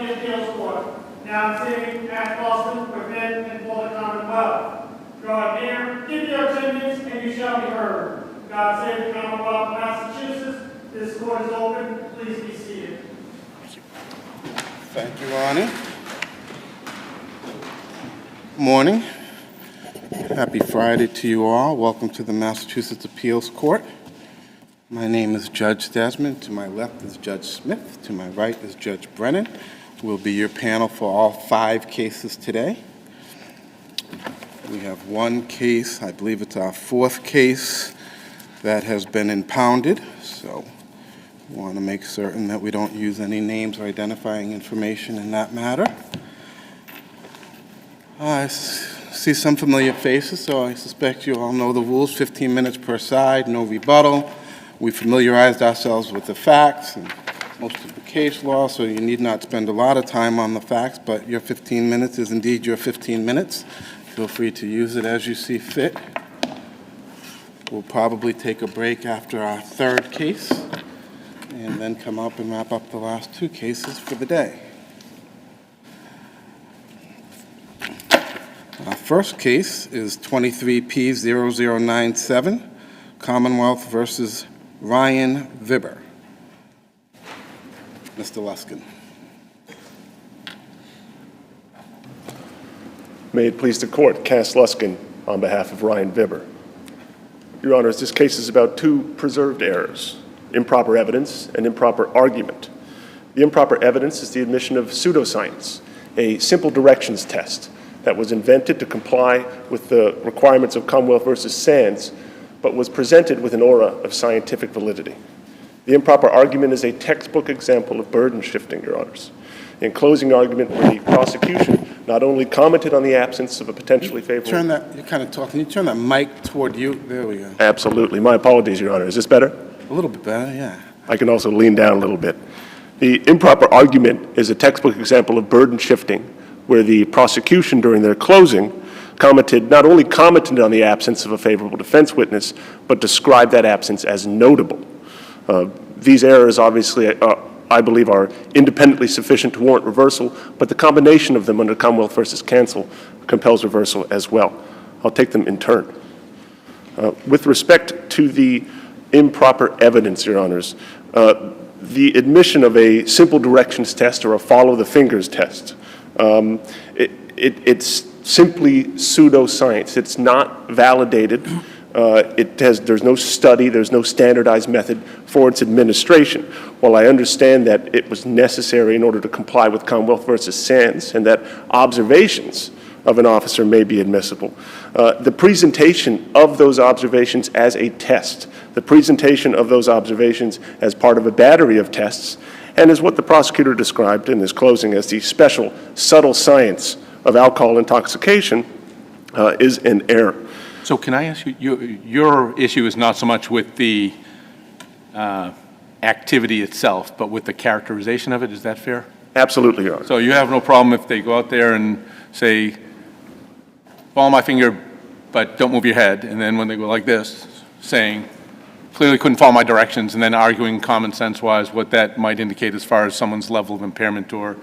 the Appeals Court. Now sitting at Boston within and for the Commonwealth. Draw near, give your attendance, and you shall be heard. God save the Commonwealth of Massachusetts. This court is open. Please be seated. Thank you, Ronnie. Good morning. Happy Friday to you all. Welcome to the Massachusetts Appeals Court. My name is Judge Desmond. To my left is Judge Smyth. To my right is Judge Brennan. We'll be your panel for all 5 cases today. We have one case, I believe it's our 4th case, that has been impounded. So we want to make certain that we don't use any names or identifying information in that matter. I see some familiar faces, so I suspect you all know the rules. 15 minutes per side, no rebuttal. We familiarized ourselves with the facts and most of the case law, so you need not spend a lot of time on the facts, but your 15 minutes is indeed your 15 minutes. Feel free to use it as you see fit. We'll probably take a break after our 3rd case and then come up and wrap up the last 2 cases for the day. Our first case is 23P0097, Commonwealth versus Ryan VIBBER. Mr. Luskin. May it please the court, Cass Luskin on behalf of Ryan VIBBER. Your Honors, this case is about 2 preserved errors, improper evidence and improper argument. The improper evidence is the admission of pseudoscience, a simple directions test that was invented to comply with the requirements of Commonwealth versus Sands, but was presented with an aura of scientific validity. The improper argument is a textbook example of burden shifting, Your Honors. In closing argument, where the prosecution not only commented on the absence of a potentially favorable... You're kind of talking. Can you turn that mic toward you? There we go. Absolutely. My apologies, Your Honor. Is this better? A little bit better, yeah. I can also lean down a little bit. The improper argument is a textbook example of burden shifting, where the prosecution during their closing not only commented on the absence of a favorable defense witness, but described that absence as notable. These errors obviously, I believe, are independently sufficient to warrant reversal, but the combination of them under Commonwealth versus Cancel compels reversal as well. I'll take them in turn. With respect to the improper evidence, Your Honors, the admission of a simple directions test or a follow the fingers test, it's simply pseudoscience. It's not validated. There's no study, there's no standardized method for its administration. While I understand that it was necessary in order to comply with Commonwealth versus Sands and that observations of an officer may be admissible, the presentation of those observations as a test, the presentation of those observations as part of a battery of tests, and is what the prosecutor described in his closing as the special, subtle science of alcohol intoxication, is an error. So can I ask you, your issue is not so much with the activity itself, but with the characterization of it, is that fair? Absolutely, Your Honor. So you have no problem if they go out there and say, follow my finger, but don't move your head, and then when they go like this, saying, clearly couldn't follow my directions, and then arguing common sense-wise what that might indicate as far as someone's level of impairment or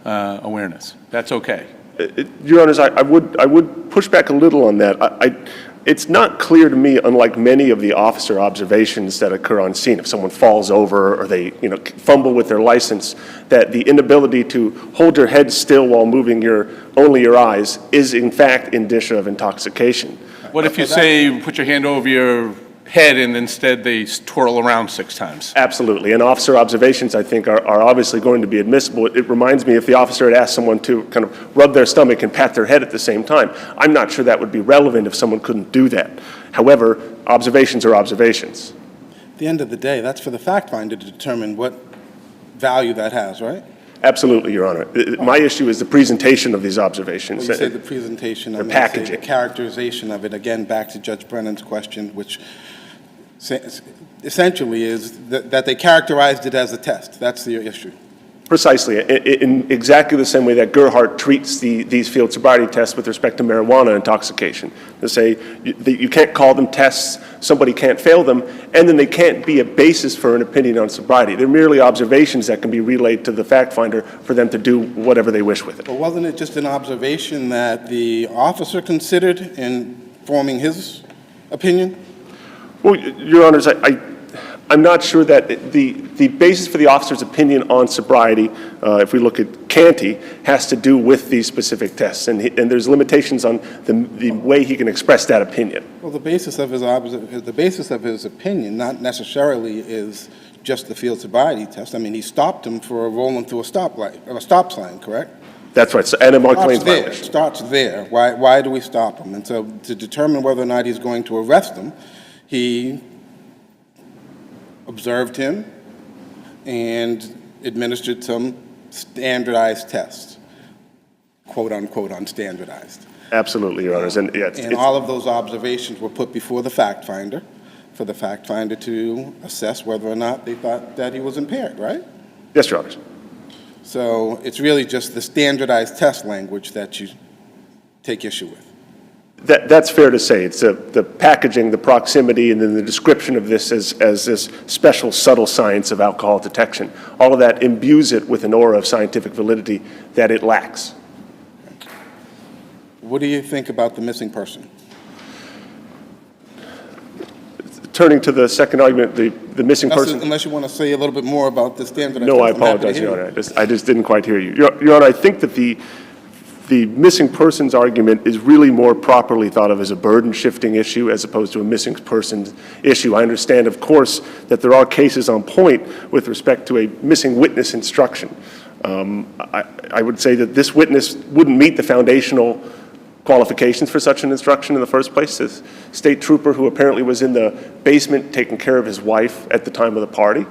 awareness. That's okay. Your Honors, I would push back a little on that. It's not clear to me, unlike many of the officer observations that occur on scene, if someone falls over or they fumble with their license, that the inability to hold your head still while moving only your eyes is in fact indicia of intoxication. What if you say, put your hand over your head and instead they twirl around 6 times? Absolutely, and officer observations, I think, are obviously going to be admissible. It reminds me if the officer had asked someone to kind of rub their stomach and pat their head at the same time. I'm not sure that would be relevant if someone couldn't do that. However, observations are observations. At the end of the day, that's for the fact finder to determine what value that has, right? Absolutely, Your Honor. My issue is the presentation of these observations. Well, you say the presentation, the packaging. The characterization of it, again, back to Judge Brennan's question, which essentially is that they characterized it as a test. That's the issue. Precisely, in exactly the same way that Gerhardt treats these field sobriety tests with respect to marijuana intoxication. They say that you can't call them tests, somebody can't fail them, and then they can't be a basis for an opinion on sobriety. They're merely observations that can be relayed to the fact finder for them to do whatever they wish with it. But wasn't it just an observation that the officer considered in forming his opinion? Well, Your Honors, I'm not sure that the basis for the officer's opinion on sobriety, if we look at Canty, has to do with these specific tests, and there's limitations on the way he can express that opinion. Well, the basis of his opinion not necessarily is just the field sobriety test. I mean, he stopped him for rolling through a stop sign, correct? That's right, so, and a marked lane violation. Starts there. Why do we stop him? And so to determine whether or not he's going to arrest him, he observed him and administered some standardized tests, quote unquote, unstandardized. Absolutely, Your Honors. And, yeah, and all of those observations were put before the fact finder for the fact finder to assess whether or not they thought that he was impaired, right? Yes, Your Honors. So it's really just the standardized test language that you take issue with. That's fair to say. It's the packaging, the proximity, and then the description of this as this special subtle science of alcohol detection. All of that imbues it with an aura of scientific validity that it lacks. What do you think about the missing person? Turning to the second argument, the missing person. Unless you want to say a little bit more about the standardized No, test. I apologize, Your Honor. I just didn't quite hear you. Your Honor, I think that the missing persons argument is really more properly thought of as a burden-shifting issue as opposed to a missing persons issue. I understand, of course, that there are cases on point with respect to a missing witness instruction. I would say that this witness wouldn't meet the foundational qualifications for such an instruction in the first place. This state trooper who apparently was in the basement taking care of his wife at the time of the party.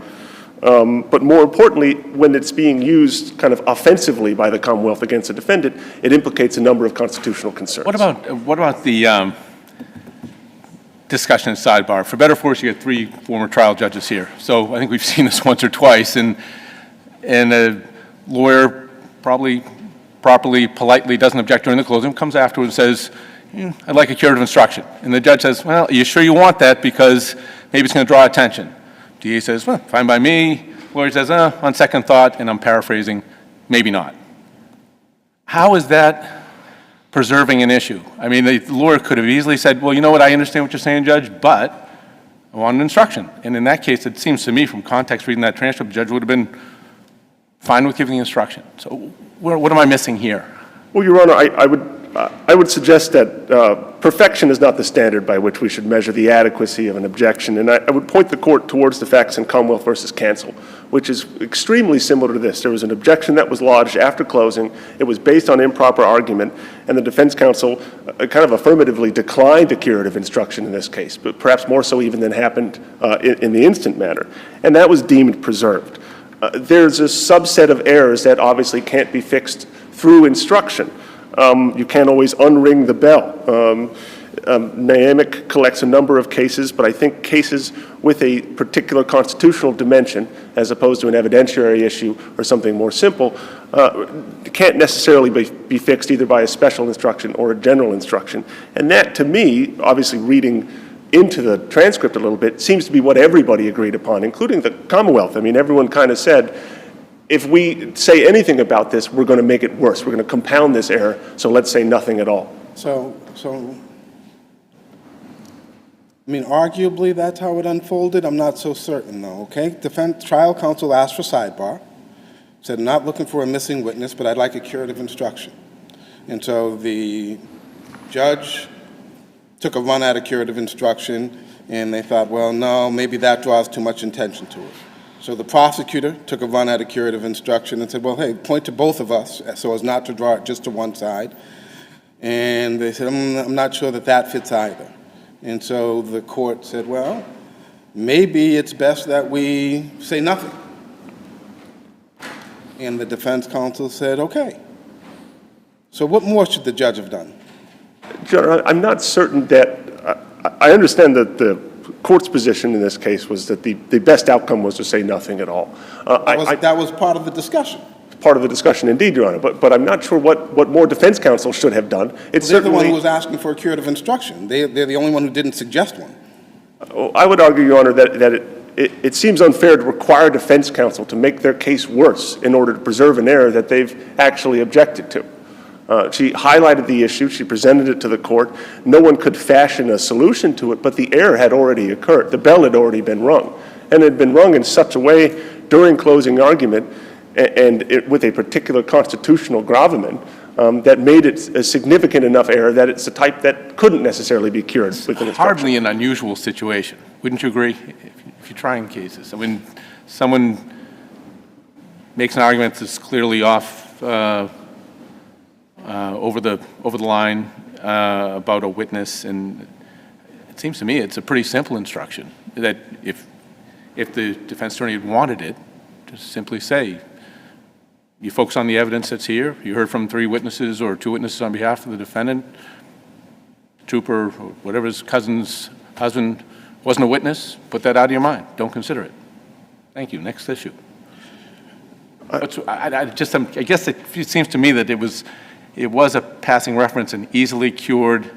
But more importantly, when it's being used kind of offensively by the Commonwealth against a defendant, it implicates a number of constitutional concerns. What about the discussion in sidebar? For better or for worse, you get 3 former trial judges here. So I think we've seen this once or twice, and a lawyer probably properly, politely doesn't object during the closing, comes afterwards and says, I'd like a curative instruction. And the judge says, well, are you sure you want that because maybe it's going to draw attention? DA says, well, fine by me. Lawyer says, on second thought, and I'm paraphrasing, maybe not. How is that preserving an issue? I mean, the lawyer could have easily said, well, you know what, I understand what you're saying, Judge, but I want an instruction. And in that case, it seems to me from context reading that transcript, the judge would have been fine with giving the instruction. So what am I missing here? Well, Your Honor, I would suggest that perfection is not the standard by which we should measure the adequacy of an objection, and I would point the court towards the facts in Commonwealth versus Cancel, which is extremely similar to this. There was an objection that was lodged after closing. It was based on improper argument, and the defense counsel kind of affirmatively declined a curative instruction in this case, but perhaps more so even than happened in the instant manner, and that was deemed preserved. There's a subset of errors that obviously can't be fixed through instruction. You can't always unring the bell. NAAMIC collects a number of cases, but I think cases with a particular constitutional dimension, as opposed to an evidentiary issue or something more simple, can't necessarily be fixed either by a special instruction or a general instruction. And that, to me, obviously reading into the transcript a little bit, seems to be what everybody agreed upon, including the Commonwealth. I mean, everyone kind of said, if we say anything about this, we're going to make it worse. We're going to compound this error, so let's say nothing at all. So, I mean, arguably that's how it unfolded. I'm not so certain, though, okay? Defense trial counsel asked for sidebar, said, not looking for a missing witness, but I'd like a curative instruction. And so the judge took a run at a curative instruction, and they thought, well, no, maybe that draws too much attention to it. So the prosecutor took a run at a curative instruction and said, well, hey, point to both of us so as not to draw it just to one side. And they said, I'm not sure that that fits either. And so the court said, well, maybe it's best that we say nothing. And the defense counsel said, okay. So what more should the judge have done? Your Honor, I'm not certain that, I understand that the court's position in this case was that the best outcome was to say nothing at all. That was part of the discussion. Part of the discussion, indeed, Your Honor, but I'm not sure what more defense counsel should have done. They're the one who was asking for a curative instruction. They're the only one who didn't suggest one. I would argue, Your Honor, that it seems unfair to require defense counsel to make their case worse in order to preserve an error that they've actually objected to. She highlighted the issue, she presented it to the court. No one could fashion a solution to it, but the error had already occurred. The bell had already been rung, and it had been rung in such a way during closing argument and with a particular constitutional gravamen that made it a significant enough error that it's the type that couldn't necessarily be cured with an instruction. Hardly an unusual situation, wouldn't you agree? If you're trying cases, I mean, someone makes an argument that's clearly off over the line about a witness, and it seems to me it's a pretty simple instruction that if the defense attorney wanted it, just simply say, you focus on the evidence that's here. You heard from 3 witnesses or 2 witnesses on behalf of the defendant. Trooper, or whatever his cousin's husband wasn't a witness. Put that out of your mind. Don't consider it. Thank you. Next issue. I guess it seems to me that it was a passing reference and easily cured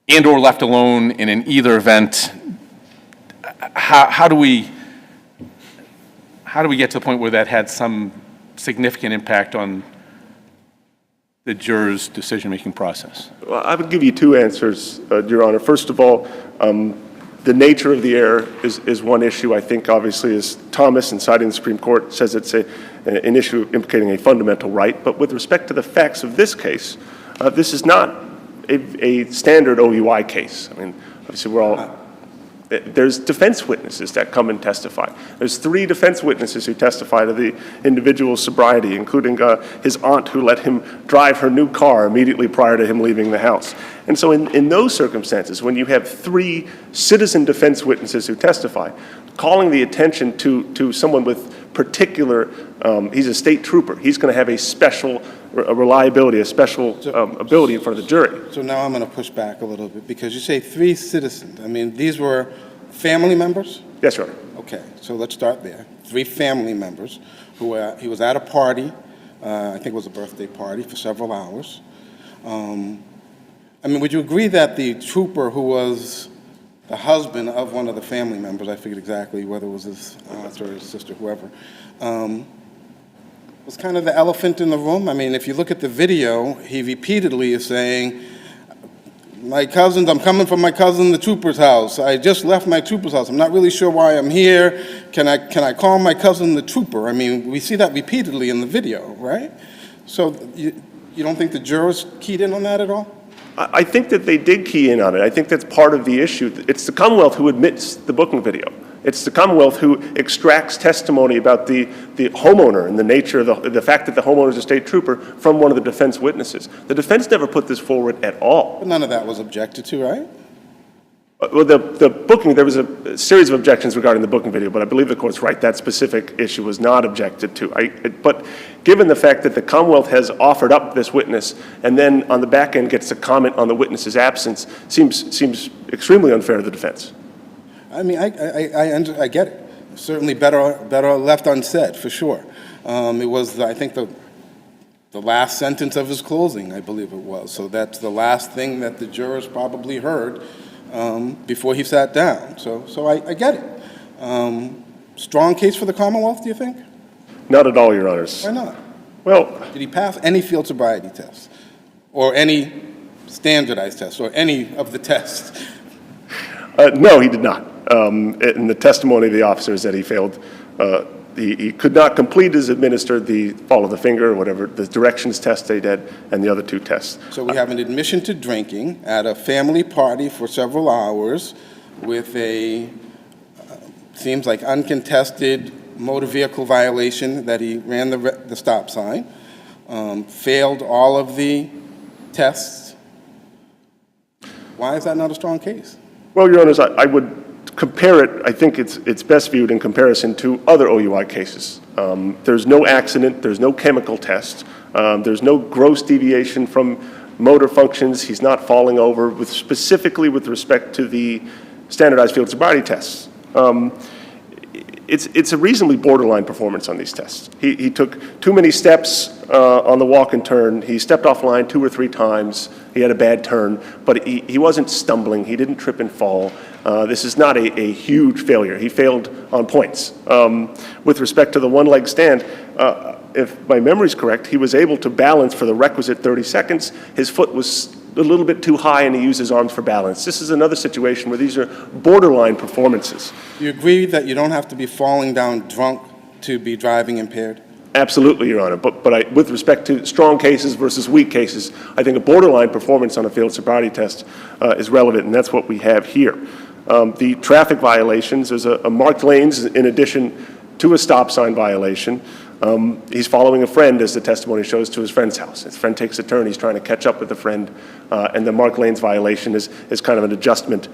and or left alone in either event. How do we get to the point where that had some significant impact on the jurors' decision-making process? Well, I would give you 2 answers, Your Honor. First of all, the nature of the error is one issue. I think, obviously, as Thomas, in citing the Supreme Court, says it's an issue implicating a fundamental right. But with respect to the facts of this case, this is not a standard OUI case. I mean, obviously, there's defense witnesses that come and testify. There's 3 defense witnesses who testify to the individual's sobriety, including his aunt who let him drive her new car immediately prior to him leaving the house. And so in those circumstances, when you have 3 citizen defense witnesses who testify, calling the attention to someone with particular, he's a state trooper, he's going to have a special reliability, a special ability in front of the jury. So now I'm going to push back a little bit, because you say 3 citizens. I mean, these were family members? Yes, Your Honor. Okay, so let's start there. 3 family members who he was at a party, I think it was a birthday party, for several hours. I mean, would you agree that the trooper who was the husband of one of the family members, I forget exactly whether it was his aunt or his sister, whoever, was kind of the elephant in the room? I mean, if you look at the video, he repeatedly is saying, I'm coming from my cousin, the trooper's house. I just left my trooper's house. I'm not really sure why I'm here. Can I call my cousin the trooper? I mean, we see that repeatedly in the video, right? So you don't think the jurors keyed in on that at all? I think that they did key in on it. I think that's part of the issue. It's the Commonwealth who admits the booking video. It's the Commonwealth who extracts testimony about the homeowner and the nature of the fact that the homeowner is a state trooper from one of the defense witnesses. The defense never put this forward at all. But none of that was objected to, right? Well, the booking, there was a series of objections regarding the booking video, but I believe the court's right. That specific issue was not objected to. But given the fact that the Commonwealth has offered up this witness and then on the back end gets to comment on the witness's absence, seems extremely unfair to the defense. I mean, I get it. Certainly better left unsaid, for sure. It was, I think, the last sentence of his closing, I believe it was. So that's the last thing that the jurors probably heard before he sat down. So I get it. Strong case for the Commonwealth, do you think? Not at all, Your Honors. Why not? Well, did he pass any field sobriety tests or any standardized tests or any of the tests? No, he did not. In the testimony of the officer is that he failed. He could not complete as administered the follow the finger or whatever, the directions test they did, and the other 2 tests. So we have an admission to drinking at a family party for several hours with a, seems like uncontested motor vehicle violation that he ran the stop sign, failed all of the tests. Why is that not a strong case? Well, Your Honors, I would compare it, I think it's best viewed in comparison to other OUI cases. There's no accident, there's no chemical test, there's no gross deviation from motor functions, he's not falling over, specifically with respect to the standardized field sobriety tests. It's a reasonably borderline performance on these tests. He took too many steps on the walk and turn. He stepped off line 2 or 3 times. He had a bad turn, but he wasn't stumbling. He didn't trip and fall. This is not a huge failure. He failed on points. With respect to the one-leg stand, if my memory's correct, he was able to balance for the requisite 30 seconds. His foot was a little bit too high and he used his arms for balance. This is another situation where these are borderline performances. You agree that you don't have to be falling down drunk to be driving impaired? Absolutely, Your Honor. But with respect to strong cases versus weak cases, I think a borderline performance on a field sobriety test is relevant, and that's what we have here. The traffic violations, there's a marked lanes in addition to a stop sign violation. He's following a friend, as the testimony shows, to his friend's house. His friend takes a turn, he's trying to catch up with the friend, and the marked lanes violation is kind of an adjustment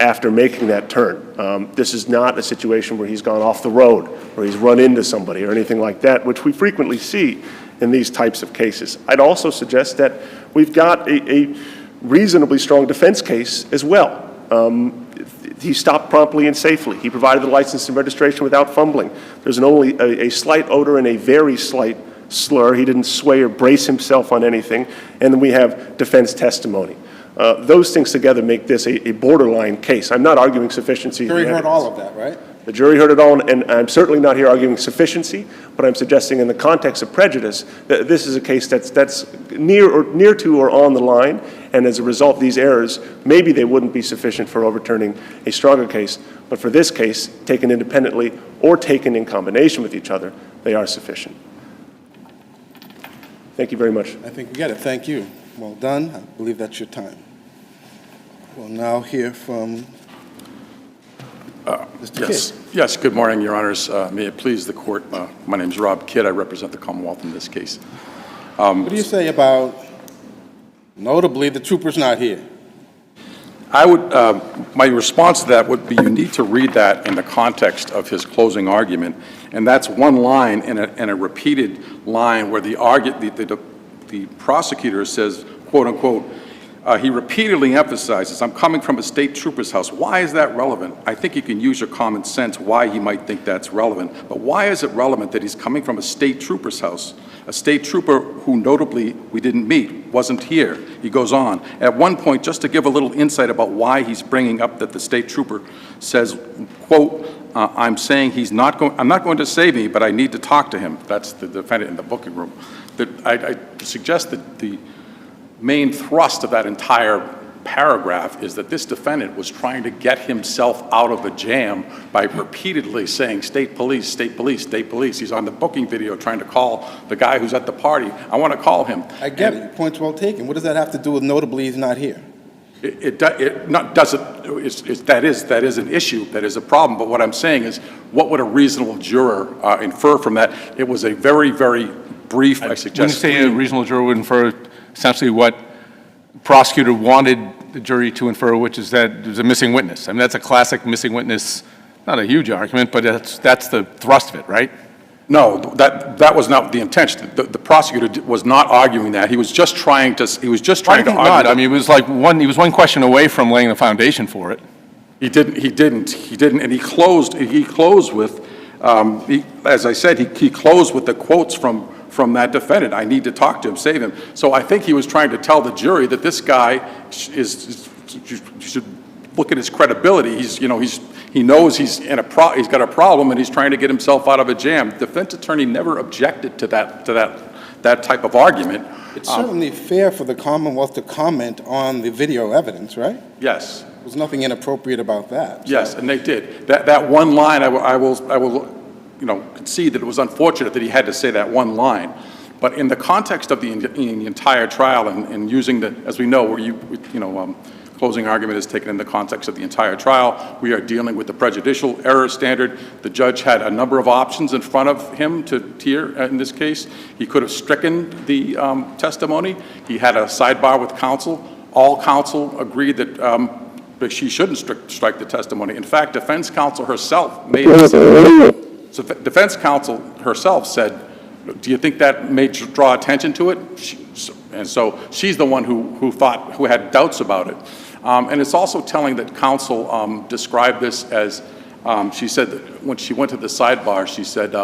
after making that turn. This is not a situation where he's gone off the road, or he's run into somebody, or anything like that, which we frequently see in these types of cases. I'd also suggest that we've got a reasonably strong defense case as well. He stopped promptly and safely. He provided the license and registration without fumbling. There's only a slight odor and a very slight slur. He didn't sway or brace himself on anything. And then we have defense testimony. Those things together make this a borderline case. I'm not arguing sufficiency. The jury heard all of that, right? The jury heard it all, and I'm certainly not here arguing sufficiency, but I'm suggesting in the context of prejudice that this is a case that's near to or on the line, and as a result, these errors, maybe they wouldn't be sufficient for overturning a stronger case, but for this case, taken independently or taken in combination with each other, they are sufficient. Thank you very much. I think we get it. Thank you. Well done. I believe that's your time. We'll now hear from Mr. Yes. Kidd. Yes, good morning, Your Honors. May it please the Court. My name is Rob Kidd. I represent the Commonwealth in this case. What do you say about, notably, the trooper's not here? I would, my response to that would be you need to read that in the context of his closing argument, and that's one line in a repeated line where the prosecutor says, quote unquote, he repeatedly emphasizes, I'm coming from a state trooper's house. Why is that relevant? I think you can use your common sense why he might think that's relevant. But why is it relevant that he's coming from a state trooper's house? A state trooper who notably we didn't meet, wasn't here. He goes on. At one point, just to give a little insight about why he's bringing up that the state trooper says, quote, I'm saying I'm not going to save me, but I need to talk to him. That's the defendant in the booking room. I suggest that the main thrust of that entire paragraph is that this defendant was trying to get himself out of a jam by repeatedly saying, state police, state police, state police. He's on the booking video trying to call the guy who's at the party. I want to call him. I get it. Your point's well taken. What does that have to do with notably he's not here? That is an issue, that is a problem, but what I'm saying is, what would a reasonable juror infer from that? It was a very, very brief, I suggest. When you say a reasonable juror would infer essentially what the prosecutor wanted the jury to infer, which is that there's a missing witness. I mean, that's a classic missing witness, not a huge argument, but that's the thrust of it, right? No, that was not the intention. The prosecutor was not arguing that. He was just trying to argue. I mean, it was like he was one question away from laying the foundation for it. He didn't, and he closed with, as I said, he closed with the quotes from that defendant. I need to talk to him, save him. So I think he was trying to tell the jury that this guy you should look at his credibility. He knows he's got a problem and he's trying to get himself out of a jam. The defense attorney never objected to that type of argument. It's certainly fair for the Commonwealth to comment on the video evidence, right? Yes. There's nothing inappropriate about that. Yes, and they did. That one line, I will concede that it was unfortunate that he had to say that one line. But in the context of the entire trial and using as we know, where closing argument is taken in the context of the entire trial, we are dealing with the prejudicial error standard. The judge had a number of options in front of him to hear in this case. He could have stricken the testimony. He had a sidebar with counsel. All counsel agreed that she shouldn't strike the testimony. In fact, defense counsel herself said, do you think that may draw attention to it? And so she's the one who had doubts about it. And it's also telling that counsel described this as, she said that when she went to the sidebar, she said,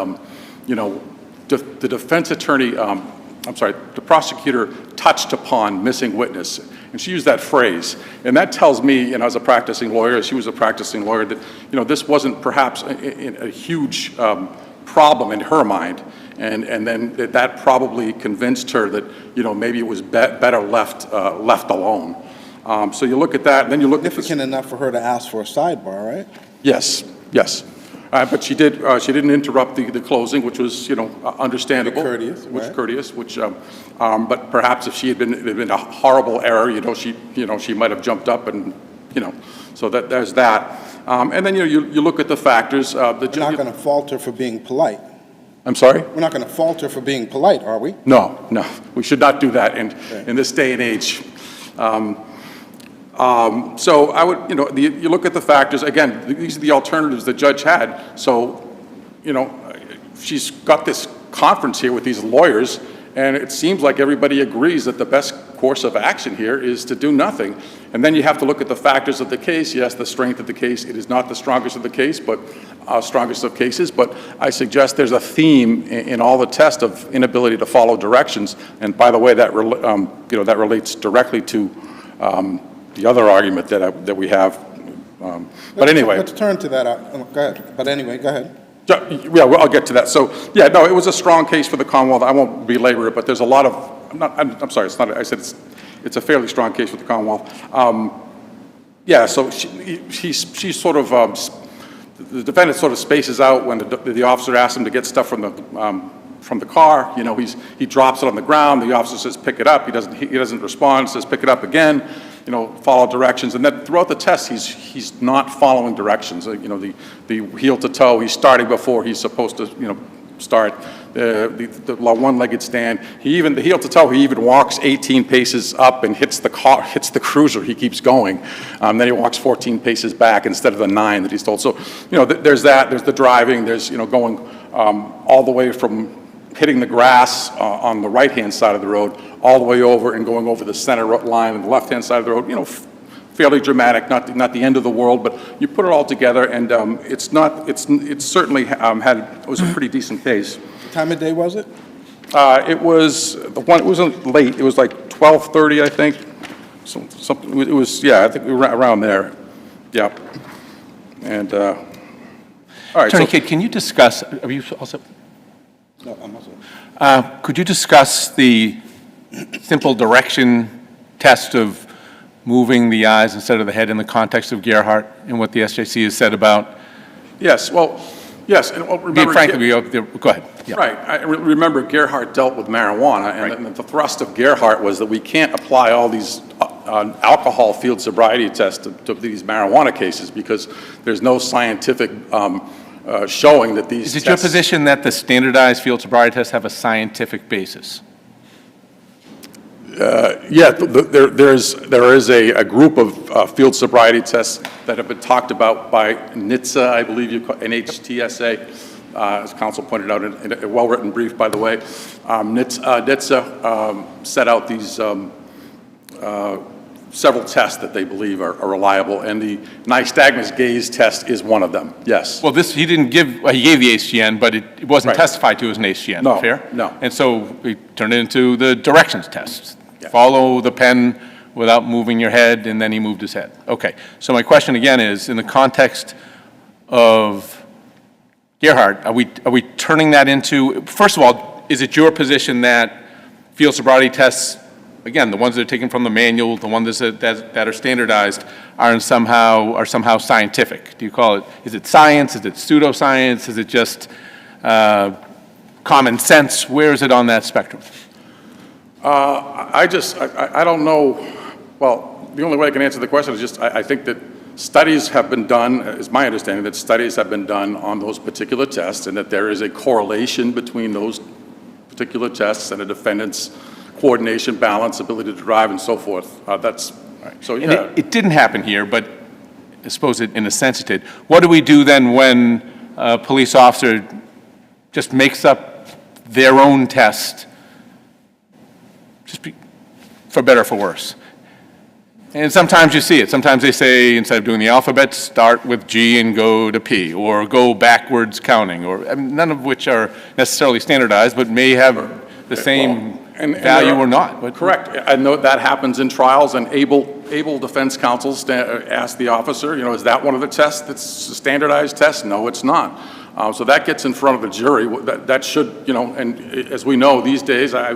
you know, the defense attorney, the prosecutor touched upon missing witness. And she used that phrase. And that tells me, and as a practicing lawyer, she was a practicing lawyer, that, you know, this wasn't perhaps a huge problem in her mind. And then that probably convinced her that, you know, maybe it was better left alone. So you look at that, and then you look at Significant enough for her to ask for a sidebar, right? Yes, yes. But she didn't interrupt the closing, which was, you know, understandable. Courteous, which right. courteous, which, but perhaps if it had been a horrible error, she might have jumped up and, you know, so there's that. And then, you know, you look at the factors. We're not going to fault her for being polite. I'm sorry? We're not going to fault her for being polite, are we? No, we should not do that in this day and age. So I would, you know, you look at the factors, again, these are the alternatives the judge had. So, you know, she's got this conference here with these lawyers, and it seems like everybody agrees that the best course of action here is to do nothing. And then you have to look at the factors of the case. Yes, the strength of the case, it is not the strongest of the case, but strongest of cases, but I suggest there's a theme in all the tests of inability to follow directions. And by the way, that you know, that relates directly to the other argument that we have. But anyway. Let's turn to that. Go ahead. But anyway, go ahead. Yeah, well, I'll get to that. So, yeah, no, it was a strong case for the Commonwealth. I won't belabor it, but there's a lot of, I'm sorry, it's not, I said it's a fairly strong case for the Commonwealth. Yeah, so she sort of, the defendant sort of spaces out when the officer asks him to get stuff from the car. You know, he drops it on the ground. The officer says, pick it up. He doesn't respond, says, pick it up again. You know, follow directions. And then throughout the test, he's not following directions. You know, the heel to toe, he's starting before he's supposed to, you know, start. The one-legged stand. The heel to toe, he even walks 18 paces up and hits the cruiser. He keeps going. Then he walks 14 paces back instead of the 9 that he's told. So, you know, there's that. There's the driving. There's, you know, going all the way from hitting the grass on the right-hand side of the road, all the way over and going over the center line on the left-hand side of the road. You know, fairly dramatic, not the end of the world, but you put it all together, and it's certainly it was a pretty decent case. What time of day was it? It wasn't late. It was like 12:30, I think. Something. It was, yeah, I think we were around there. Yeah. And all right. Attorney Kidd, can you discuss? Are you also? No, I'm also. Could you discuss the simple direction test of moving the eyes instead of the head in the context of Gerhardt and what the SJC has said about? Yes. Well, yes. And remember, frankly, go ahead. Yeah. Right. I remember Gerhardt dealt with marijuana, and right. The thrust of Gerhardt was that we can't apply all these alcohol field sobriety tests to these marijuana cases because there's no scientific showing that these tests... Is it your position that the standardized field sobriety tests have a scientific basis? Yeah, there is a group of field sobriety tests that have been talked about by NHTSA, I believe you call NHTSA, as counsel pointed out in a well-written brief, by the way. NHTSA set out these several tests that they believe are reliable, and the nystagmus gaze test is one of them, yes. Well, he didn't give, he gave the HGN, but it wasn't right. testified to as an HGN, no, fair? No. And so we turned it into the directions test. Yeah. Follow the pen without moving your head, and then he moved his head. Okay, so my question again is, in the context of Gerhardt, are we turning that into, first of all, is it your position that field sobriety tests, again, the ones that are taken from the manual, the ones that are standardized, are somehow scientific? Do you call it, is it science, is it pseudoscience, is it just common sense? Where is it on that spectrum? I don't know. Well, the only way I can answer the question is just I think that studies have been done, is my understanding, that studies have been done on those particular tests and that there is a correlation between those particular tests and a defendant's coordination, balance, ability to drive, and so forth. That's right. So, yeah. And it didn't happen here, but I suppose in a sense it did. What do we do then when a police officer just makes up their own test, for better or for worse? And sometimes you see it. Sometimes they say, instead of doing the alphabet, start with G and go to P, or go backwards counting, or I mean, none of which are necessarily standardized, but may have the same value or not. But correct. I know that happens in trials, and able defense counsels ask the officer, is that one of the tests that's a standardized test? No, it's not. So that gets in front of the jury. That should, and as we know these days, I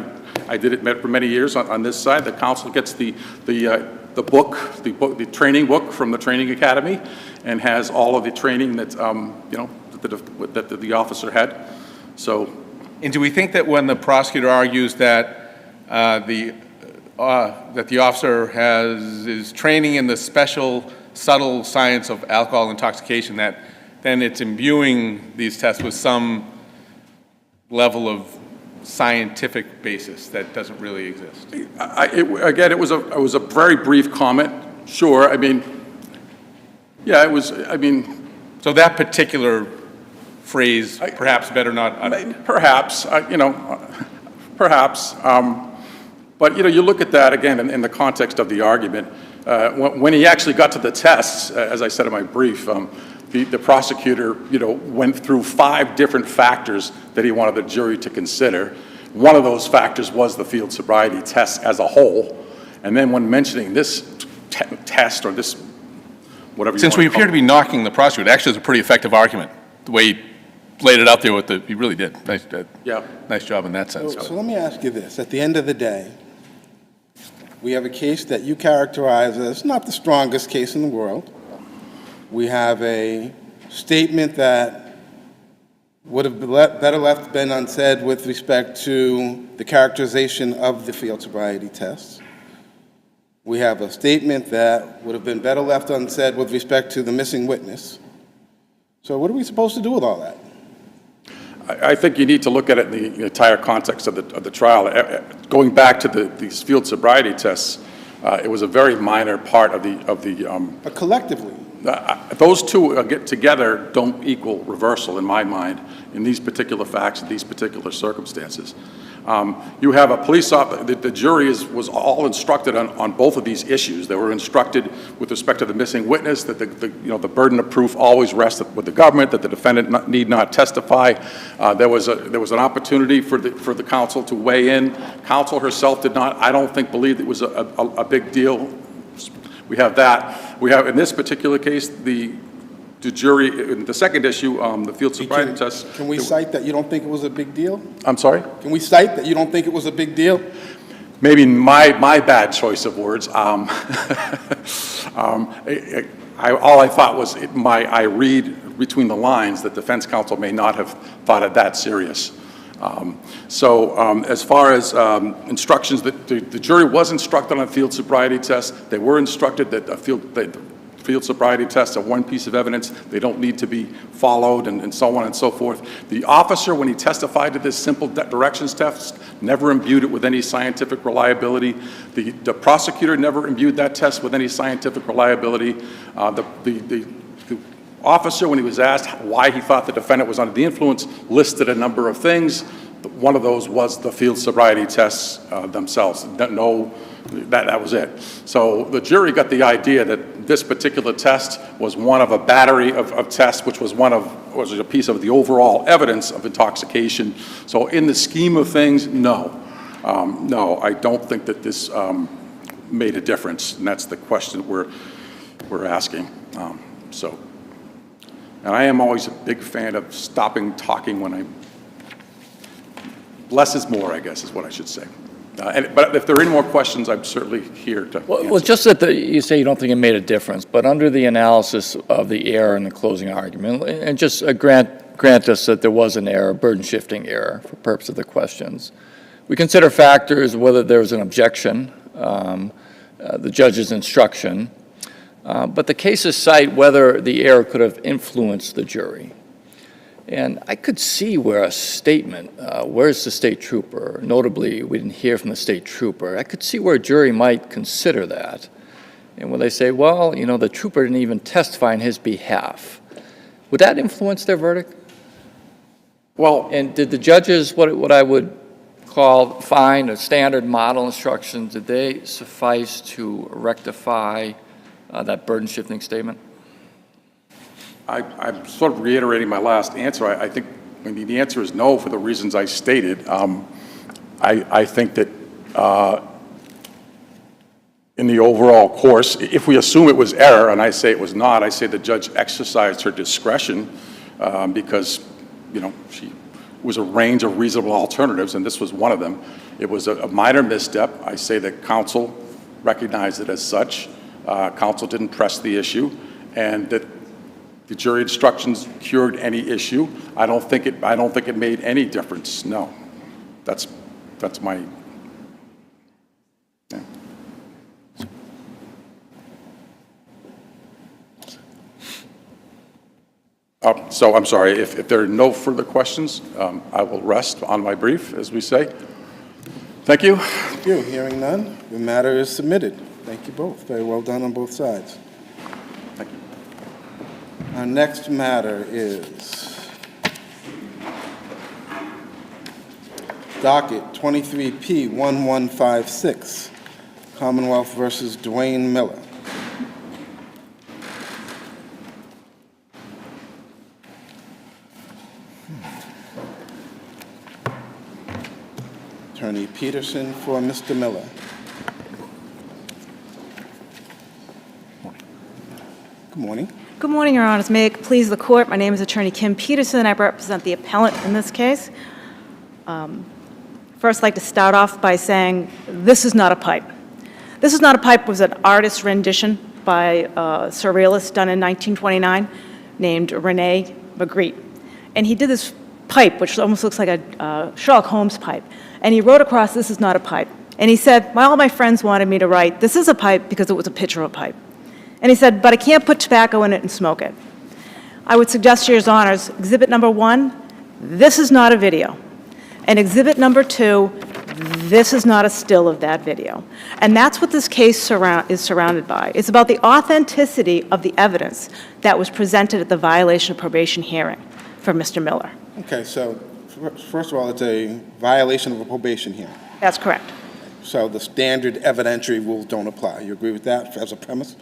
did it for many years on this side. The counsel gets the training book from the training academy, and has all of the training that that the officer had. So. And do we think that when the prosecutor argues that the officer is training in the special, subtle science of alcohol intoxication, that then it's imbuing these tests with some level of scientific basis that doesn't really exist? Again, it was a very brief comment. Sure, I mean, yeah, it was. I mean, so that particular phrase, perhaps better not. Perhaps, perhaps. But you look at that again in the context of the argument. When he actually got to the tests, as I said in my brief, the prosecutor, went through 5 different factors that he wanted the jury to consider. One of those factors was the field sobriety test as a whole. And then when mentioning this test or this, whatever you Since want we to appear to be knocking the prosecutor, actually it's a pretty effective argument, the way he laid it out there with he really did. Nice job in that sense. So let me ask you this. At the end of the day, we have a case that you characterize as not the strongest case in the world. We have a statement that would have better been unsaid with respect to the characterization of the field sobriety test. We have a statement that would have been better left unsaid with respect to the missing witness. So what are we supposed to do with all that? I think you need to look at it in the entire context of the trial. Going back to these field sobriety tests, it was a very minor part of the. But collectively. Those two get together don't equal reversal in my mind in these particular facts, in these particular circumstances. You have a police officer, the jury was all instructed on both of these issues. They were instructed with respect to the missing witness that the burden of proof always rests with the government, that the defendant need not testify. There was an opportunity for the counsel to weigh in. Counsel herself did not, I don't think, believe it was a big deal. We have that. We have, in this particular case, the jury, in the second issue, the field sobriety test. Can we cite that you don't think it was a big deal? I'm sorry? Can we cite that you don't think it was a big deal? Maybe my bad choice of words. All I thought was, I read between the lines that defense counsel may not have thought it that serious. As far as instructions, the jury was instructed on a field sobriety test. They were instructed that field sobriety tests are one piece of evidence. They don't need to be followed and so on and so forth. The officer, when he testified to this simple directions test, never imbued it with any scientific reliability. The prosecutor never imbued that test with any scientific reliability. The officer, when he was asked why he thought the defendant was under the influence, listed a number of things. One of those was the field sobriety tests themselves. That was it. So the jury got the idea that this particular test was one of a battery of tests, which was was a piece of the overall evidence of intoxication. So in the scheme of things, no, I don't think that this made a difference, and that's the question we're asking. And I am always a big fan of stopping talking when less is more, I guess, is what I should say. But if there are any more questions, I'm certainly here to answer. Well, just that you say you don't think it made a difference, but under the analysis of the error in the closing argument, and just grant us that there was an error, burden-shifting error, for purpose of the questions, we consider factors whether there was an objection, the judge's instruction, but the cases cite whether the error could have influenced the jury. And I could see where a statement, where's the state trooper? Notably, we didn't hear from the state trooper. I could see where a jury might consider that. And when they say, well, the trooper didn't even testify on his behalf, would that influence their verdict? Well, and did the judges, what I would call, fine, a standard model instruction, did they suffice to rectify that burden shifting statement? I'm sort of reiterating my last answer. I think the answer is no for the reasons I stated. I think that in the overall course, if we assume it was error, and I say it was not, I say the judge exercised her discretion because, she was a range of reasonable alternatives, and this was one of them. It was a minor misstep. I say that counsel recognized it as such. Counsel didn't press the issue, and that the jury instructions cured any issue. I don't think it made any difference. No, that's my. Yeah. So I'm sorry, if there are no further questions, I will rest on my brief, as we say. Thank you. Thank you. Hearing none, the matter is submitted. Thank you both. Very well done on both sides. Thank you. Our next matter is docket 23P1156, Commonwealth versus Dwayne Miller. Attorney Peterson for Mr. Miller. Good morning. Good morning, Your Honors. May it please the Court, my name is Attorney Kim Peterson. I represent the appellant in this case. First, I'd like to start off by saying this is not a pipe. This is not a pipe was an artist's rendition by a surrealist done in 1929 named Rene Magritte. And he did this pipe, which almost looks like a Sherlock Holmes pipe. And he wrote across, "This is not a pipe." And he said, all my friends wanted me to write, "This is a pipe," because it was a picture of a pipe. And he said, "But I can't put tobacco in it and smoke it." I would suggest to your honors, exhibit number 1, this is not a video. And exhibit number 2, this is not a still of that video. And that's what this case is surrounded by. It's about the authenticity of the evidence that was presented at the violation of probation hearing for Mr. Miller. Okay, so first of all, it's a violation of a probation hearing. That's correct. So the standard evidentiary rules don't apply. You agree with that as a premise?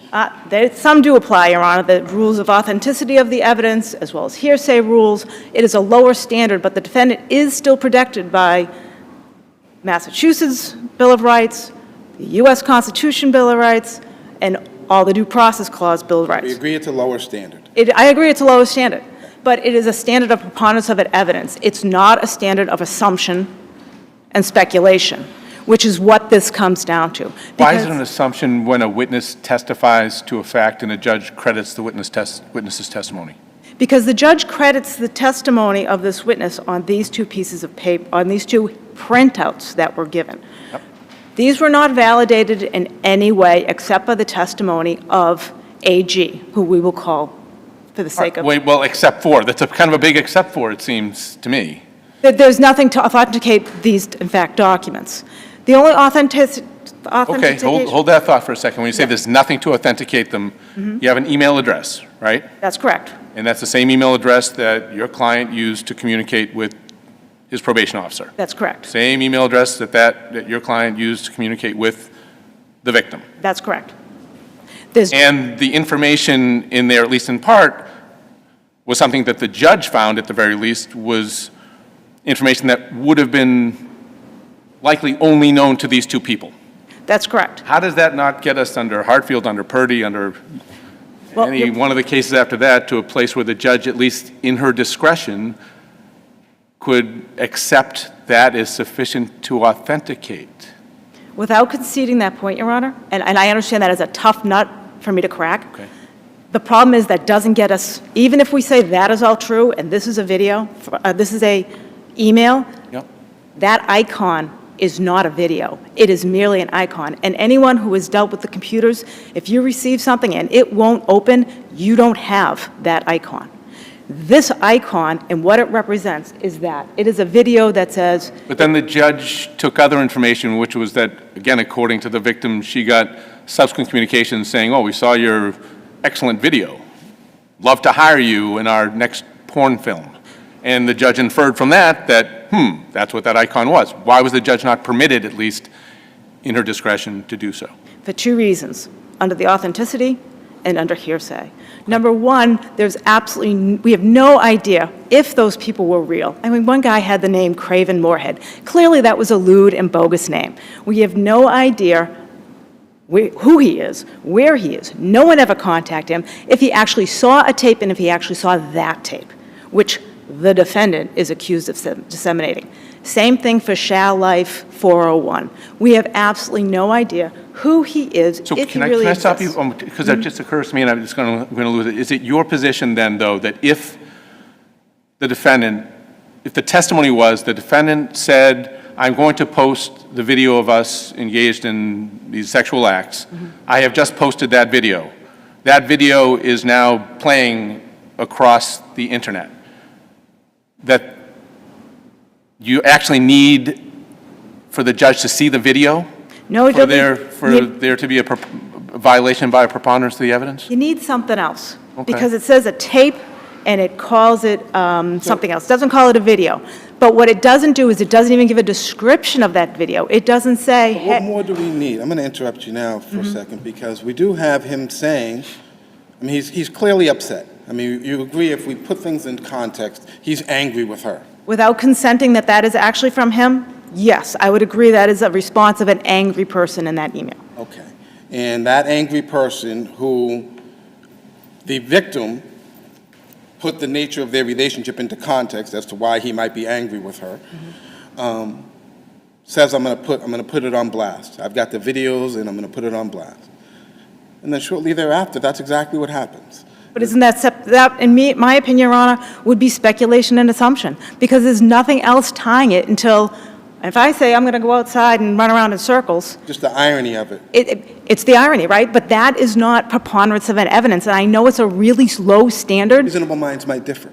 Some do apply, Your Honor, the rules of authenticity of the evidence, as well as hearsay rules. It is a lower standard, but the defendant is still protected by Massachusetts Bill of Rights, the U.S. Constitution Bill of Rights, and all the Due Process Clause Bill of Rights. We agree it's a lower standard. I agree it's a lower standard, but it is a standard of preponderance of evidence. It's not a standard of assumption and speculation, which is what this comes down to. Why is it an assumption when a witness testifies to a fact and a judge credits the witness's testimony? Because the judge credits the testimony of this witness on these two pieces of paper, on these two printouts that were given. Yep. These were not validated in any way except by the testimony of AG, who we will call for the sake of... Wait, well, except for. That's a kind of a big except for, it seems to me. There's nothing to authenticate these, in fact, documents. The only authentication... Okay, hold that thought for a second. When you say there's nothing to authenticate them, you have an email address, right? That's correct. And that's the same email address that your client used to communicate with his probation officer? That's correct. Same email address that your client used to communicate with the victim? That's correct. And the information in there, at least in part, was something that the judge found, at the very least, was information that would have been likely only known to these two people. That's correct. How does that not get us under Hartfield, under Purdy, under any one of the cases after that to a place where the judge, at least in her discretion, could accept that as sufficient to authenticate? Without conceding that point, Your Honor, and I understand that as a tough nut for me to crack, Okay. the problem is that doesn't get us, even if we say that is all true and this is a video, this is a email, Yep. that icon is not a video. It is merely an icon. And anyone who has dealt with the computers, if you receive something and it won't open, you don't have that icon. This icon and what it represents is that. It is a video that says... But then the judge took other information, which was that, again, according to the victim, she got subsequent communications saying, "Oh, we saw your excellent video. Love to hire you in our next porn film." And the judge inferred from that that's what that icon was. Why was the judge not permitted, at least in her discretion, to do so? For two reasons, under the authenticity and under hearsay. Number one, we have no idea if those people were real. I mean, one guy had the name Craven Moorhead. Clearly that was a lewd and bogus name. We have no idea who he is, where he is. No one ever contacted him. If he actually saw a tape and if he actually saw that tape, which the defendant is accused of disseminating. Same thing for Shall Life 401. We have absolutely no idea who he is, So if he can I really stop you? exists. Because that just occurs to me, and I'm just going to lose it. Is it your position then, though, that if the defendant, if the testimony was the defendant said, I'm going to post the video of us engaged in these sexual acts, I have just posted that video. That video is now playing across the internet. That you actually need for the judge to see the video? No, For there to be a violation by a preponderance of the evidence? You need something else. Okay. Because it says a tape and it calls it something else. It doesn't call it a video. But what it doesn't do is it doesn't even give a description of that video. It doesn't say, What hey, more do we need? I'm going to interrupt you now for a second, because we do have him saying, I mean, he's clearly upset. I mean, you agree, if we put things in context, he's angry with her. without consenting that that is actually from him, yes, I would agree that is a response of an angry person in that email. Okay. And that angry person who the victim put the nature of their relationship into context as to why he might be angry with her, says, I'm going to put it on blast. I've got the videos and I'm going to put it on blast. And then shortly thereafter, that's exactly what happens. But isn't that, in my opinion, Your Honor, would be speculation and assumption, because there's nothing else tying it until, if I say I'm going to go outside and run around in circles. Just the irony of it. It's the irony, right? But that is not preponderance of evidence, and I know it's a really low standard. Reasonable minds might differ.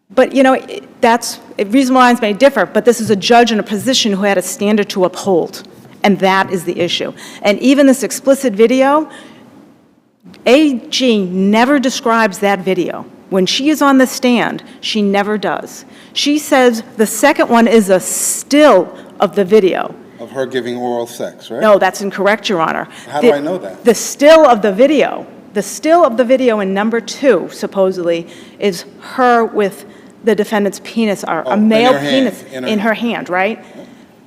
But, you know, reasonable minds may differ, but this is a judge in a position who had a standard to uphold, and that is the issue. And even this explicit video, AG never describes that video. When she is on the stand, she never does. She says the second one is a still of the video. Of her giving oral sex, right? No, that's incorrect, Your Honor. How do I know that? The still of the video in number 2, supposedly, is her with the defendant's penis, or a male penis in her hand, right?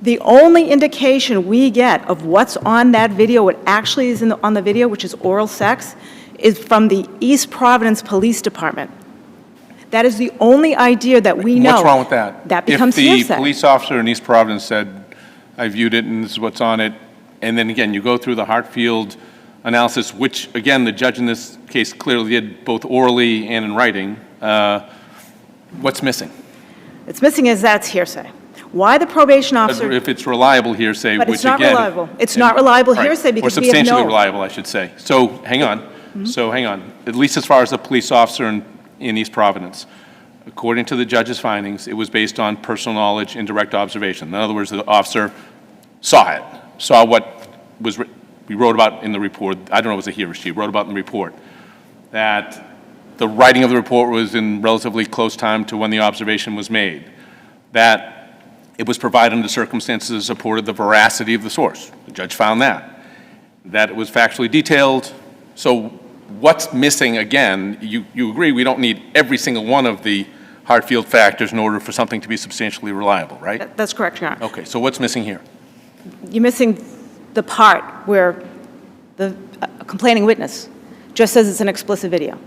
The only indication we get of what's on that video, what actually is on the video, which is oral sex, is from the East Providence Police Department. That is the only idea that we know. What's wrong with that? That becomes hearsay. If the police officer in East Providence said, I viewed it and this is what's on it, and then again, you go through the Hartfield analysis, which again, the judge in this case clearly did both orally and in writing, what's missing? It's missing is that's hearsay. Why the probation officer... If it's reliable hearsay, But which it's not again... reliable. It's not reliable Right. hearsay because Or we have no... substantially reliable, I should say. So, hang on. So, hang on. At least as far as the police officer in East Providence, according to the judge's findings, it was based on personal knowledge and direct observation. In other words, the officer saw it, saw what we wrote about in the report. I don't know if it was a he or she, wrote about in the report, that the writing of the report was in relatively close time to when the observation was made, that it was provided under circumstances that supported the veracity of the source. The judge found that it was factually detailed. So what's missing, again, you agree we don't need every single one of the Hartfield factors in order for something to be substantially reliable, right? That's correct, Your Honor. Okay, so what's missing here? You're missing the part where the complaining witness just says it's an explicit video.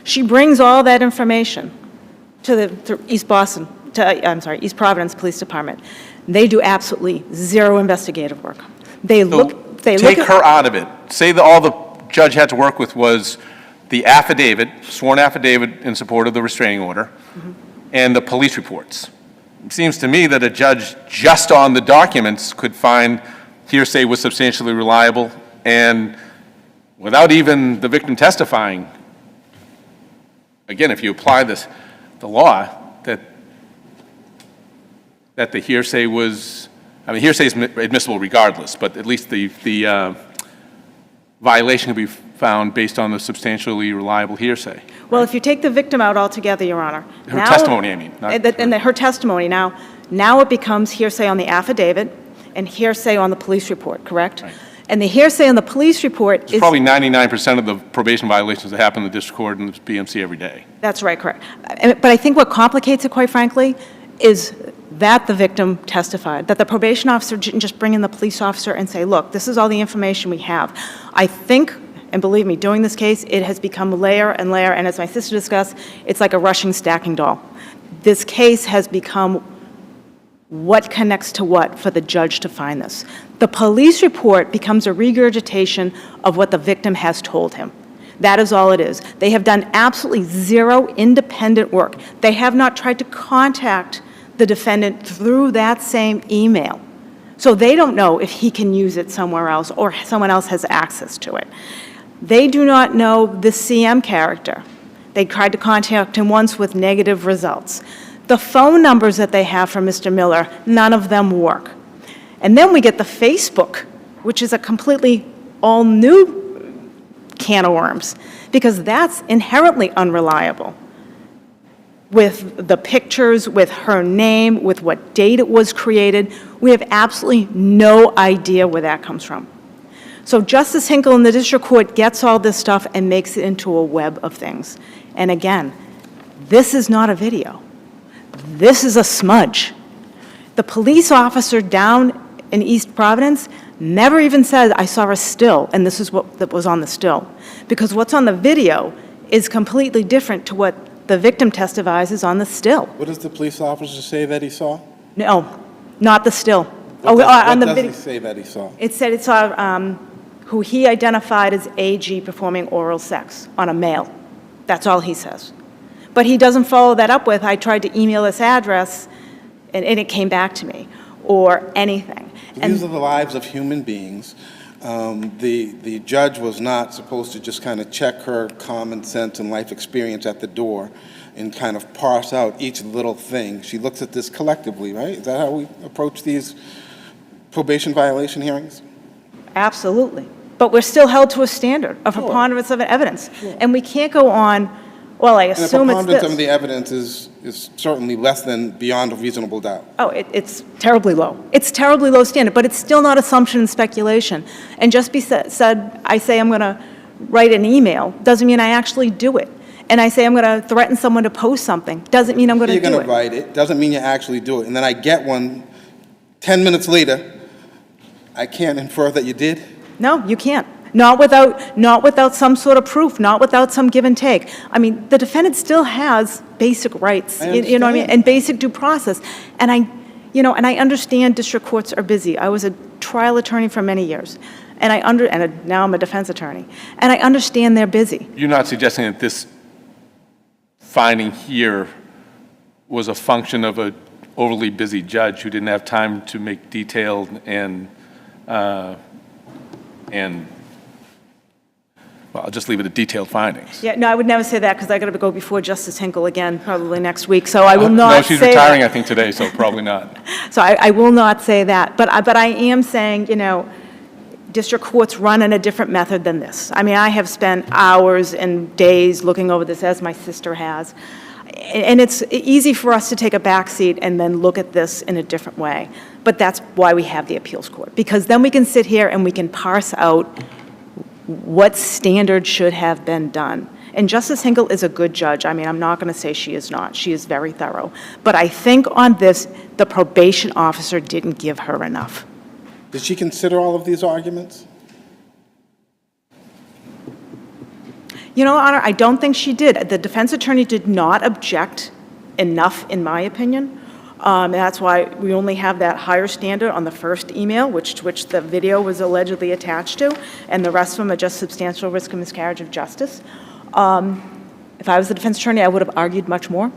She brings all that information to East Providence Police Department. They do absolutely zero investigative work. They look Take at her out of it. Say that all the judge had to work with was the affidavit, sworn affidavit in support of the restraining order, and the police reports. It seems to me that a judge just on the documents could find hearsay was substantially reliable, and without even the victim testifying, again, if you apply the law, that the hearsay was, I mean, hearsay is admissible regardless, but at least the violation could be found based on the substantially reliable hearsay. Well, if you take the victim out altogether, Your Honor. Her testimony, I mean. Her testimony. Now, Now it becomes hearsay on the affidavit and hearsay on the police report, correct? Right. And the hearsay on the police report is... Probably 99% of the probation violations that happen in the district court and the BMC every day. That's right, correct. But I think what complicates it, quite frankly, is that the victim testified, that the probation officer didn't just bring in the police officer and say, look, this is all the information we have. I think, and believe me, doing this case, it has become layer and layer, and as my sister discussed, it's like a Russian stacking doll. This case has become what connects to what for the judge to find this. The police report becomes a regurgitation of what the victim has told him. That is all it is. They have done absolutely zero independent work. They have not tried to contact the defendant through that same email. So they don't know if he can use it somewhere else or someone else has access to it. They do not know the CM character. They tried to contact him once with negative results. The phone numbers that they have from Mr. Miller, none of them work. And then we get the Facebook, which is a completely all new can of worms, because that's inherently unreliable. With the pictures, with her name, with what date it was created, we have absolutely no idea where that comes from. So Justice Hinkle in the district court gets all this stuff and makes it into a web of things. And again, this is not a video. This is a smudge. The police officer down in East Providence never even said, I saw a still, and this is what that was on the still. Because what's on the video is completely different to what the victim testifies is on the still. What does the police officer say that he saw? No, not the still. What on the does video. he say that he saw? It said it saw who he identified as AG performing oral sex on a male. That's all he says. But he doesn't follow that up with, I tried to email this address and it came back to me, or anything. These are the lives of human beings. The judge was not supposed to just kind of check her common sense and life experience at the door and kind of parse out each little thing. She looks at this collectively, right? Is that how we approach these probation violation hearings? Absolutely. But we're still held to a standard of preponderance of evidence. And we can't go on, well, I assume it's And the preponderance this. of the evidence is certainly less than beyond a reasonable doubt. Oh, it's terribly low. It's terribly low standard, but it's still not assumption and speculation. And just said, I say I'm going to write an email, doesn't mean I actually do it. And I say I'm going to threaten someone to post something, doesn't mean I'm going to do it. You're going to write it, doesn't mean you actually do it. And then I get one 10 minutes later, I can't infer that you did? No, you can't. Not without some sort of proof, not without some give and take. I mean, the defendant still has basic rights, you know what I mean, and basic due process. And I understand district courts are busy. I was a trial attorney for many years, and now I'm a defense attorney, and I understand they're busy. You're not suggesting that this finding here was a function of an overly busy judge who didn't have time to make detailed and well, I'll just leave it at detailed findings. Yeah, no, I would never say that because I got to go before Justice Hinkle again, probably next week. So I will not say No, she's retiring, I think, today, so probably not. So I will not say that. But I am saying, district courts run in a different method than this. I mean, I have spent hours and days looking over this, as my sister has. And it's easy for us to take a back seat and then look at this in a different way. But that's why we have the appeals court, because then we can sit here and we can parse out what standard should have been done. And Justice Hinkle is a good judge. I mean, I'm not going to say she is not. She is very thorough. But I think on this, the probation officer didn't give her enough. Did she consider all of these arguments? Your Honor, I don't think she did. The defense attorney did not object enough, in my opinion. That's why we only have that higher standard on the first email, which the video was allegedly attached to, and the rest of them are just substantial risk of miscarriage of justice. If I was the defense attorney, I would have argued much more.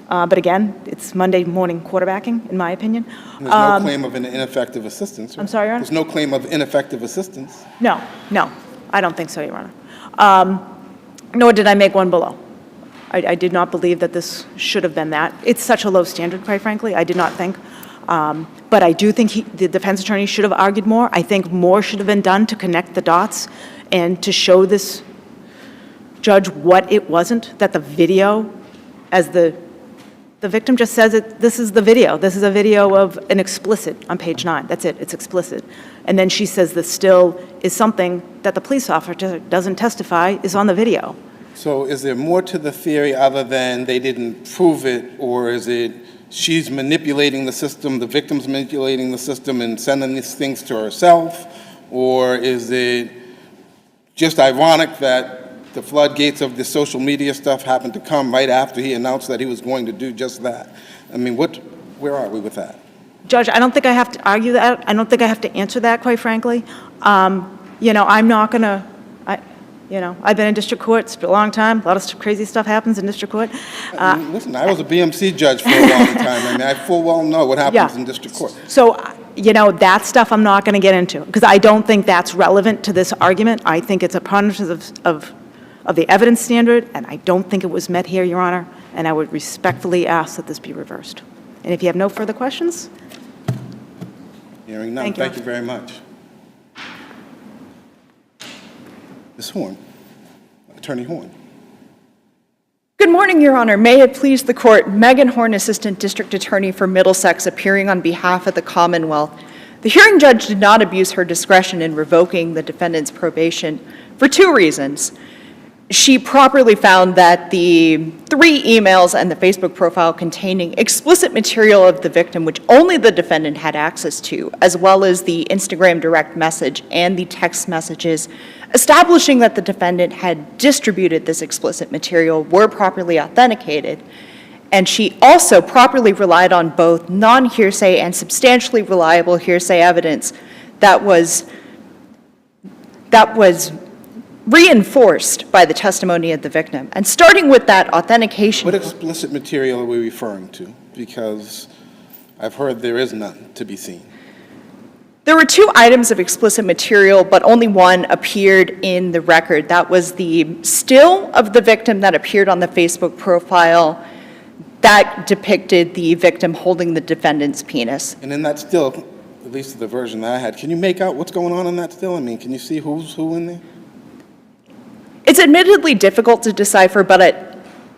But again, it's Monday morning quarterbacking, in my opinion. There's no claim of an ineffective assistance. Right? I'm sorry, Your Honor? There's no claim of ineffective assistance. No, I don't think so, Your Honor. Nor did I make one below. I did not believe that this should have been that. It's such a low standard, quite frankly. I did not think. But I do think the defense attorney should have argued more. I think more should have been done to connect the dots and to show this judge what it wasn't, that the video, as the The victim just says this is the video. This is a video of an explicit on page 9. That's it. It's explicit. And then she says the still is something that the police officer doesn't testify is on the video. So is there more to the theory other than they didn't prove it, or is it she's manipulating the system, the victim's manipulating the system and sending these things to herself? Or is it just ironic that the floodgates of the social media stuff happened to come right after he announced that he was going to do just that? I mean, where are we with that? Judge, I don't think I have to argue that. I don't think I have to answer that, quite frankly. You know, I'm not going to, you know, I've been in district court. It's been a long time. A lot of crazy stuff happens in district court. Listen, I was a BMC judge for a long time. I mean, I full well know what happens Yeah. in district court. So, you know, that stuff I'm not going to get into, because I don't think that's relevant to this argument. I think it's a preponderance of the evidence standard, and I don't think it was met here, Your Honor, and I would respectfully ask that this be reversed. And if you have no further questions? Hearing none, Thank you. thank you very much. Ms. Horn, Attorney Horn. Good morning, Your Honor. May it please the Court, Megan Horn, Assistant District Attorney for Middlesex, appearing on behalf of the Commonwealth. The hearing judge did not abuse her discretion in revoking the defendant's probation for 2 reasons. She properly found that the 3 emails and the Facebook profile containing explicit material of the victim, which only the defendant had access to, as well as the Instagram direct message and the text messages establishing that the defendant had distributed this explicit material, were properly authenticated. And she also properly relied on both non-hearsay and substantially reliable hearsay evidence that was reinforced by the testimony of the victim. And starting with that authentication. What explicit material are we referring to? Because I've heard there is none to be seen. There were 2 items of explicit material, but only one appeared in the record. That was the still of the victim that appeared on the Facebook profile that depicted the victim holding the defendant's penis. And in that still, at least the version that I had, can you make out what's going on in that still? I mean, can you see who's who in there? It's admittedly difficult to decipher, but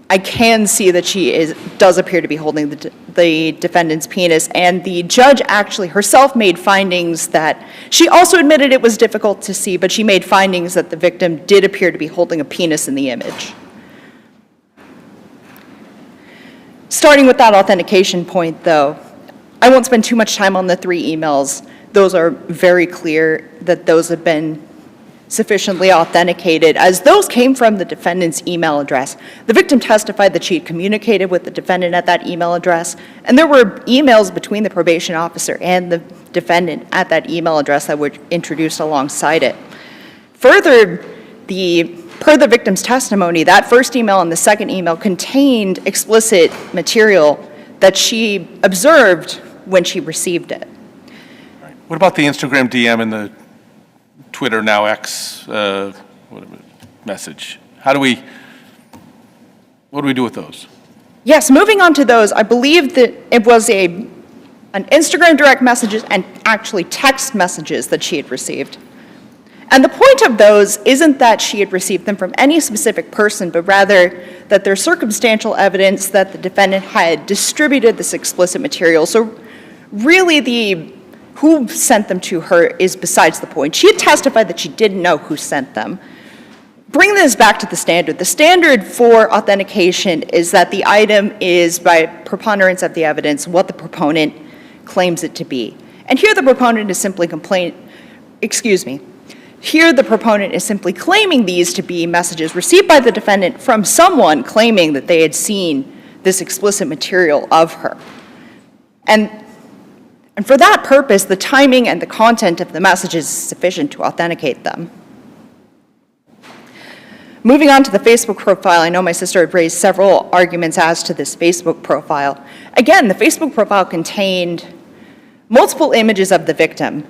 I can see that she does appear to be holding the defendant's penis, and the judge actually herself made findings that, she also admitted it was difficult to see, but she made findings that the victim did appear to be holding a penis in the image. Starting with that authentication point, though, I won't spend too much time on the 3 emails. Those are very clear that those have been sufficiently authenticated, as those came from the defendant's email address. The victim testified that she had communicated with the defendant at that email address, and there were emails between the probation officer and the defendant at that email address that were introduced alongside it. Further, per the victim's testimony, that first email and the second email contained explicit material that she observed when she received it. What about the Instagram DM and the Twitter, now X, message? What do we do with those? Yes, moving on to those, I believe that it was an Instagram direct messages and actually text messages that she had received. And the point of those isn't that she had received them from any specific person, but rather that there's circumstantial evidence that the defendant had distributed this explicit material. So really who sent them to her is besides the point. She had testified that she didn't know who sent them. Bring this back to the standard. The standard for authentication is that the item is, by preponderance of the evidence, what the proponent claims it to be. And here the proponent is simply Here the proponent is simply claiming these to be messages received by the defendant from someone claiming that they had seen this explicit material of her. And for that purpose, the timing and the content of the messages is sufficient to authenticate them. Moving on to the Facebook profile, I know my sister had raised several arguments as to this Facebook profile. Again, the Facebook profile contained multiple images of the victim.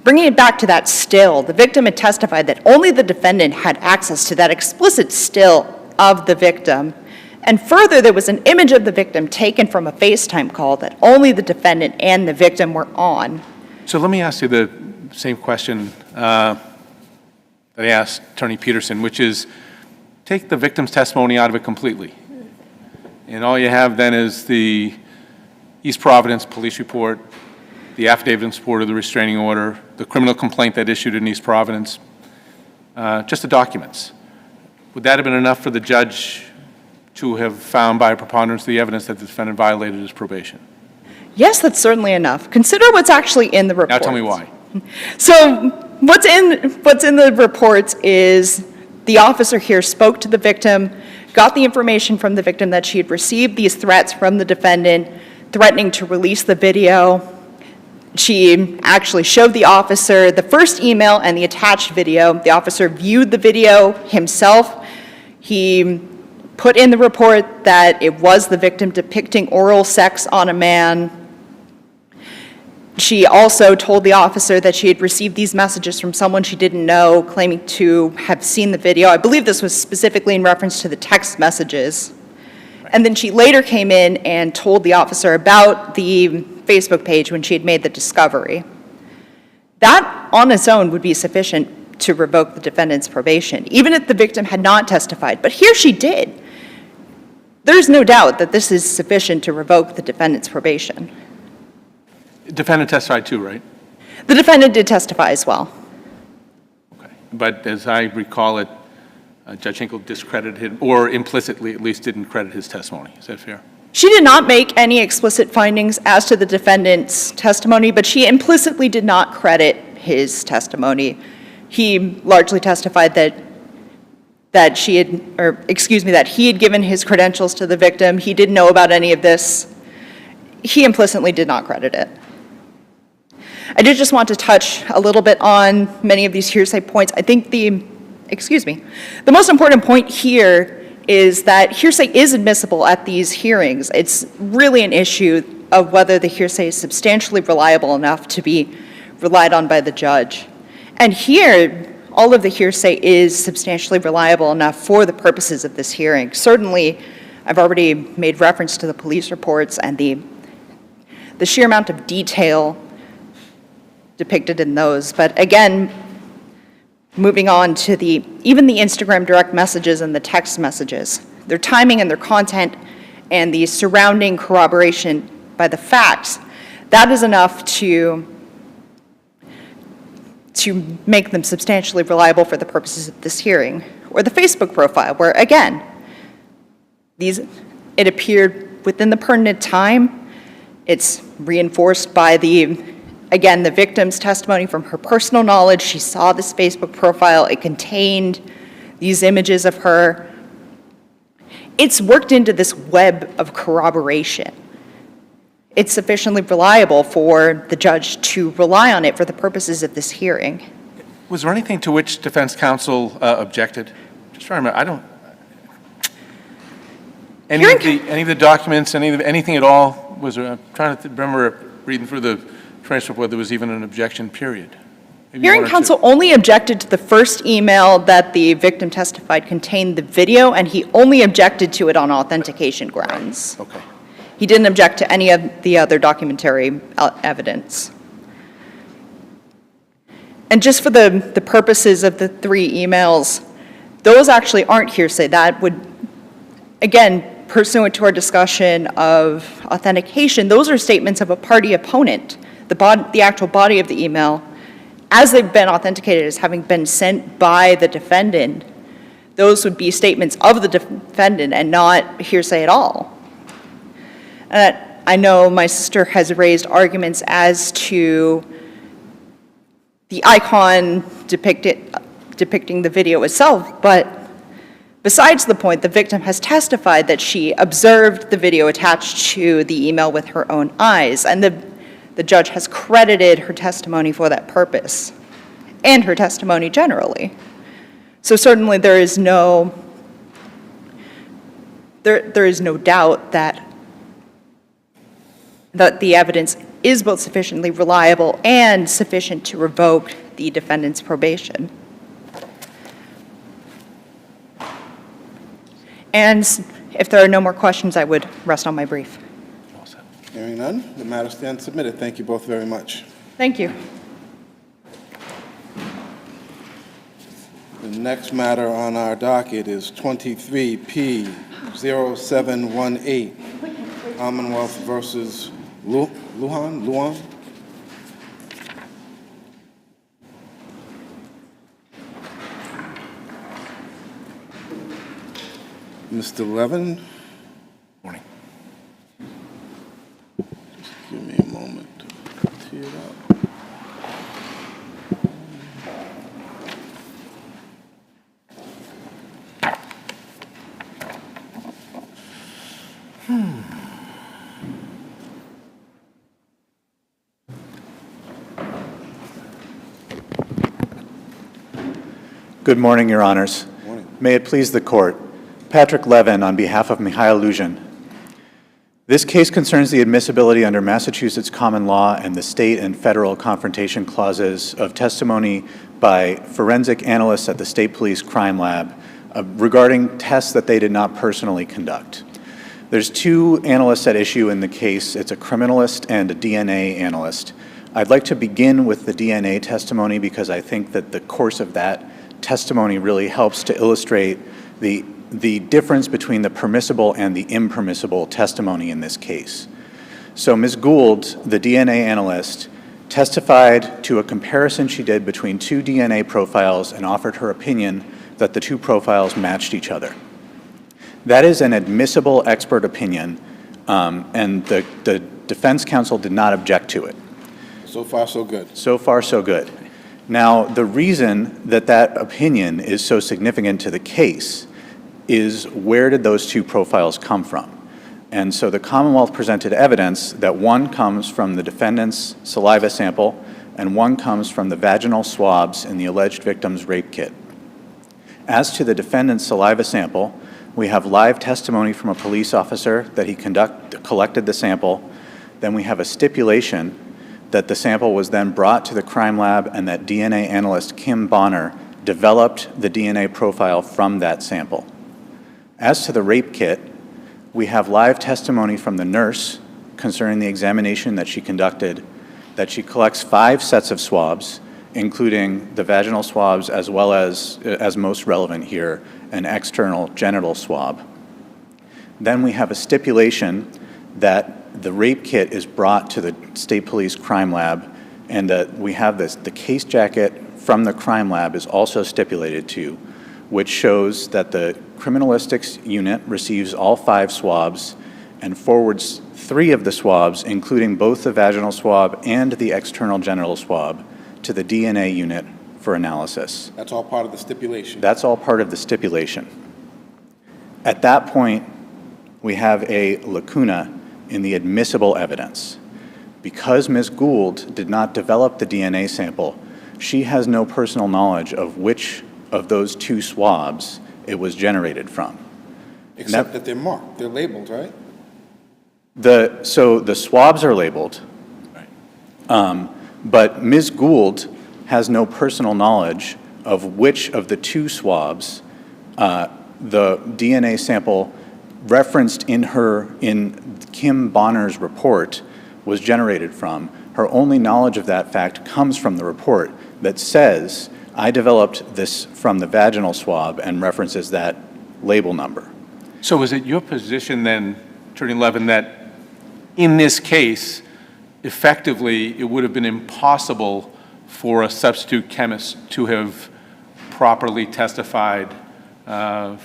Bringing it back to that still, the victim had testified that only the defendant had access to that explicit still of the victim. And further, there was an image of the victim taken from a FaceTime call that only the defendant and the victim were on. So let me ask you the same question that I asked Attorney Peterson, which is, take the victim's testimony out of it completely. And all you have then is the East Providence police report, the affidavit in support of the restraining order, the criminal complaint that issued in East Providence, just the documents. Would that have been enough for the judge to have found by a preponderance of the evidence that the defendant violated his probation? Yes, that's certainly enough. Consider what's actually in the report. Now tell me why. So what's in the reports is the officer here spoke to the victim, got the information from the victim that she had received these threats from the defendant, threatening to release the video. She actually showed the officer the first email and the attached video. The officer viewed the video himself. He put in the report that it was the victim depicting oral sex on a man. She also told the officer that she had received these messages from someone she didn't know, claiming to have seen the video. I believe this was specifically in reference to the text messages. And then she later came in and told the officer about the Facebook page when she had made the discovery. That on its own would be sufficient to revoke the defendant's probation, even if the victim had not testified. But here she did. There's no doubt that this is sufficient to revoke the defendant's probation. Defendant testified too, right? The defendant did testify as well. Okay. But as I recall it, Judge Hinkle discredited him, or implicitly at least didn't credit his testimony. Is that fair? She did not make any explicit findings as to the defendant's testimony, but she implicitly did not credit his testimony. He largely testified that he had given his credentials to the victim. He didn't know about any of this. He implicitly did not credit it. I did just want to touch a little bit on many of these hearsay points. I think the most important point here is that hearsay is admissible at these hearings. It's really an issue of whether the hearsay is substantially reliable enough to be relied on by the judge. And here, all of the hearsay is substantially reliable enough for the purposes of this hearing. Certainly, I've already made reference to the police reports and the sheer amount of detail depicted in those. But again, moving on to even the Instagram direct messages and the text messages, their timing and their content and the surrounding corroboration by the facts, that is enough to make them substantially reliable for the purposes of this hearing. Or the Facebook profile, where again, it appeared within the pertinent time. It's reinforced by the victim's testimony from her personal knowledge. She saw this Facebook profile. It contained these images of her. It's worked into this web of corroboration. It's sufficiently reliable for the judge to rely on it for the purposes of this hearing. Was there anything to which defense counsel objected? Just trying to remember, any of the documents, anything at all? I'm trying to remember reading through the transcript whether there was even an objection period. Hearing counsel only objected to the first email that the victim testified contained the video, and he only objected to it on authentication grounds. Okay. He didn't object to any of the other documentary evidence. And just for the purposes of the 3 emails, those actually aren't hearsay. That would, again, pursuant to our discussion of authentication, those are statements of a party opponent. The actual body of the email, as they've been authenticated as having been sent by the defendant, those would be statements of the defendant and not hearsay at all. I know my sister has raised arguments as to the icon depicting the video itself, but besides the point, the victim has testified that she observed the video attached to the email with her own eyes, and the judge has credited her testimony for that purpose, and her testimony generally. So certainly there is no doubt that the evidence is both sufficiently reliable and sufficient to revoke the defendant's probation. And if there are no more questions, I would rest on my brief. Hearing none, the matter stands submitted. Thank you both very much. Thank you. The Next matter on our docket is 23P0718, Commonwealth versus Luhan? Mr. Levin? Morning. Just give me a moment to tee it up. Good morning, Your Honors. Morning. May it please the Court. Patrick Levin on behalf of MIHAIL LUJAN. This case concerns the admissibility under Massachusetts common law and the state and federal confrontation clauses of testimony by forensic analysts at the State Police Crime Lab regarding tests that they did not personally conduct. There's two analysts at issue in the case. It's a criminalist and a DNA analyst. I'd like to begin with the DNA testimony because I think that the course of that testimony really helps to illustrate the difference between the permissible and the impermissible testimony in this case. So Ms. Gould, the DNA analyst, testified to a comparison she did between two DNA profiles and offered her opinion that the two profiles matched each other. That is an admissible expert opinion, and the defense counsel did not object to it. So far, so good. So far, so good. Now, the reason that that opinion is so significant to the case is where did those two profiles come from? And so the Commonwealth presented evidence that one comes from the defendant's saliva sample and one comes from the vaginal swabs in the alleged victim's rape kit. As to the defendant's saliva sample, we have live testimony from a police officer that he collected the sample. Then we have a stipulation that the sample was then brought to the crime lab and that DNA analyst Kim Bonner developed the DNA profile from that sample. As to the rape kit, we have live testimony from the nurse concerning the examination that she conducted, that she collects 5 sets of swabs, including the vaginal swabs as well as most relevant here, an external genital swab. Then we have a stipulation that the rape kit is brought to the State Police Crime Lab, and that we have the case jacket from the crime lab is also stipulated to, which shows that the criminalistics unit receives all 5 swabs and forwards 3 of the swabs, including both the vaginal swab and the external genital swab, to the DNA unit for analysis. That's all part of the stipulation. That's all part of the stipulation. At that point, we have a lacuna in the admissible evidence. Because Ms. Gould did not develop the DNA sample, she has no personal knowledge of which of those 2 swabs it was generated from. Except that they're marked, they're labeled, right? So the swabs are labeled, but Ms. Gould has no personal knowledge of which of the 2 swabs the DNA sample referenced in Kim Bonner's report was generated from. Her only knowledge of that fact comes from the report that says, I developed this from the vaginal swab, and references that label number. So is it your position then, Attorney Levin, that in this case, effectively, it would have been impossible for a substitute chemist to have properly testified as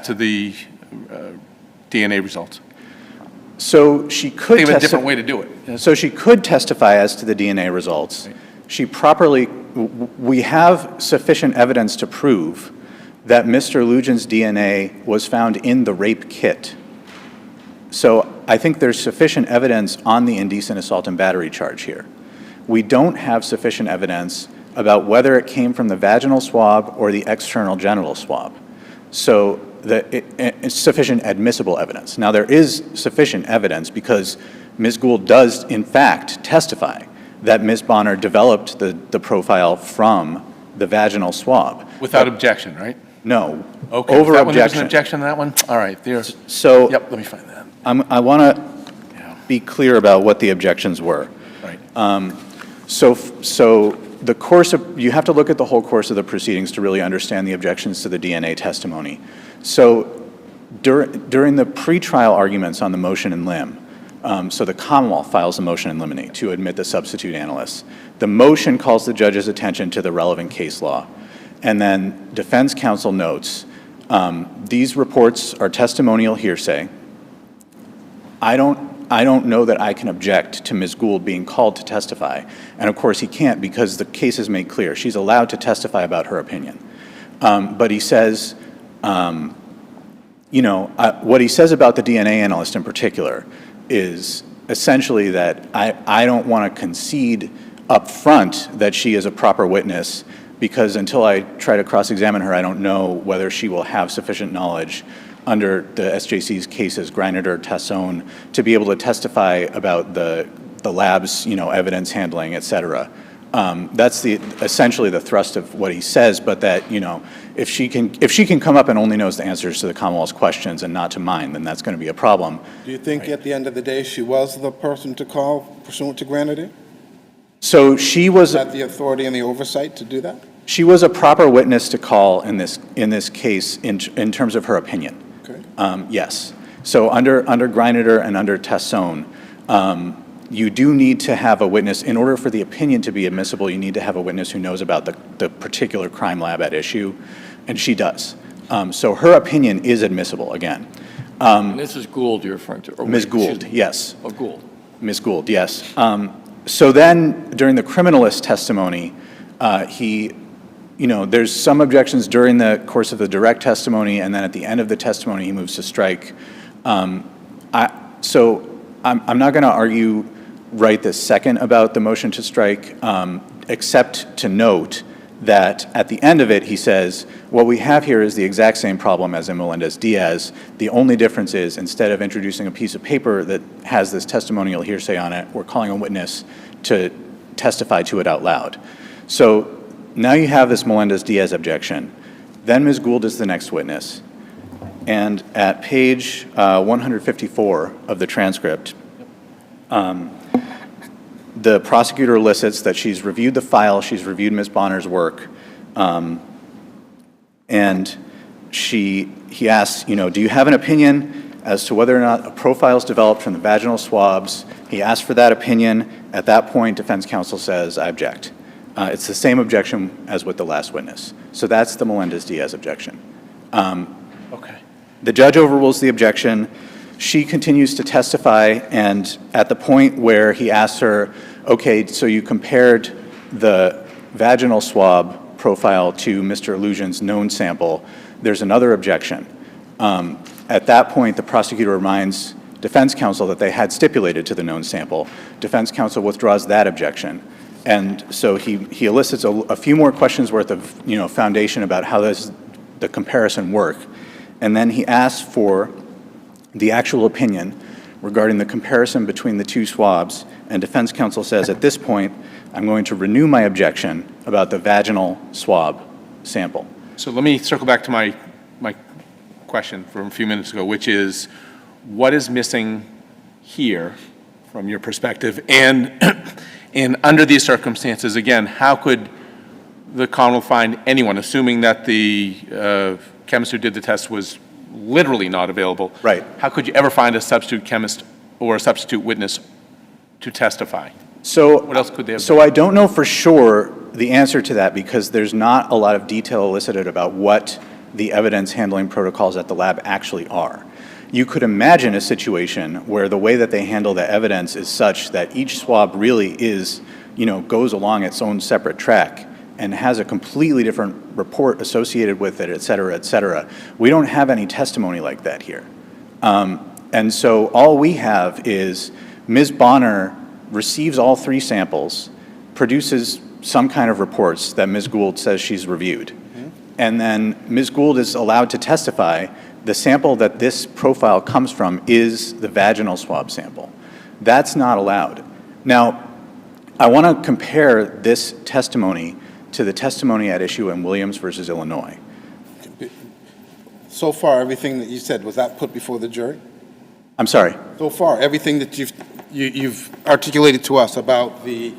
to the DNA results? So she could Think of a different way to do it. So she could testify as to the DNA results. Right. We have sufficient evidence to prove that Mr. LUJAN's DNA was found in the rape kit. So I think there's sufficient evidence on the indecent assault and battery charge here. We don't have sufficient evidence about whether it came from the vaginal swab or the external genital swab. So it's sufficient admissible evidence. Now, there is sufficient evidence because Ms. Gould does, in fact, testify that Ms. Bonner developed the profile from the vaginal swab. Without objection, right? No. Okay. Over There's objection. an objection to that one? All right. There. So Yep, let me find that. I want to be clear about what the objections were. Right. So the course of, you have to look at the whole course of the proceedings to really understand the objections to the DNA testimony. So during the pretrial arguments on the motion in lim, so the Commonwealth files a motion in limine to admit the substitute analysts. The motion calls the judge's attention to the relevant case law. And then defense counsel notes, these reports are testimonial hearsay. I don't know that I can object to Ms. Gould being called to testify. And of course he can't, because the case is made clear. She's allowed to testify about her opinion. But he says, what he says about the DNA analyst in particular is essentially that I don't want to concede up front that she is a proper witness, because until I try to cross-examine her, I don't know whether she will have sufficient knowledge under the SJC's cases, Granitor, Tassone, to be able to testify about the lab's, evidence handling, et cetera. That's essentially the thrust of what he says, but that, if she can come up and only knows the answers to the Commonwealth's questions and not to mine, then that's going to be a problem. Do you think at the end of the day she was the person to call pursuant to Granitor? So she was... Had the authority and the oversight to do that? She was a proper witness to call in this case in terms of her opinion. Okay. Yes. So under Granitor and under Tassone, you do need to have a witness. In order for the opinion to be admissible, you need to have a witness who knows about the particular crime lab at issue, and she does. So her opinion is admissible, again. And this is Gould you're referring to? Ms. Gould, yes. Oh, Gould. Ms. Gould, yes. So then, during the criminalist testimony, there's some objections during the course of the direct testimony, and then at the end of the testimony, he moves to strike. So I'm not going to argue right this second about the motion to strike, except to note that at the end of it, he says, what we have here is the exact same problem as in Melendez-Diaz. The only difference is, instead of introducing a piece of paper that has this testimonial hearsay on it, we're calling a witness to testify to it out loud. So now you have this Melendez-Diaz objection. Then Ms. Gould is the next witness. And at page 154 of the transcript, the prosecutor elicits that she's reviewed the file, she's reviewed Ms. Bonner's work, and he asks, do you have an opinion as to whether or not a profile is developed from the vaginal swabs? He asks for that opinion. At that point, defense counsel says, I object. It's the same objection as with the last witness. So that's the Melendez-Diaz objection. Okay. The judge overrules the objection. She continues to testify, and at the point where he asks her, okay, so you compared the vaginal swab profile to Mr. LUJAN's known sample, there's another objection. At that point, the prosecutor reminds defense counsel that they had stipulated to the known sample. Defense counsel withdraws that objection. And so he elicits a few more questions worth of foundation about how does the comparison work. And then he asks for the actual opinion regarding the comparison between the two swabs, and defense counsel says, at this point, I'm going to renew my objection about the vaginal swab sample. So let me circle back to my question from a few minutes ago, which is, what is missing here from your perspective? And under these circumstances, again, how could the Commonwealth find anyone, assuming that the chemist who did the test was literally not available? Right. How could you ever find a substitute chemist or a substitute witness to testify? So, what else could they have done? I don't know for sure the answer to that, because there's not a lot of detail elicited about what the evidence handling protocols at the lab actually are. You could imagine a situation where the way that they handle the evidence is such that each swab really is, goes along its own separate track and has a completely different report associated with it, et cetera, et cetera. We don't have any testimony like that here. And so all we have is Ms. Bonner receives all three samples, produces some kind of reports that Ms. Gould says she's reviewed. And then Ms. Gould is allowed to testify the sample that this profile comes from is the vaginal swab sample. That's not allowed. Now, I want to compare this testimony to the testimony at issue in Williams versus Illinois. So far, everything that you said, was that put before the jury? I'm sorry? So far, everything that you've articulated to us about the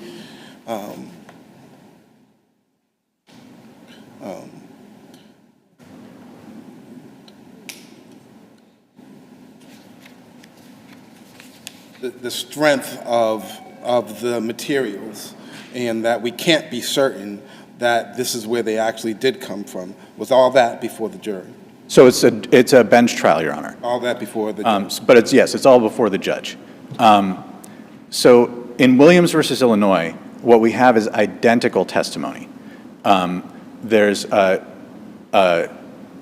the strength of the materials, and that we can't be certain that this is where they actually did come from. Was all that before the jury? So it's a bench trial, Your Honor. All that before the judge? But yes, it's all before the judge. So in Williams versus Illinois, what we have is identical testimony. There's a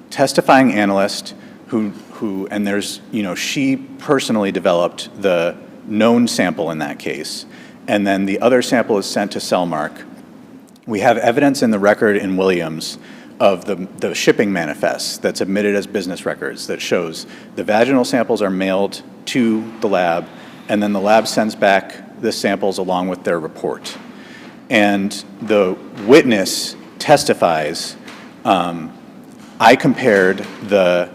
testifying analyst who, and there's, she personally developed the known sample in that case, and then the other sample is sent to Cellmark. We have evidence in the record in Williams of the shipping manifests that's admitted as business records that shows the vaginal samples are mailed to the lab, and then the lab sends back the samples along with their report. And the witness testifies, I compared the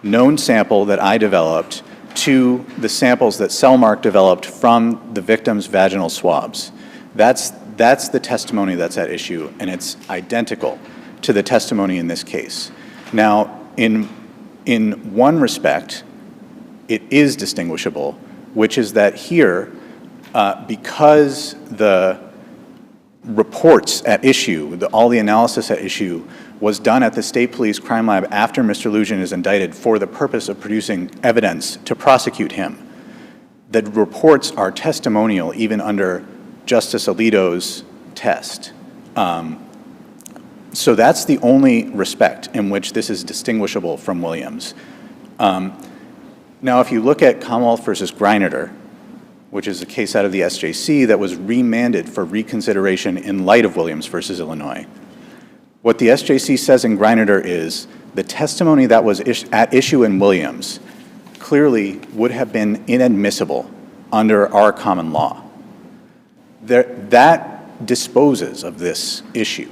known sample that I developed to the samples that Cellmark developed from the victim's vaginal swabs. That's the testimony that's at issue, and it's identical to the testimony in this case. Now, in one respect, it is distinguishable, which is that here, because the reports at issue, all the analysis at issue, was done at the State Police Crime Lab after Mr. Lujan is indicted for the purpose of producing evidence to prosecute him. The reports are testimonial even under Justice Alito's test. So that's the only respect in which this is distinguishable from Williams. Now, if you look at Commonwealth versus Greinider, which is a case out of the SJC that was remanded for reconsideration in light of Williams versus Illinois, what the SJC says in Greinider is the testimony that was at issue in Williams clearly would have been inadmissible under our common law. That disposes of this issue.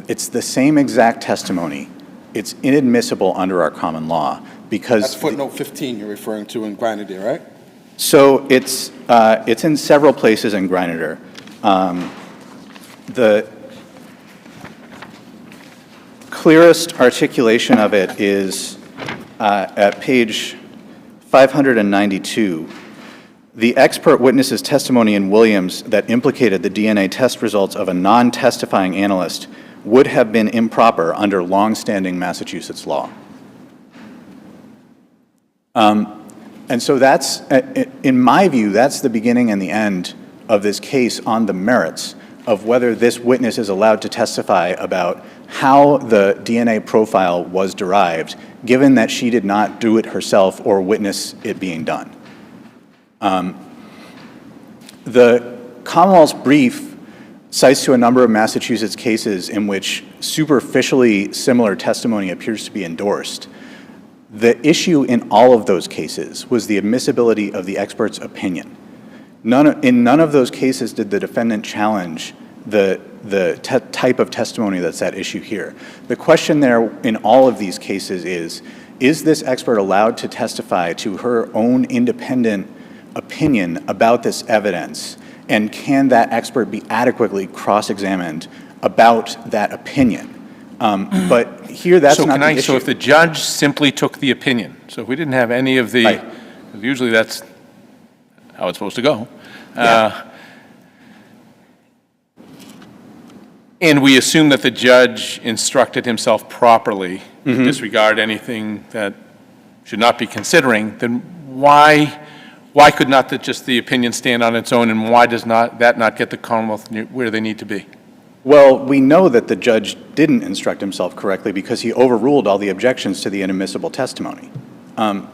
It's the same exact testimony. It's inadmissible under our common law because— That's footnote 15 you're referring to in Greinider, right? So it's in several places in Greinider. The clearest articulation of it is at page 592. The expert witness's testimony in Williams that implicated the DNA test results of a non-testifying analyst would have been improper under longstanding Massachusetts law. And so that's, in my view, that's the beginning and the end of this case on the merits of whether this witness is allowed to testify about how the DNA profile was derived, given that she did not do it herself or witness it being done. The Commonwealth's brief cites to a number of Massachusetts cases in which superficially similar testimony appears to be endorsed. The issue in all of those cases was the admissibility of the expert's opinion. In none of those cases did the defendant challenge the type of testimony that's at issue here. The question there in all of these cases is this expert allowed to testify to her own independent opinion about this evidence, and can that expert be adequately cross-examined about that opinion? But here, that's not the issue. So if the judge simply took the opinion, so if we didn't have any of the, Right. usually that's how it's supposed to go. Yeah. And we assume that the judge instructed himself properly to disregard anything that should not be considering, then why could not just the opinion stand on its own, and why does that not get the Commonwealth where they need to be? Well, we know that the judge didn't instruct himself correctly because he overruled all the objections to the inadmissible testimony.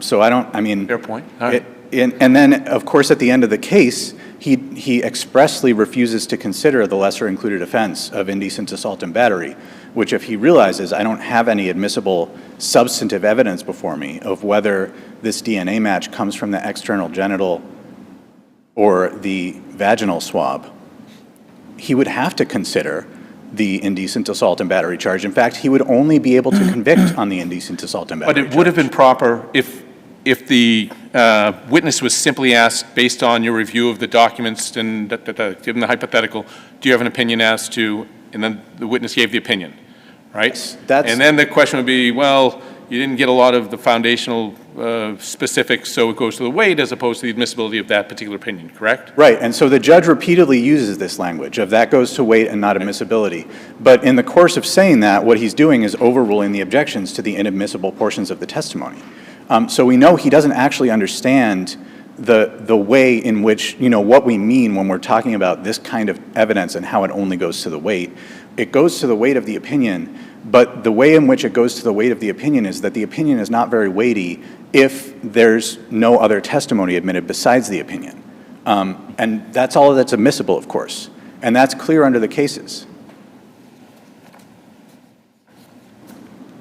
So I mean. Fair point. All right. And then, of course, at the end of the case, he expressly refuses to consider the lesser included offense of indecent assault and battery, which if he realizes I don't have any admissible substantive evidence before me of whether this DNA match comes from the external genital or the vaginal swab, he would have to consider the indecent assault and battery charge. In fact, he would only be able to convict on the indecent assault and battery charge. But it would have been proper if the witness was simply asked, based on your review of the documents and given the hypothetical, do you have an opinion as to, and then the witness gave the opinion, right? That's, and then the question would be, well, you didn't get a lot of the foundational specifics, so it goes to the weight as opposed to the admissibility of that particular opinion, correct? Right, and so the judge repeatedly uses this language of that goes to weight and not admissibility. But in the course of saying that, what he's doing is overruling the objections to the inadmissible portions of the testimony. So we know he doesn't actually understand the way in which, what we mean when we're talking about this kind of evidence and how it only goes to the weight. It goes to the weight of the opinion, but the way in which it goes to the weight of the opinion is that the opinion is not very weighty if there's no other testimony admitted besides the opinion. And that's all that's admissible, of course. And that's clear under the cases.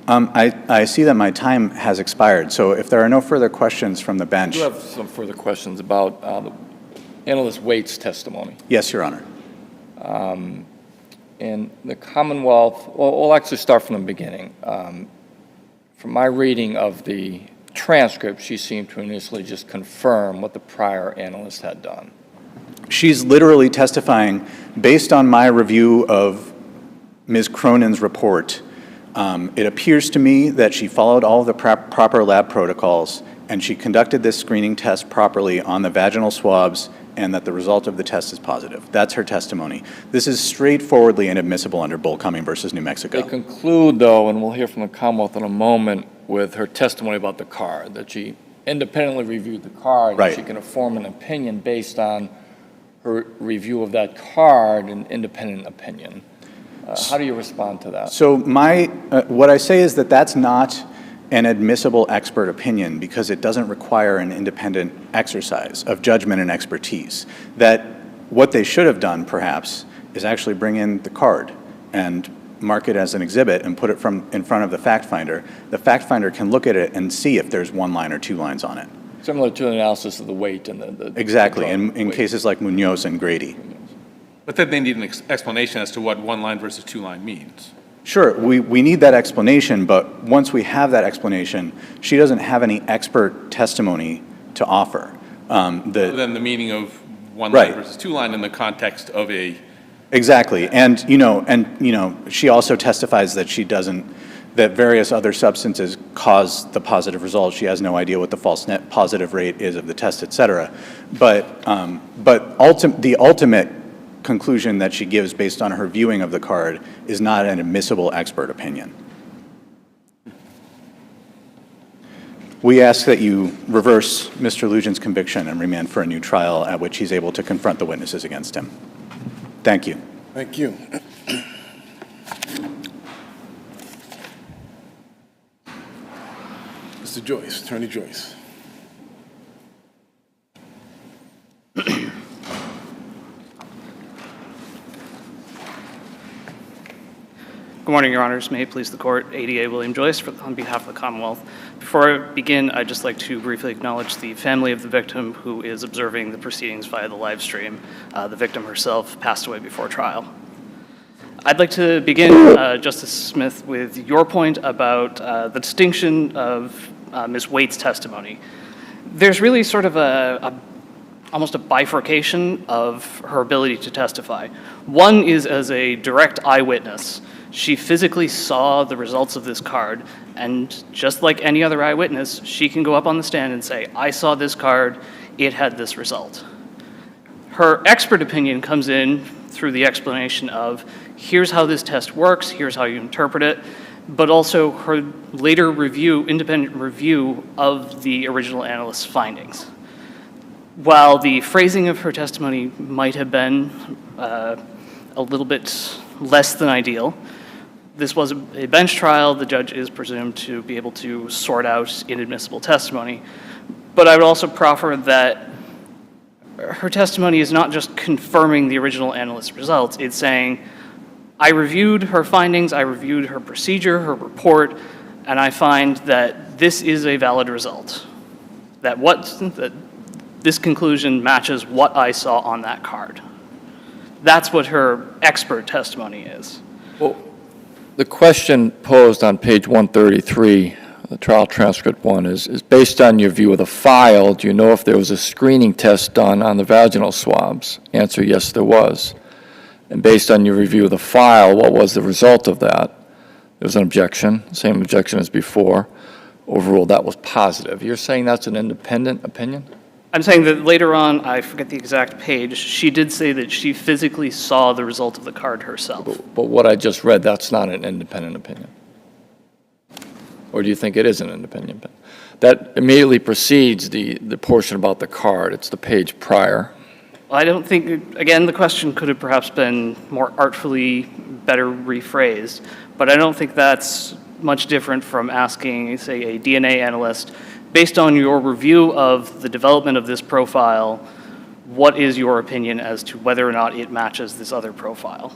I see that my time has expired, so if there are no further questions from the bench. I do have some further questions about the analyst Waite's testimony. Yes, Your Honor. In the Commonwealth, well, we'll actually start from the beginning. From my reading of the transcript, she seemed to initially just confirm what the prior analyst had done. She's literally testifying based on my review of Ms. Cronin's report. It appears to me that she followed all of the proper lab protocols and she conducted this screening test properly on the vaginal swabs and that the result of the test is positive. That's her testimony. This is straightforwardly inadmissible under Bull Cumming versus New Mexico. They conclude, though, and we'll hear from the Commonwealth in a moment, with her testimony about the card, that she independently reviewed the card. Right. And she can form an opinion based on her review of that card, an independent opinion. How do you respond to that? So what I say is that that's not an admissible expert opinion because it doesn't require an independent exercise of judgment and expertise. That what they should have done, perhaps, is actually bring in the card and mark it as an exhibit and put it in front of the fact finder. The fact finder can look at it and see if there's 1 line or 2 lines on it. Similar to an analysis of the weight and the Exactly, in cases like Munoz and Grady. But then they need an explanation as to what 1 line versus 2 line means. Sure, we need that explanation, but once we have that explanation, she doesn't have any expert testimony to offer. Then the meaning of 1 Right. line versus 2 line in the context of a... Exactly, and she also testifies that that various other substances cause the positive result. She has no idea what the false net positive rate is of the test, et cetera. But the ultimate conclusion that she gives based on her viewing of the card is not an admissible expert opinion. We ask that you reverse Mr. Lujan's conviction and remand for a new trial at which he's able to confront the witnesses against him. Thank you. Thank you. Mr. Joyce, Attorney Joyce. Good morning, Your Honors. May it please the Court, ADA William Joyce on behalf of the Commonwealth. Before I begin, I'd just like to briefly acknowledge the family of the victim who is observing the proceedings via the live stream. The victim herself passed away before trial. I'd like to begin, Justice Smith, with your point about the distinction of Ms. Waite's testimony. There's really sort of almost a bifurcation of her ability to testify. One is as a direct eyewitness. She physically saw the results of this card, and just like any other eyewitness, she can go up on the stand and say, I saw this card, it had this result. Her expert opinion comes in through the explanation of, here's how this test works, here's how you interpret it, but also her later review, independent review of the original analyst's findings. While the phrasing of her testimony might have been a little bit less than ideal, this was a bench trial. The judge is presumed to be able to sort out inadmissible testimony. But I would also proffer that her testimony is not just confirming the original analyst's results. It's saying, I reviewed her findings, I reviewed her procedure, her report, and I find that this is a valid result. That this conclusion matches what I saw on that card. That's what her expert testimony is. Well, the question posed on page 133, the trial transcript 1, is based on your view of the file, do you know if there was a screening test done on the vaginal swabs? Answer, yes, there was. And based on your review of the file, what was the result of that? There was an objection, same objection as before. overruled that was positive. You're saying that's an independent opinion? I'm saying that later on, I forget the exact page, she did say that she physically saw the result of the card herself. But what I just read, that's not an independent opinion. Or do you think it is an independent opinion? That immediately precedes the portion about the card. It's the page prior. Well, I don't think, again, the question could have perhaps been more artfully better rephrased, but I don't think that's much different from asking, say, a DNA analyst, based on your review of the development of this profile, what is your opinion as to whether or not it matches this other profile?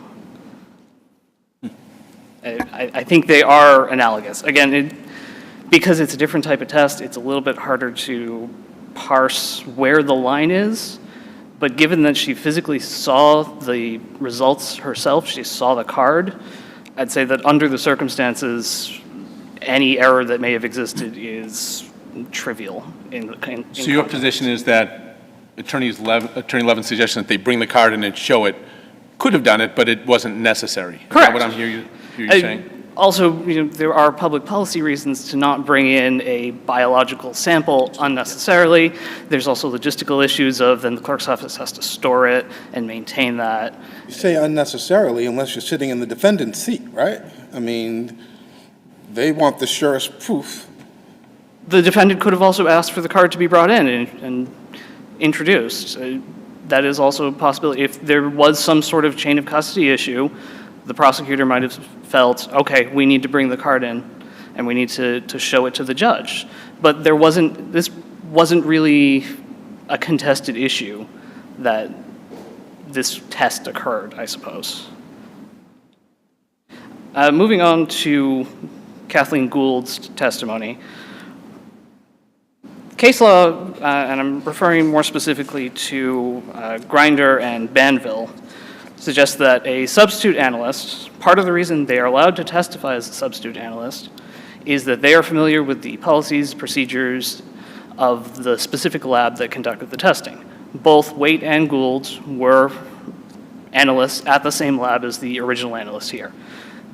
I think they are analogous. Again, because it's a different type of test, it's a little bit harder to parse where the line is. But given that she physically saw the results herself, she saw the card, I'd say that under the circumstances, any error that may have existed is trivial. So your position is that Attorney Levin's suggestion that they bring the card in and show it could have done it, but it wasn't necessary? Correct. Is that what I'm hearing you saying? Also, there are public policy reasons to not bring in a biological sample unnecessarily. There's also logistical issues of then the clerk's office has to store it and maintain that. You say unnecessarily unless you're sitting in the defendant's seat, right? I mean, they want the surest proof. The defendant could have also asked for the card to be brought in and introduced. That is also a possibility. If there was some sort of chain of custody issue, the prosecutor might have felt, okay, we need to bring the card in and we need to show it to the judge. But this wasn't really a contested issue that this test occurred, I suppose. Moving on to Kathleen Gould's testimony. Case law, and I'm referring more specifically to Grinder and Banville, suggests that a substitute analyst, part of the reason they are allowed to testify as a substitute analyst is that they are familiar with the policies, procedures of the specific lab that conducted the testing. Both Waite and Gould were analysts at the same lab as the original analyst here.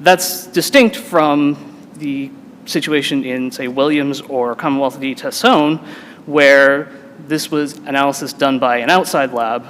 That's distinct from the situation in, say, Williams or Commonwealth v. Tassone, where this was analysis done by an outside lab,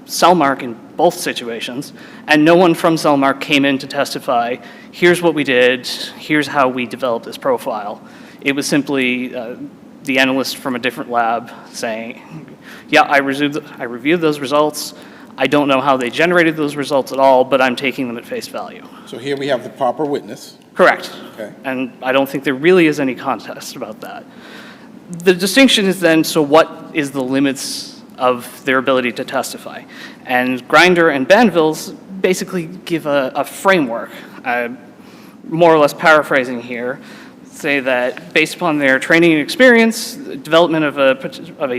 Cellmark in both situations, and no one from Cellmark came in to testify, here's what we did, here's how we developed this profile. It was simply the analyst from a different lab saying, yeah, I reviewed those results, I don't know how they generated those results at all, but I'm taking them at face value. So here we have the proper witness. Correct. Okay. And I don't think there really is any contest about that. The distinction is then, so what is the limits of their ability to testify? And Grinder and Banville's basically give a framework, more or less paraphrasing here, say that based upon their training and experience, development of a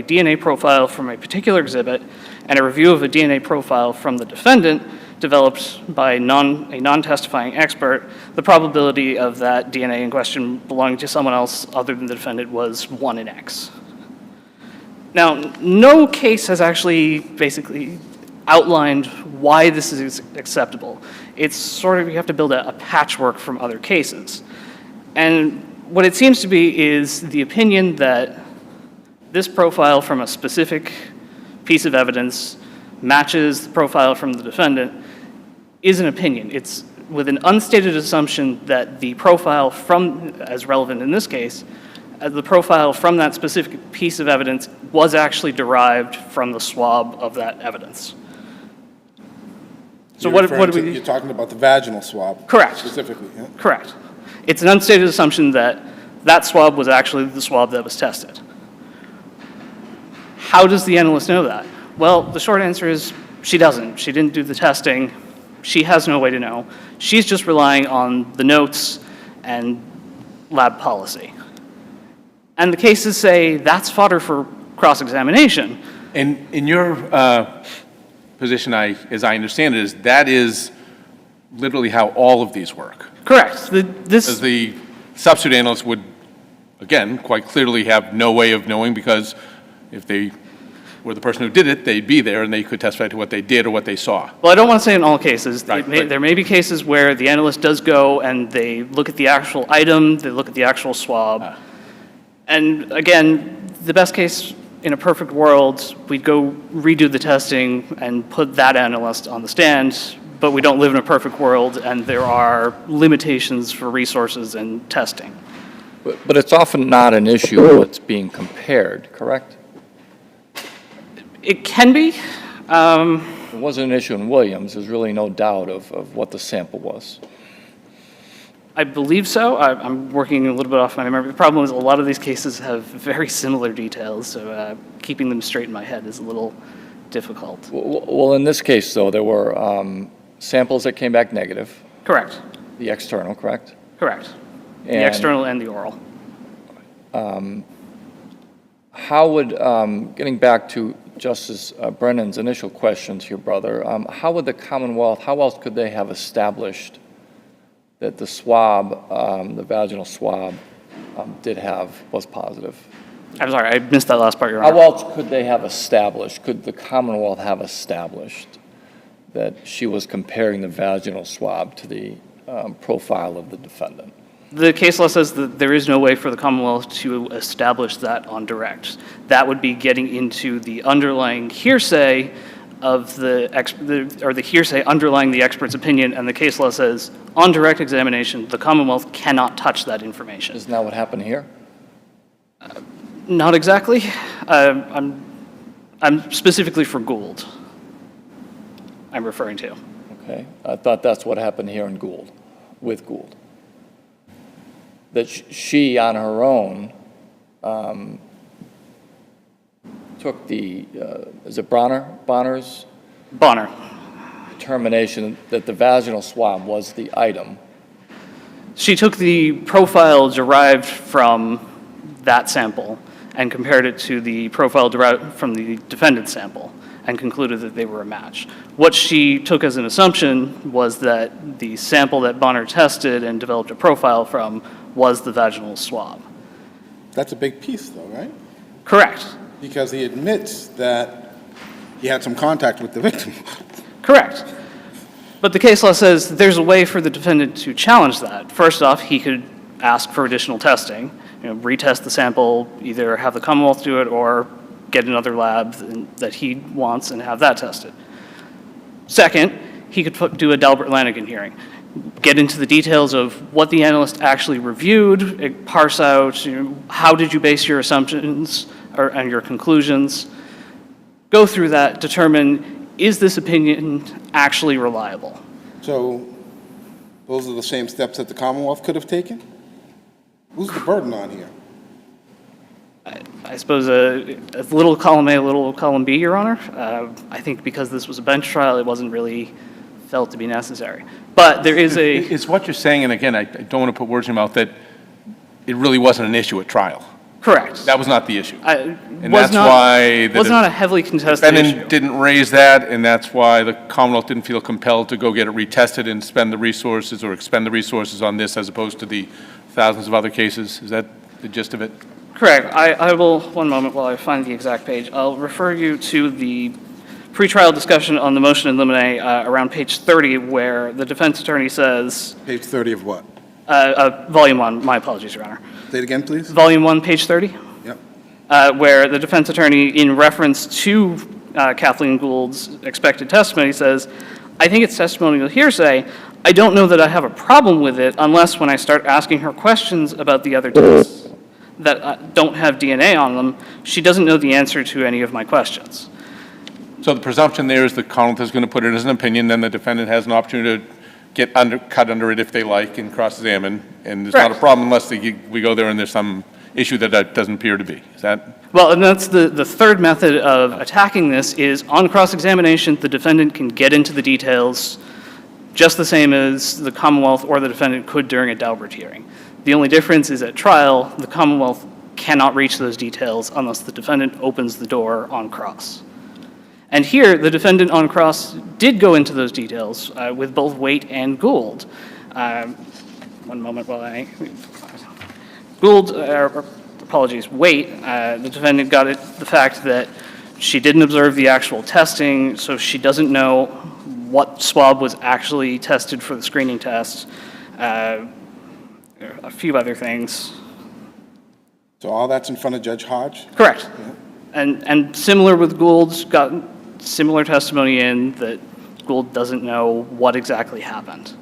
DNA profile from a particular exhibit, and a review of a DNA profile from the defendant developed by a non-testifying expert, the probability of that DNA in question belonging to someone else other than the defendant was 1 in X. Now, no case has actually basically outlined why this is acceptable. It's sort of, you have to build a patchwork from other cases. And what it seems to be is the opinion that this profile from a specific piece of evidence matches the profile from the defendant is an opinion. It's with an unstated assumption that the profile from, as relevant in this case, the profile from that specific piece of evidence was actually derived from the swab of that evidence. So what do we... You're talking about the vaginal swab. Correct. Specifically, yeah? Correct. It's an unstated assumption that that swab was actually the swab that was tested. How does the analyst know that? Well, the short answer is she doesn't. She didn't do the testing. She has no way to know. She's just relying on the notes and lab policy. And the cases say that's fodder for cross-examination. And in your position, as I understand it, is that is literally how all of these work. Correct. Because the substitute analyst would, again, quite clearly have no way of knowing, because if they were the person who did it, they'd be there and they could testify to what they did or what they saw. Well, I don't want to say in all cases. Right. There may be cases where the analyst does go and they look at the actual item, they look at the actual swab. And again, the best case in a perfect world, we'd go redo the testing and put that analyst on the stand, but we don't live in a perfect world, and there are limitations for resources and testing. But it's often not an issue what's being compared, correct? It can be. It wasn't an issue in Williams. There's really no doubt of what the sample was. I believe so. I'm working a little bit off my memory. The problem is a lot of these cases have very similar details, so keeping them straight in my head is a little difficult. Well, in this case, though, there were samples that came back negative. Correct. The external, correct? Correct. The And external and the oral. how would, getting back to Justice Brennan's initial question to your brother, how would the Commonwealth, how else could they have established that the swab, the vaginal swab, was positive? I'm sorry, I missed that last part, Your Honor. How else could they have established, could the Commonwealth have established that she was comparing the vaginal swab to the profile of the defendant? The case law says that there is no way for the Commonwealth to establish that on direct. That would be getting into the underlying hearsay of the hearsay underlying the expert's opinion, and the case law says on direct examination, the Commonwealth cannot touch that information. Isn't that what happened here? Not exactly. I'm specifically for Gould. I'm referring to. Okay, I thought that's what happened here in Gould, with Gould. That she, on her own, took the, is it Bonner's? Bonner. Determination that the vaginal swab was the item. She took the profile derived from that sample and compared it to the profile derived from the defendant's sample and concluded that they were a match. What she took as an assumption was that the sample that Bonner tested and developed a profile from was the vaginal swab. That's a big piece, though, right? Correct. Because he admits that he had some contact with the victim. Correct. But the case law says there's a way for the defendant to challenge that. First off, he could ask for additional testing, retest the sample, either have the Commonwealth do it or get another lab that he wants and have that tested. Second, he could do a Dalbert-Lanigan hearing, get into the details of what the analyst actually reviewed, parse out, how did you base your assumptions and your conclusions, go through that, determine, is this opinion actually reliable? So those are the same steps that the Commonwealth could have taken? Who's the burden on here? I suppose a little column A, a little column B, Your Honor. I think because this was a bench trial, it wasn't really felt to be necessary. But there is a... It's what you're saying, and again, I don't want to put words in your mouth, that it really wasn't an issue at trial. Correct. That was not the issue. And that's why was not a heavily contested issue. Brennan didn't raise that, and that's why the Commonwealth didn't feel compelled to go get it retested and spend the resources or expend the resources on this as opposed to the thousands of other cases. Is that the gist of it? Correct. I will, one moment while I find the exact page, I'll refer you to the pretrial discussion on the motion in limine around page 30, where the defense attorney says... Page 30 of what? Volume 1, my apologies, Your Honor. Say it again, please. Volume 1, page 30? Yep. Where the defense attorney, in reference to Kathleen Gould's expected testimony, says, I think it's testimonial hearsay. I don't know that I have a problem with it unless when I start asking her questions about the other tests that don't have DNA on them, she doesn't know the answer to any of my questions. So the presumption there is the Commonwealth is going to put it as an opinion, then the defendant has an opportunity to get cut under it if they like and cross-examine, and there's not a problem unless we go there and there's some issue that doesn't appear to be. Is that? Well, and that's the third method of attacking this is on cross-examination, the defendant can get into the details just the same as the Commonwealth or the defendant could during a Daubert hearing. The only difference is at trial, the Commonwealth cannot reach those details unless the defendant opens the door on cross. And here, the defendant on cross did go into those details with both Waite and Gould. One moment while I... Gould, apologies, Waite, the defendant got the fact that she didn't observe the actual testing, so she doesn't know what swab was actually tested for the screening test. A few other things. So all that's in front of Judge Hodge? Correct. And similar with Gould's, got similar testimony in that Gould doesn't know what exactly happened.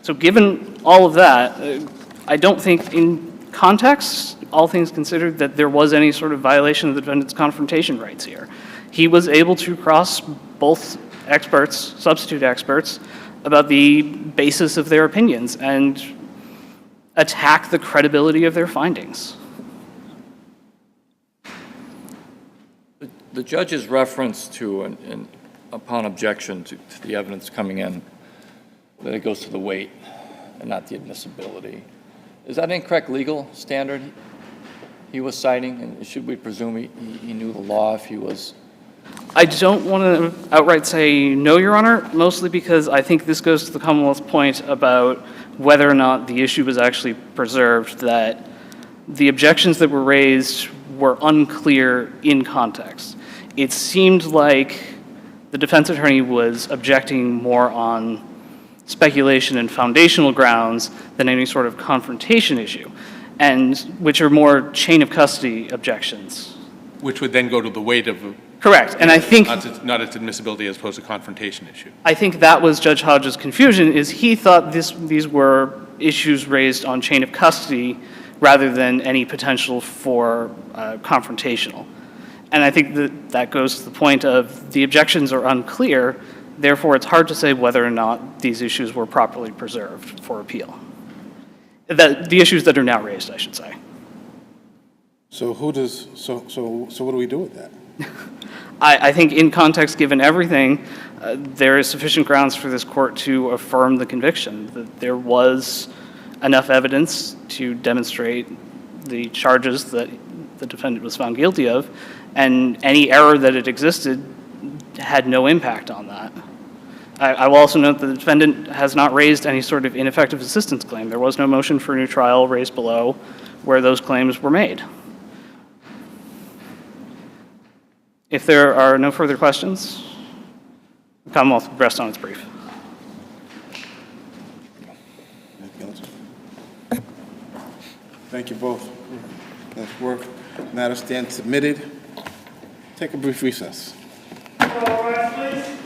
So given all of that, I don't think in context, all things considered, that there was any sort of violation of the defendant's confrontation rights here. He was able to cross both experts, substitute experts, about the basis of their opinions and attack the credibility of their findings. The judge's reference to, upon objection to the evidence coming in, that it goes to the weight and not the admissibility. Is that an incorrect legal standard he was citing? And should we presume he knew the law if he was? I don't want to outright say no, Your Honor, mostly because I think this goes to the Commonwealth's point about whether or not the issue was actually preserved, that the objections that were raised were unclear in context. It seemed like the defense attorney was objecting more on speculation and foundational grounds than any sort of confrontation issue, and which are more chain of custody objections. Which would then go to the weight of. Correct, and I think Not its admissibility as opposed to confrontation issue. I think that was Judge Hodge's confusion, is he thought these were issues raised on chain of custody rather than any potential for confrontational. And I think that goes to the point of the objections are unclear, therefore it's hard to say whether or not these issues were properly preserved for appeal. The issues that are now raised, I should say. So what do we do with that? I think in context, given everything, there is sufficient grounds for this court to affirm the conviction, that there was enough evidence to demonstrate the charges that the defendant was found guilty of, and any error that it existed had no impact on that. I will also note that the defendant has not raised any sort of ineffective assistance claim. There was no motion for a new trial raised below where those claims were made. If there are no further questions, the Commonwealth will rest on its brief. Thank you both. Nice work. Matter stands submitted. Take a brief recess. All right, please.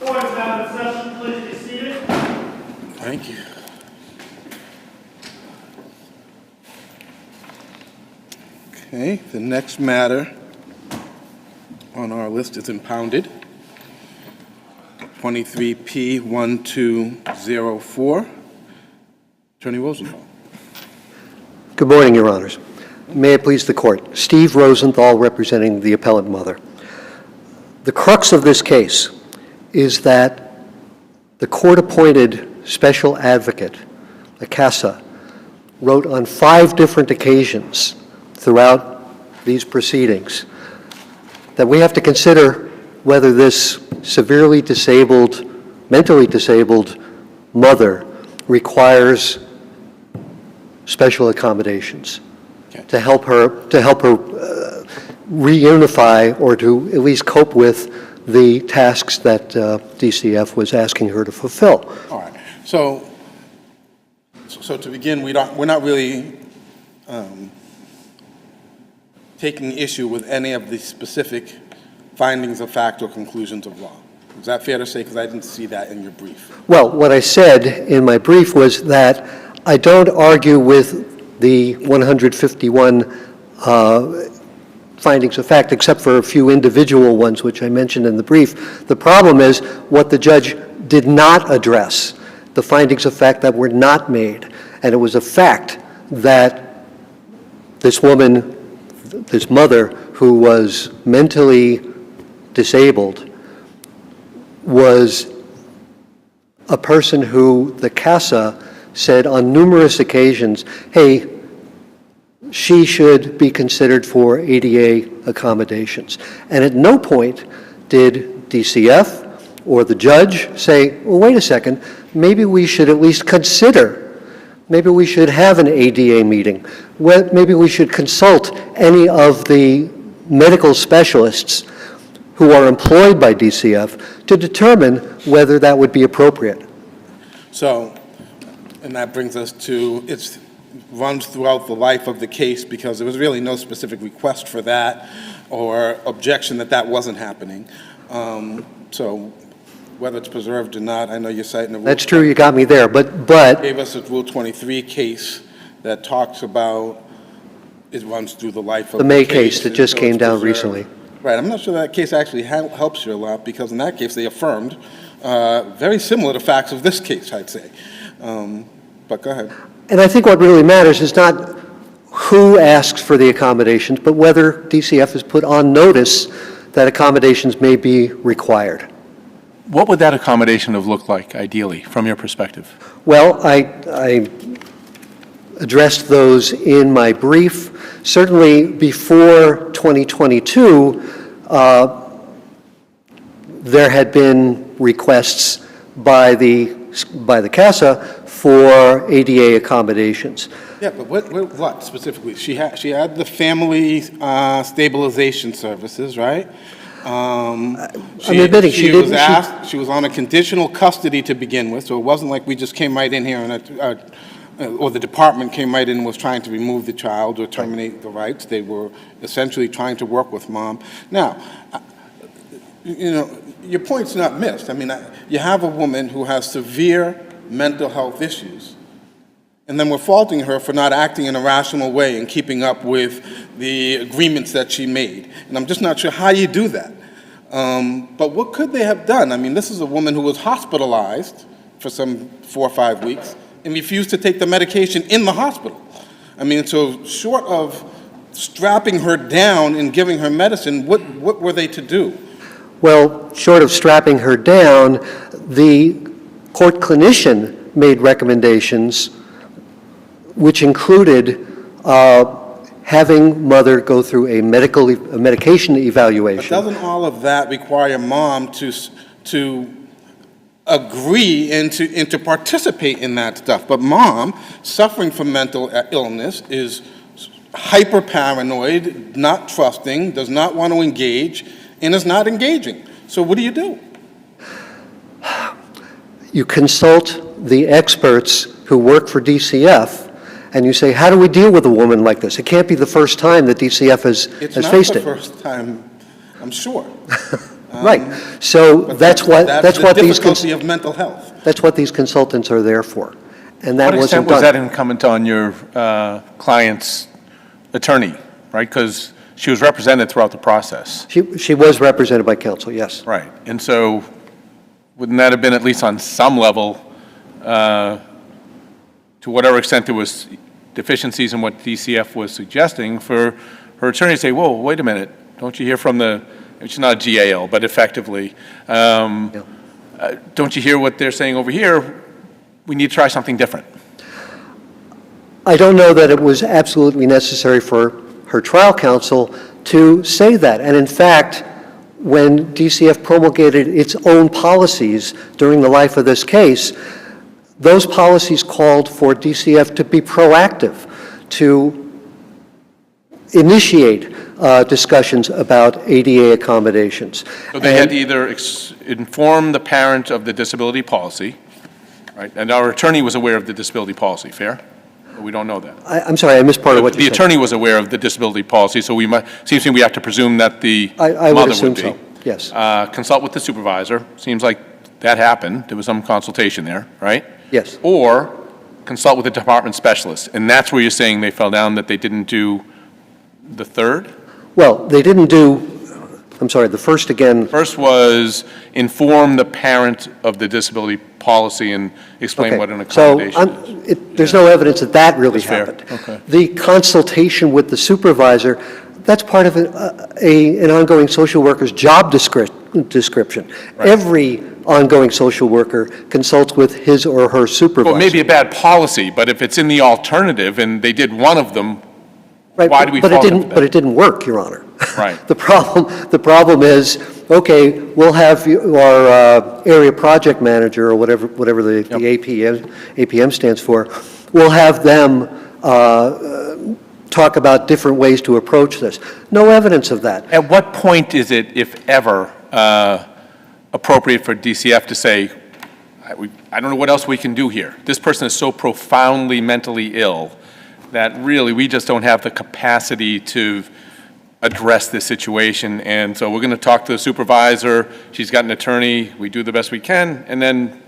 Court is now in session. Please be seated. Thank you. Okay, the next matter on our list is impounded. 23P1204. Attorney Rosenthal. Good morning, Your Honors. May it please the Court. Steve Rosenthal representing the appellant mother. The crux of this case is that the court-appointed special advocate, the CASA, wrote on 5 different occasions throughout these proceedings that we have to consider whether this severely disabled, mentally disabled mother requires special accommodations to help her reunify or to at least cope with the tasks that DCF was asking her to fulfill. All right. So to begin, we're not really taking issue with any of the specific findings of fact or conclusions of law. Is that fair to say? Because I didn't see that in your brief. Well, what I said in my brief was that I don't argue with the 151 findings of fact, except for a few individual ones, which I mentioned in the brief. The problem is what the judge did not address, the findings of fact that were not made. And it was a fact that this woman, this mother, who was mentally disabled, was a person who the CASA said on numerous occasions, hey, she should be considered for ADA accommodations. And at no point did DCF or the judge say, well, wait a second, maybe we should at least consider, maybe we should have an ADA meeting, maybe we should consult any of the medical specialists who are employed by DCF to determine whether that would be appropriate. So, and that brings us to, it runs throughout the life of the case because there was really no specific request for that or objection that that wasn't happening. So whether it's preserved or not, I know you're citing the rule. That's true, you got me there, but Gave us a Rule 23 case that talks about, it runs through the life of the May case that just came down preserved. recently. Right, I'm not sure that case actually helps you a lot because in that case they affirmed very similar to facts of this case, I'd say. But go ahead. And I think what really matters is not who asks for the accommodations, but whether DCF has put on notice that accommodations may be required. What would that accommodation have looked like, ideally, from your perspective? Well, I addressed those in my brief. Certainly before 2022, there had been requests by the CASA for ADA accommodations. Yeah, but what specifically? She had the family stabilization services, right? I'm admitting she didn't. She was on a conditional custody to begin with, so it wasn't like we just came right in here and or the department came right in and was trying to remove the child or terminate the rights. They were essentially trying to work with mom. Now, you know, your point's not missed. I mean, you have a woman who has severe mental health issues, and then we're faulting her for not acting in a rational way and keeping up with the agreements that she made. And I'm just not sure how you do that. But what could they have done? I mean, this is a woman who was hospitalized for some 4 or 5 weeks and refused to take the medication in the hospital. I mean, so short of strapping her down and giving her medicine, what were they to do? Well, short of strapping her down, the court clinician made recommendations which included having mother go through a medication evaluation. But doesn't all of that require mom to agree and to participate in that stuff? But mom, suffering from mental illness, is hyper paranoid, not trusting, does not want to engage, and is not engaging. So what do you do? You consult the experts who work for DCF, and you say, how do we deal with a woman like this? It can't be the first time that DCF has faced it. It's not the first time, I'm sure. Right. So But that's what the these difficulty of mental health. that's what these consultants are there for, and that To what extent wasn't done. was that incumbent on your client's attorney, right? Because she was represented throughout the process. She was represented by counsel, yes. Right. And so wouldn't that have been at least on some level, to whatever extent there was deficiencies in what DCF was suggesting, for her attorney to say, whoa, wait a minute, don't you hear from the, it's not a GAL, but effectively, don't you hear what they're saying over here? We need to try something different. I don't know that it was absolutely necessary for her trial counsel to say that. And in fact, when DCF promulgated its own policies during the life of this case, those policies called for DCF to be proactive, to initiate discussions about ADA accommodations. So they had to either inform the parent of the disability policy, right? And our attorney was aware of the disability policy, fair? Or we don't know that. I'm sorry, I missed part of what you said. The attorney was aware of the disability policy, so seems to me we have to presume that the I would mother assume would be. so, yes. Consult with the supervisor. Seems like that happened. There was some consultation there, right? Yes. Or consult with the department specialist. And that's where you're saying they fell down, that they didn't do the third? Well, they didn't do, I'm sorry, the first again. First was inform the parent of the disability policy and explain Okay. what an accommodation is. There's no evidence that that really That's fair. happened. Okay. The consultation with the supervisor, that's part of an ongoing social worker's job description. Right. Every ongoing social worker consults with his or her supervisor. Well, it may be a bad policy, but if it's in the alternative and they did one of them, Right, why do we but fall it didn't, into that? But it didn't work, Your Honor. Right. The problem is, okay, we'll have our area project manager, or whatever the APM stands for, we'll have them talk about different ways to approach this. No evidence of that. At what point is it, if ever, appropriate for DCF to say, I don't know what else we can do here. This person is so profoundly mentally ill that really we just don't have the capacity to address this situation. And so we're going to talk to the supervisor. She's got an attorney. We do the best we can. And then,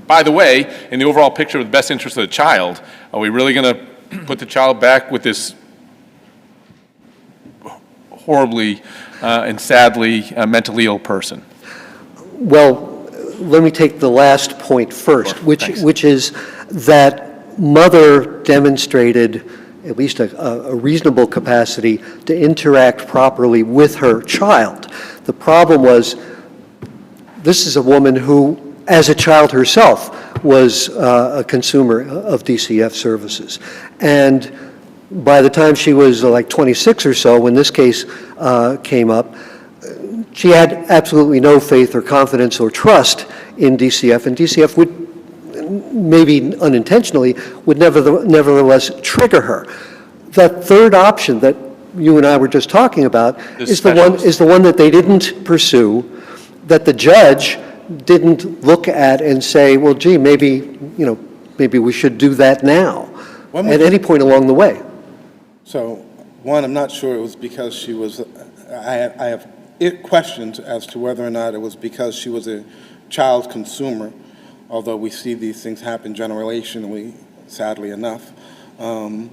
by the way, in the overall picture of the best interest of the child, are we really going to put the child back with this horribly and sadly mentally ill person? Well, let me take the last point first, Sure, which is that mother demonstrated at least a reasonable capacity to interact properly with her child. The problem was, this is a woman who, as a child herself, was a consumer of DCF services. And by the time she was like 26 or so, when this case came up, she had absolutely no faith or confidence or trust in DCF, and DCF would, maybe unintentionally, would nevertheless trigger her. That third option that you and I were just talking about is the one that they didn't pursue, that the judge didn't look at and say, well, gee, maybe we should do that now, at any point along the way. So, one, I'm not sure it was because she was, I have questions as to whether or not it was because she was a child consumer, although we see these things happen generationally, sadly enough. I'm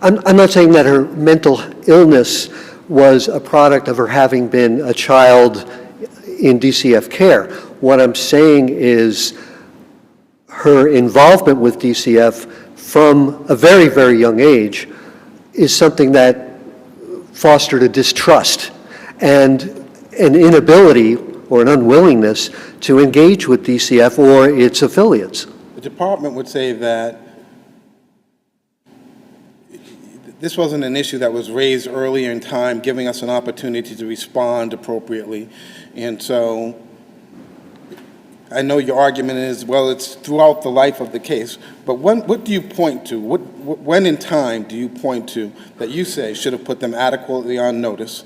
not saying that her mental illness was a product of her having been a child in DCF care. What I'm saying is her involvement with DCF from a very, very young age is something that fostered a distrust and an inability or an unwillingness to engage with DCF or its affiliates. The department would say that this wasn't an issue that was raised earlier in time, giving us an opportunity to respond appropriately. And so I know your argument is, well, it's throughout the life of the case, but what do you point to? When in time do you point to that you say should have put them adequately on notice?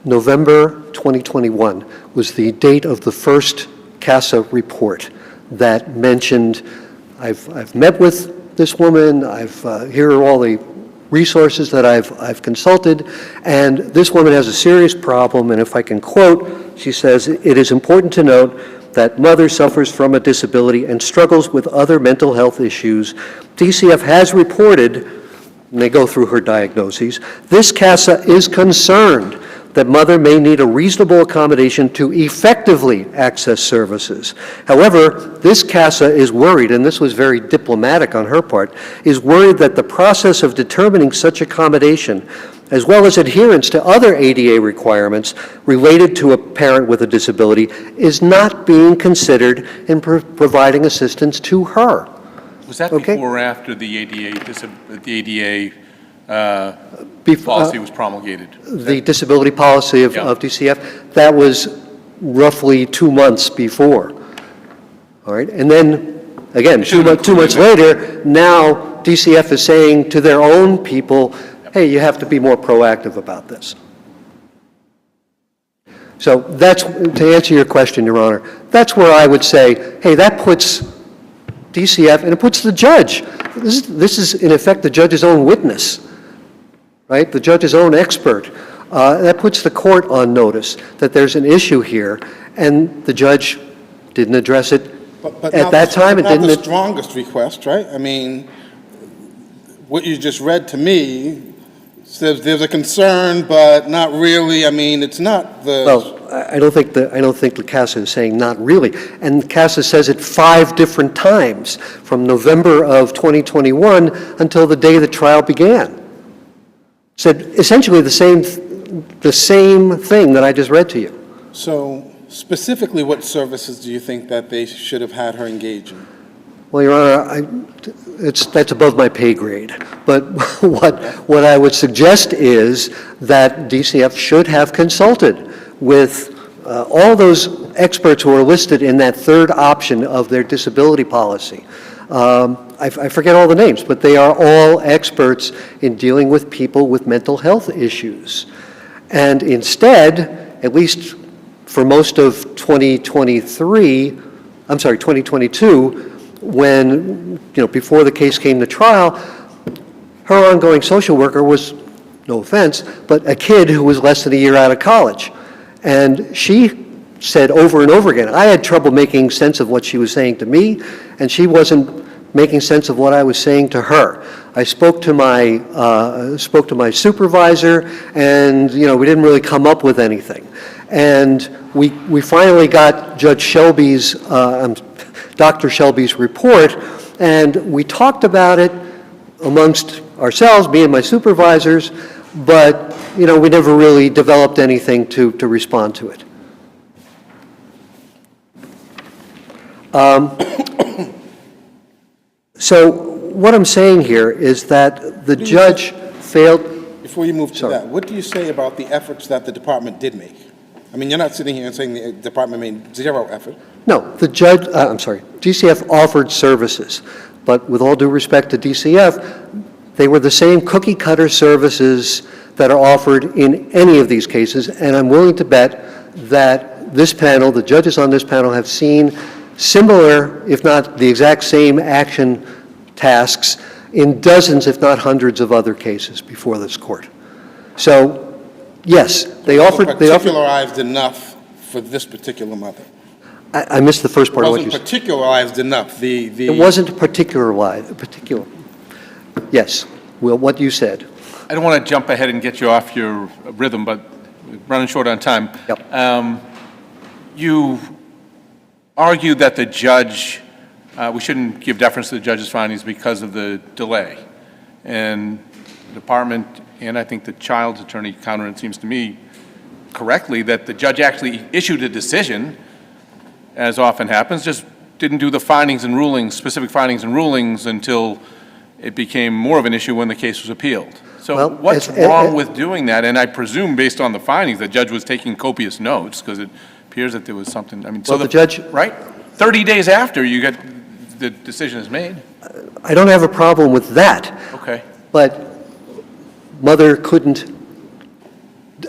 November 2021 was the date of the first CASA report that mentioned, I've met with this woman, here are all the resources that I've consulted, and this woman has a serious problem, and if I can quote, she says, "It is important to note that mother suffers from a disability and struggles with other mental health issues. DCF has reported," and they go through her diagnoses, "this CASA is concerned that mother may need a reasonable accommodation to effectively access services. However, this CASA is worried," and this was very diplomatic on her part, "is worried that the process of determining such accommodation, as well as adherence to other ADA requirements related to a parent with a disability, is not being considered in providing assistance to her." Was that Okay. before or after the ADA policy was promulgated? The disability policy of Yeah. DCF, that was roughly 2 months before. All right, and then, again, two months later, now DCF is saying to their own people, hey, you have to be more proactive about this. So that's, to answer your question, Your Honor, that's where I would say, hey, that puts DCF, and it puts the judge. This is, in effect, the judge's own witness, right? The judge's own expert. That puts the court on notice that there's an issue here, and the judge didn't address it at that time. It didn't. Not the strongest request, right? I mean, what you just read to me says there's a concern, but not really. I mean, it's not the. Well, I don't think the CASA is saying not really. And CASA says it 5 different times from November of 2021 until the day the trial began. Said essentially the same thing that I just read to you. So specifically, what services do you think that they should have had her engage in? Well, Your Honor, that's above my pay grade. But what I would suggest is that DCF should have consulted with all those experts who are listed in that third option of their disability policy. I forget all the names, but they are all experts in dealing with people with mental health issues. And instead, at least for most of 2022, when, before the case came to trial, her ongoing social worker was, no offense, but a kid who was less than a year out of college. And she said over and over again, I had trouble making sense of what she was saying to me, and she wasn't making sense of what I was saying to her. I spoke to my supervisor, and we didn't really come up with anything. And we finally got Judge Shelby's, Dr. Shelby's report, and we talked about it amongst ourselves, me and my supervisors, but we never really developed anything to respond to it. So what I'm saying here is that the judge failed. Before you move to that, what do you say about the efforts that the department did make? I mean, you're not sitting here and saying the department made 0 effort. No, DCF offered services, but with all due respect to DCF, they were the same cookie-cutter services that are offered in any of these cases, and I'm willing to bet that this panel, the judges on this panel, have seen similar, if not the exact same action tasks in dozens, if not hundreds of other cases before this court. So, yes, they offered... Particularized enough for this particular mother. I missed the first part of what you said. It wasn't particularized enough. It wasn't particular. Yes, Will, what you said. I don't want to jump ahead and get you off your rhythm, but we're running short on time. Yep. You argued that the judge, we shouldn't give deference to the judge's findings because of the delay. And the department, and I think the child's attorney countered, it seems to me, correctly, that the judge actually issued a decision, as often happens, just didn't do the findings and rulings, specific findings and rulings, until it became more of an issue when the case was appealed. So well, what's wrong with doing that? And I presume, based on the findings, the judge was taking copious notes, because it appears that there was something, I mean, so the judge... Right? 30 days after you get, the decision is made. I don't have a problem with that. Okay. But mother couldn't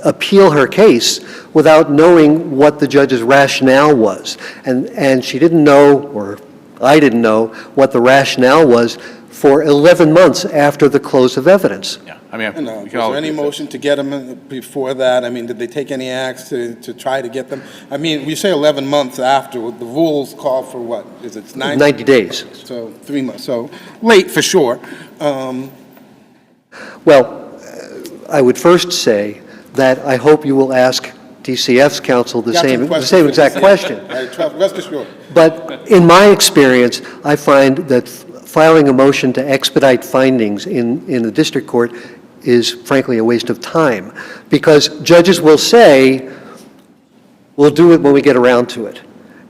appeal her case without knowing what the judge's rationale was. And she didn't know, or I didn't know, what the rationale was for 11 months after the close of evidence. Yeah, I mean, No, we was can all there any agree with motion to get them before that? I mean, did they take any acts to try to get them? I mean, we say 11 months after, the rules call for what? Is it 90 days. So 3 months, so late for sure. Well, I would first say that I hope you will ask DCF's counsel the Got some same questions exact for question. Rest assured. But in my experience, I find that filing a motion to expedite findings in the district court is frankly a waste of time, because judges will say, we'll do it when we get around to it.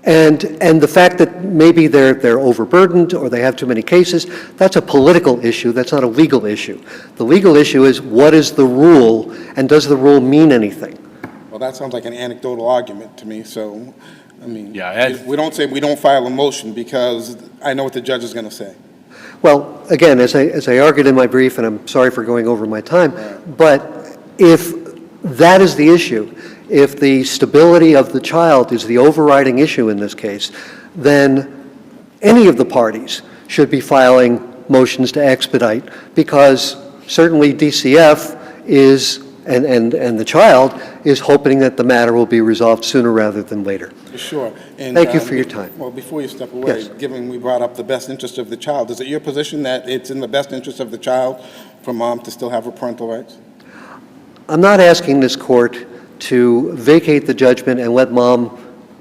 And the fact that maybe they're overburdened or they have too many cases, that's a political issue, that's not a legal issue. The legal issue is, what is the rule, and does the rule mean anything? Well, that sounds like an anecdotal argument to me, so, I mean, Yeah, we don't say we don't file a motion because I know what the judge is going to say. Well, again, as I argued in my brief, and I'm sorry for going over my time, but if that is the issue, if the stability of the child is the overriding issue in this case, then any of the parties should be filing motions to expedite, because certainly DCF is, and the child is hoping that the matter will be resolved sooner rather than later. For sure. And, Thank you for your time. Well, before you step away, Yes. given we brought up the best interest of the child, is it your position that it's in the best interest of the child for mom to still have her parental rights? I'm not asking this court to vacate the judgment and let mom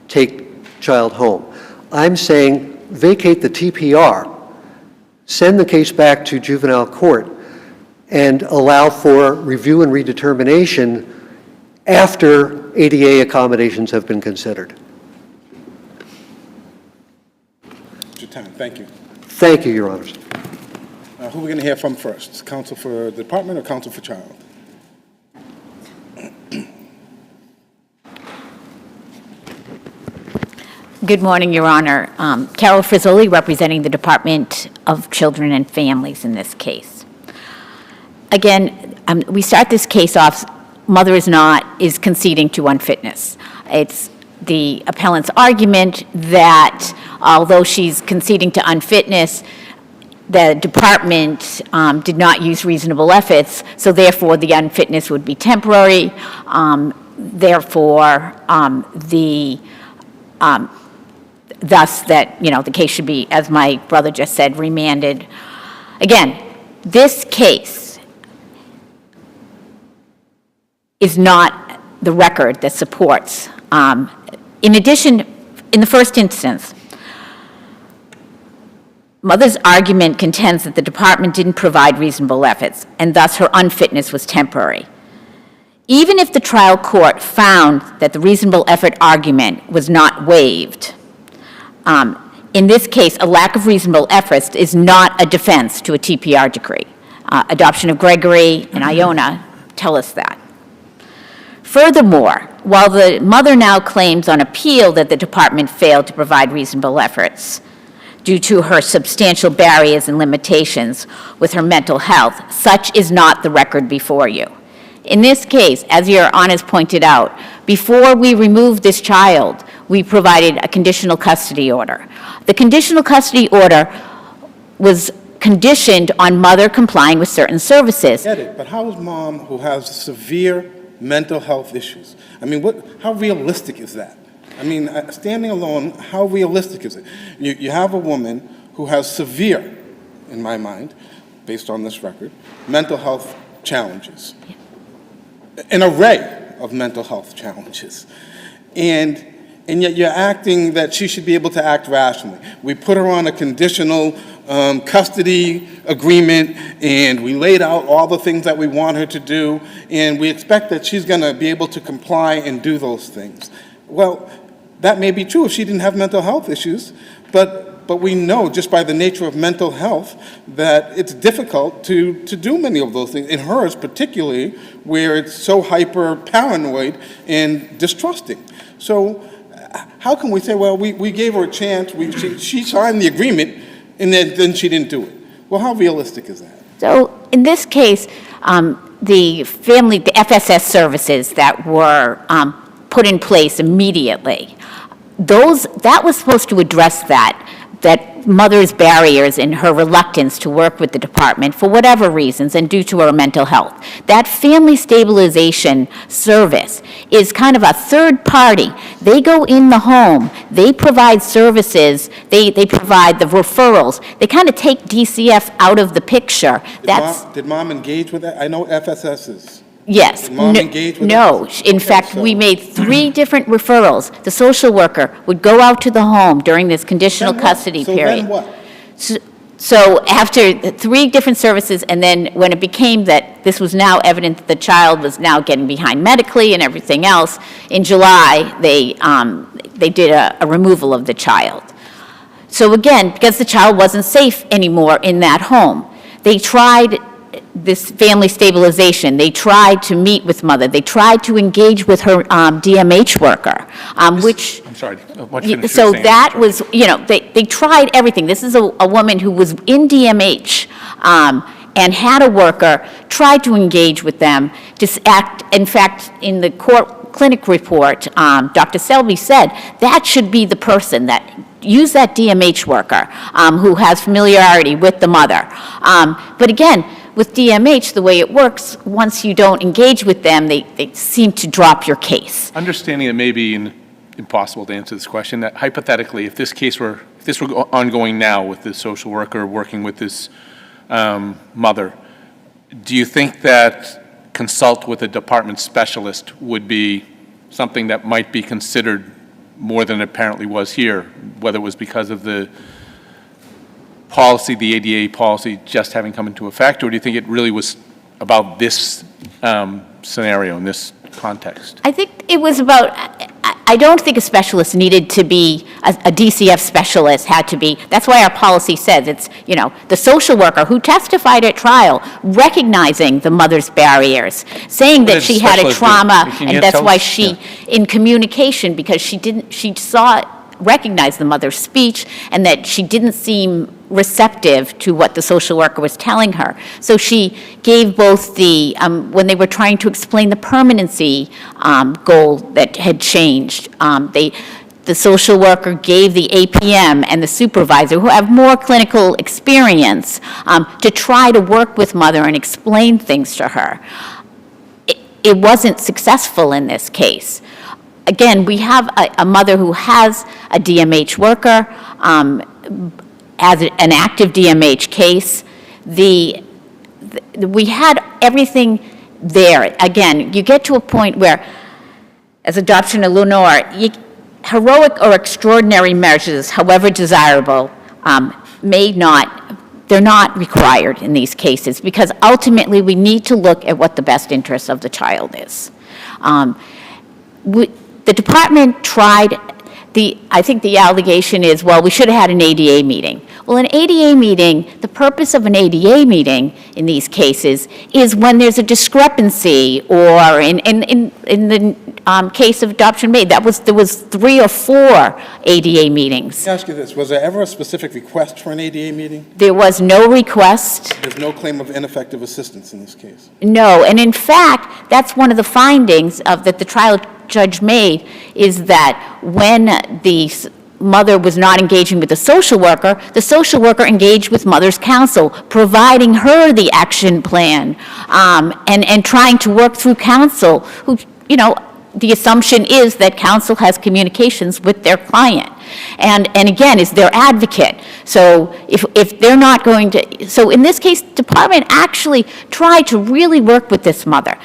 take child home. I'm saying vacate the TPR, send the case back to juvenile court, and allow for review and redetermination after ADA accommodations have been considered. It's your time. Thank you. Thank you, Your Honors. Who are we going to hear from first? Counsel for the department or counsel for child? Good morning, Your Honor. Carol Frizzoli, representing the Department of Children and Families in this case. Again, we start this case off, mother is conceding to unfitness. It's the appellant's argument that although she's conceding to unfitness, the department did not use reasonable efforts, so therefore the unfitness would be temporary. Thus that, the case should be, as my brother just said, remanded. Again, this case is not the record that supports. In addition, in the first instance, mother's argument contends that the department didn't provide reasonable efforts, and thus her unfitness was temporary. Even if the trial court found that the reasonable effort argument was not waived, in this case, a lack of reasonable efforts is not a defense to a TPR decree. Adoption of Gregory and Iona tell us that. Furthermore, while the mother now claims on appeal that the department failed to provide reasonable efforts due to her substantial barriers and limitations with her mental health, such is not the record before you. In this case, as Your Honors pointed out, before we removed this child, we provided a conditional custody order. The conditional custody order was conditioned on mother complying with certain services. I get it, but how is mom who has severe mental health issues? I mean, how realistic is that? I mean, standing alone, how realistic is it? You have a woman who has severe, in my mind, based on this record, mental health challenges. An array of mental health challenges. And yet you're acting that she should be able to act rationally. We put her on a conditional custody agreement, and we laid out all the things that we want her to do, and we expect that she's going to be able to comply and do those things. Well, that may be true if she didn't have mental health issues, but we know just by the nature of mental health that it's difficult to do many of those things, in hers particularly, where it's so hyper-paranoid and distrusting. So how can we say, well, we gave her a chance, she signed the agreement, and then she didn't do it? Well, how realistic is that? So in this case, the FSS services that were put in place immediately, that was supposed to address that mother's barriers and her reluctance to work with the department for whatever reasons and due to her mental health. That family stabilization service is kind of a third party. They go in the home, they provide services, they provide the referrals. They kind of take DCF out of the picture. Did mom engage with that? I know FSSs. Yes. Did mom engage with No. that? In fact, we made 3 different referrals. The social worker would go out to the home during this conditional custody period. Then what? So after the 3 different services, and then when it became that this was now evident that the child was now getting behind medically and everything else, in July, they did a removal of the child. So again, because the child wasn't safe anymore in that home, they tried this family stabilization. They tried to meet with mother. They tried to engage with her DMH worker, which... I'm sorry. What you So saying? that was, they tried everything. This is a woman who was in DMH and had a worker, tried to engage with them, to act, in fact, in the court clinic report, Dr. Selby said that should be the person that use that DMH worker who has familiarity with the mother. But again, with DMH, the way it works, once you don't engage with them, they seem to drop your case. Understanding it may be impossible to answer this question, that hypothetically, if this were ongoing now with this social worker working with this mother, do you think that consult with a department specialist would be something that might be considered more than it apparently was here, whether it was because of the policy, the ADA policy just having come into effect, or do you think it really was about this scenario in this context? I think it was about, I don't think a specialist needed to be, a DCF specialist had to be, that's why our policy says it's, the social worker who testified at trial, recognizing the mother's barriers, saying that she had a trauma, and that's why she, in communication, because she recognized the mother's speech, and that she didn't seem receptive to what the social worker was telling her. So she gave both the, when they were trying to explain the permanency goal that had changed, the social worker gave the APM and the supervisor, who have more clinical experience, to try to work with mother and explain things to her. It wasn't successful in this case. Again, we have a mother who has a DMH worker, as an active DMH case. We had everything there. Again, you get to a point where, as Adoption of Lenore, heroic or extraordinary measures, however desirable, they're not required in these cases, because ultimately we need to look at what the best interest of the child is. The department tried, I think the allegation is, well, we should have had an ADA meeting. Well, an ADA meeting, the purpose of an ADA meeting in these cases is when there's a discrepancy, or in the case of Adoption Made, there was 3 or 4 ADA meetings. Let me ask you this, was there ever a specific request for an ADA meeting? There was no request. There's no claim of ineffective assistance in this case? No, and in fact, that's one of the findings that the trial judge made, is that when the mother was not engaging with the social worker engaged with mother's counsel, providing her the action plan, and trying to work through counsel, who, the assumption is that counsel has communications with their client, and again, is their advocate. So if they're not going to, so in this case, the department actually tried to really work with this mother.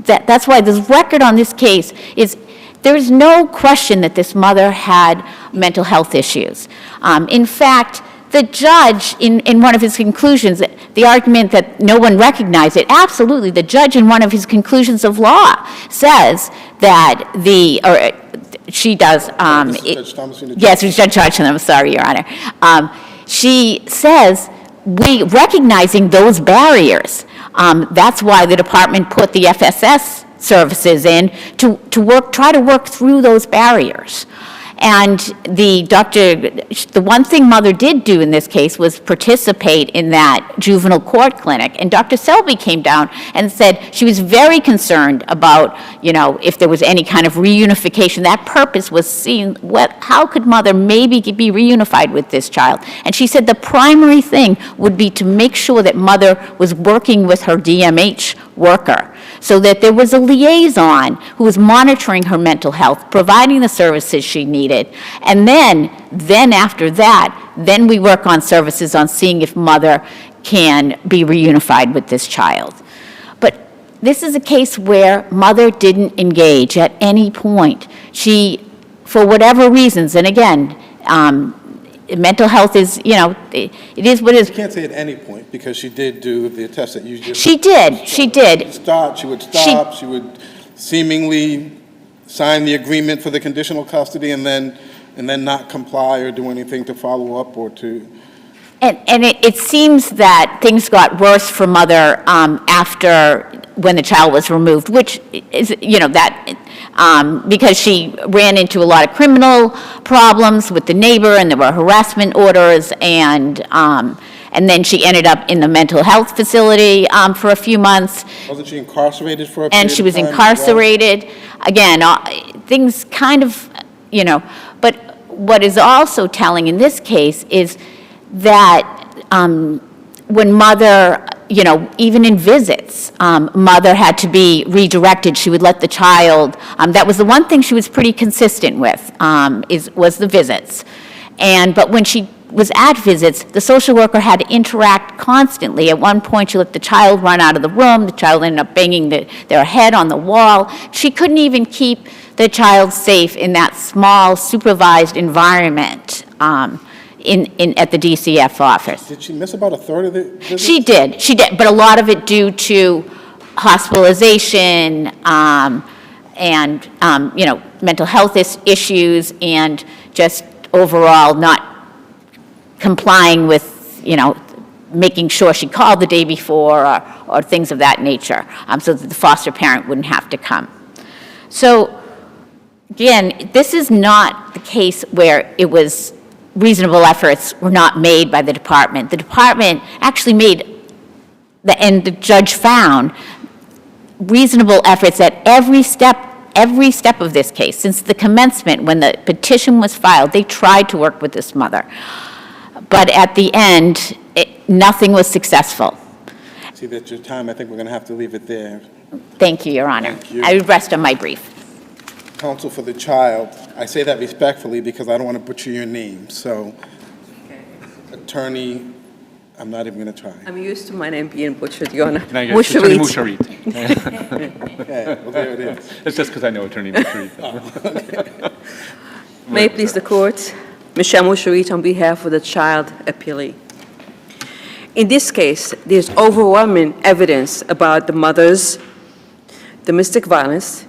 That's why this record on this case is, there's no question that this mother had mental health issues. In fact, the judge, in one of his conclusions, the argument that no one recognized it, absolutely, the judge in one of his conclusions of law says that she does. Judge Thomas? Yes, it's Judge Hodgson, I'm sorry, Your Honor. She says, recognizing those barriers, that's why the department put the FSS services in to try to work through those barriers. And the one thing mother did do in this case was participate in that juvenile court clinic. And Dr. Selby came down and said she was very concerned about, if there was any kind of reunification. That purpose was seeing how could mother maybe be reunified with this child. And she said the primary thing would be to make sure that mother was working with her DMH worker, so that there was a liaison who was monitoring her mental health, providing the services she needed. And then after that, then we work on services on seeing if mother can be reunified with this child. But this is a case where mother didn't engage at any point. She, for whatever reasons, and again, mental health is, it is what it is. You can't say at any point, because she did do the test that you just... She did. She would stop, she would seemingly sign the agreement for the conditional custody and then not comply or do anything to follow up or to... And it seems that things got worse for mother when the child was removed, which is, because she ran into a lot of criminal problems with the neighbor, and there were harassment orders, and then she ended up in the mental health facility for a few months. Wasn't she incarcerated for a period And she was of time incarcerated. Again, things kind of, but what is also telling in this case is that when mother, even in visits, mother had to be redirected. She would let the child, that was the one thing she was pretty consistent with, was the visits. But when she was at visits, the social worker had to interact constantly. At one point, she let the child run out of the room. The child ended up banging their head on the wall. She couldn't even keep the child safe in that small, supervised environment at the DCF office. Did she miss about a third of the visits? She did, but a lot of it due to hospitalization and, mental health issues and just overall not complying with, making sure she called the day before or things of that nature, so that the foster parent wouldn't have to come. So, again, this is not the case where it was reasonable efforts were not made by the department. The department actually made, and the judge found, reasonable efforts at every step of this case. Since the commencement, when the petition was filed, they tried to work with this mother. But at the end, nothing was successful. See, that's your time. I think we're going to have to leave it there. Thank you, Your Honor. Thank you. I rest on my brief. Counsel for the child, I say that respectfully because I don't want to butcher your name. So, Attorney, I'm not even going to try. I'm used to my name being butchered, Your Honor. Attorney Musharit. Okay, well, there it is. It's just because I know Attorney Musharit. May it please the court, Michelle Musharit on behalf of the child appealee. In this case, there's overwhelming evidence about the mother's domestic violence,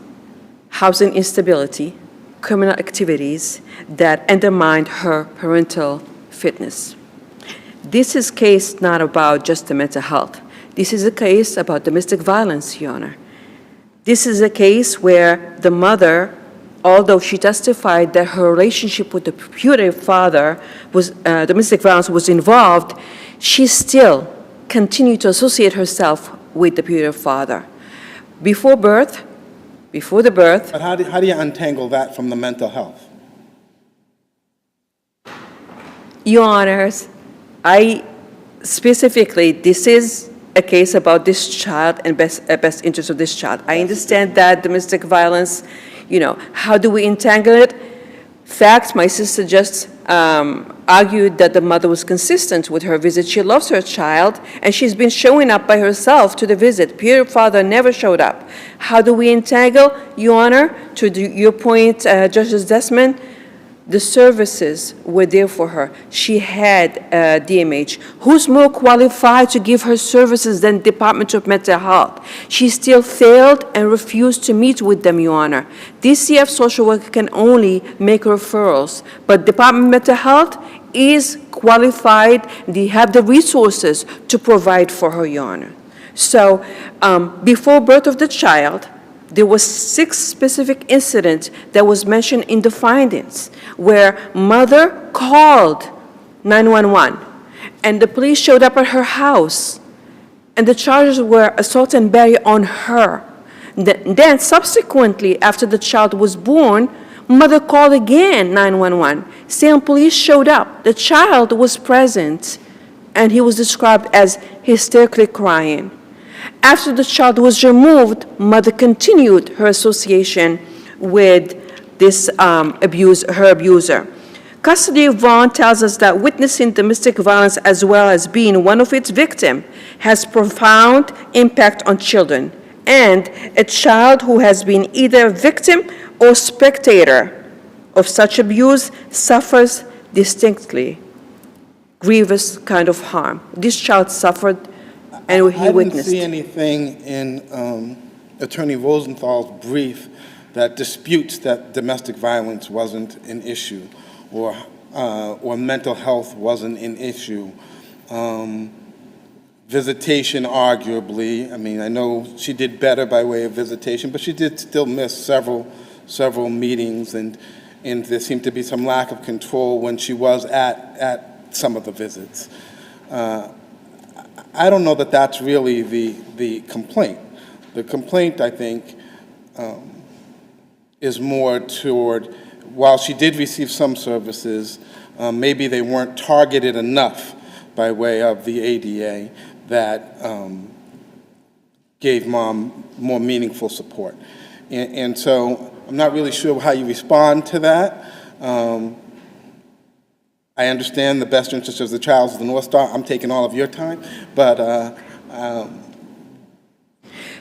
housing instability, criminal activities that undermined her parental fitness. This is a case not about just the mental health. This is a case about domestic violence, Your Honor. This is a case where the mother, although she testified that her relationship with the putative father was, domestic violence was involved, she still continued to associate herself with the putative father. Before the birth. But how do you untangle that from the mental health? Your Honors, this is a case about this child and best interest of this child. I understand that domestic violence, how do we entangle it? Facts, my sister just argued that the mother was consistent with her visit. She loves her child, and she's been showing up by herself to the visit. Pure father never showed up. How do we entangle, Your Honor? To your point, Justice Desmond, the services were there for her. She had DMH. Who's more qualified to give her services than Department of Mental Health? She still failed and refused to meet with them, Your Honor. DCF social worker can only make referrals, but Department of Mental Health is qualified. They have the resources to provide for her, Your Honor. So before birth of the child, There was 6 specific incidents that was mentioned in the findings where mother called 911 and the police showed up at her house and the charges were assault and battery on her. Then subsequently, after the child was born, mother called again 911 saying police showed up. The child was present and he was described as hysterically crying. After the child was removed, mother continued her association with this her abuser. Custody of Vaughn tells us that witnessing domestic violence as well as being one of its victims has profound impact on children, and a child who has been either a victim or spectator of such abuse suffers distinctly grievous kind of harm. This child suffered and he witnessed. I didn't see anything in Attorney Rosenthal's brief that disputes that domestic violence wasn't an issue or mental health wasn't an issue. Visitation, arguably, I mean, I know she did better by way of visitation, but she did still miss several meetings, and there seemed to be some lack of control when she was at some of the visits. I don't know that that's really the complaint. The complaint, I think, is more toward, while she did receive some services, maybe they weren't targeted enough by way of the ADA that gave mom more meaningful support. And so I'm not really sure how you respond to that. I understand the best interest of the child is the North Star. I'm taking all of your time, but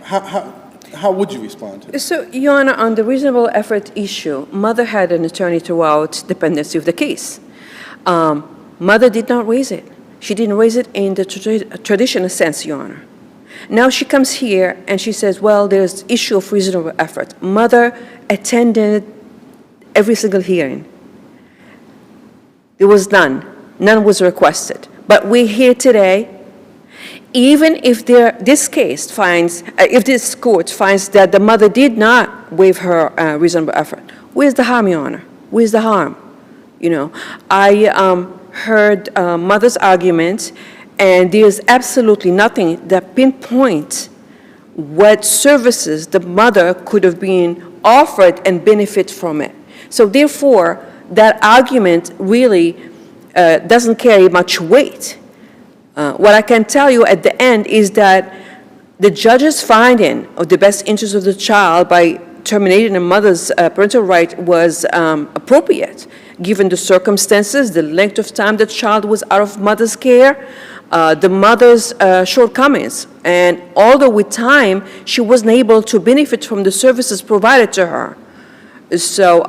how would you respond to that? So, Your Honor, on the reasonable effort issue, mother had an attorney throughout the pendency of the case. Mother did not raise it. She didn't raise it in the traditional sense, Your Honor. Now she comes here and she says, well, there's issue of reasonable effort. Mother attended every single hearing. There was none. None was requested. But we're here today. Even if this case finds, if this court finds that the mother did not waive her reasonable effort, where's the harm, Your Honor? Where's the harm? You know, I heard mother's argument, and there's absolutely nothing that pinpoints what services the mother could have been offered and benefit from it. So therefore, that argument really doesn't carry much weight. What I can tell you at the end is that the judge's finding of the best interest of the child by terminating a mother's parental right was appropriate, given the circumstances, the length of time the child was out of mother's care, the mother's shortcomings. And although with time, she wasn't able to benefit from the services provided to her. So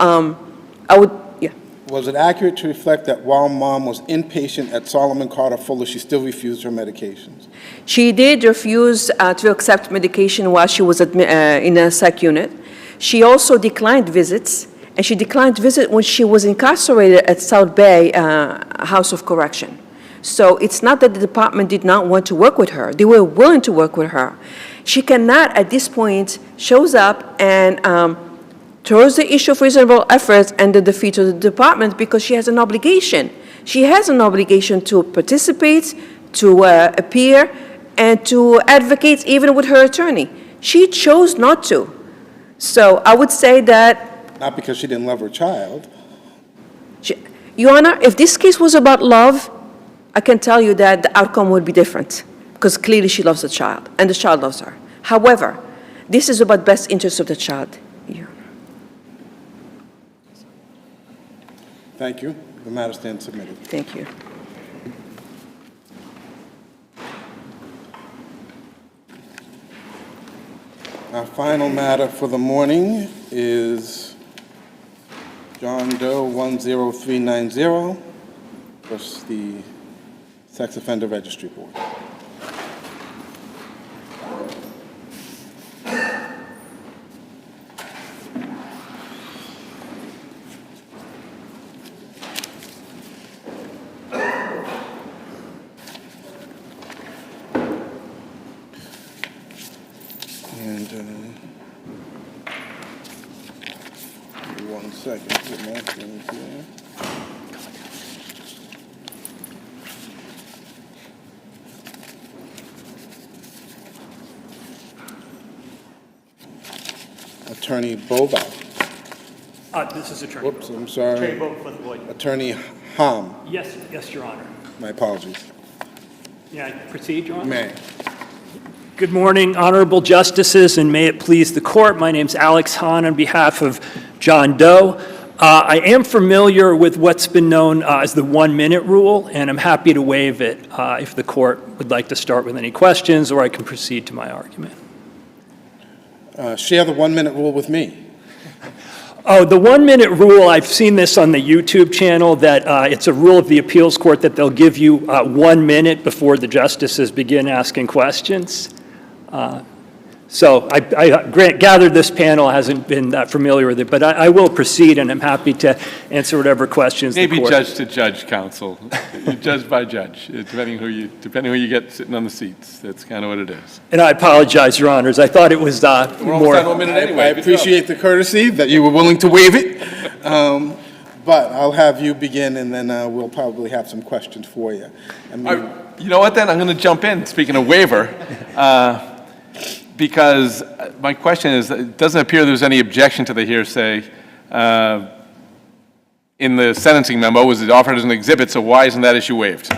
I would, yeah. Was it accurate to reflect that while mom was inpatient at Solomon Carter Fuller, she still refused her medications? She did refuse to accept medication while she was in a psych unit. She also declined visits, and she declined visit when she was incarcerated at South Bay House of Correction. So it's not that the department did not want to work with her. They were willing to work with her. She cannot, at this point, shows up and throws the issue of reasonable efforts and the defeat of the department because she has an obligation. She has an obligation to participate, to appear, and to advocate even with her attorney. She chose not to. So I would say that... Not because she didn't love her child. Your Honor, if this case was about love, I can tell you that the outcome would be different because clearly she loves the child and the child loves her. However, this is about best interest of the child. Your Honor. Thank you. The matter stands submitted. Thank you. Our final matter for the morning is John Doe 10390 versus the Sex Offender Registry Board. And second. Get my things here. Attorney Bova. This is Attorney Whoops, I'm sorry. Attorney Bova for the Lloyd. Attorney Ham. Yes, yes, Your Honor. My apologies. May I proceed, Your Honor? May. Good morning, honorable justices, and may it please the court. My name's Alex Hahn on behalf of John Doe. I am familiar with what's been known as the 1-minute rule, and I'm happy to waive it if the court would like to start with any questions, or I can proceed to my argument. Share the 1-minute rule with me. Oh, the 1-minute rule, I've seen this on the YouTube channel, that it's a rule of the appeals court that they'll give you 1 minute before the justices begin asking questions. So I gathered this panel hasn't been that familiar with it, but I will proceed, and I'm happy to answer whatever questions the court. Maybe judge to judge, counsel. Judge by judge, depending who you get sitting on the seats. That's kind of what it is. And I apologize, Your Honors. I thought it was We're almost more. at 1 minute anyway. I appreciate the courtesy that you were willing to waive it. But I'll have you begin, and then we'll probably have some questions for you. I mean, You know what, then? I'm going to jump in, speaking of waiver, because my question is, it doesn't appear there's any objection to the hearsay in the sentencing memo. Was it offered as an exhibit, so why isn't that issue waived?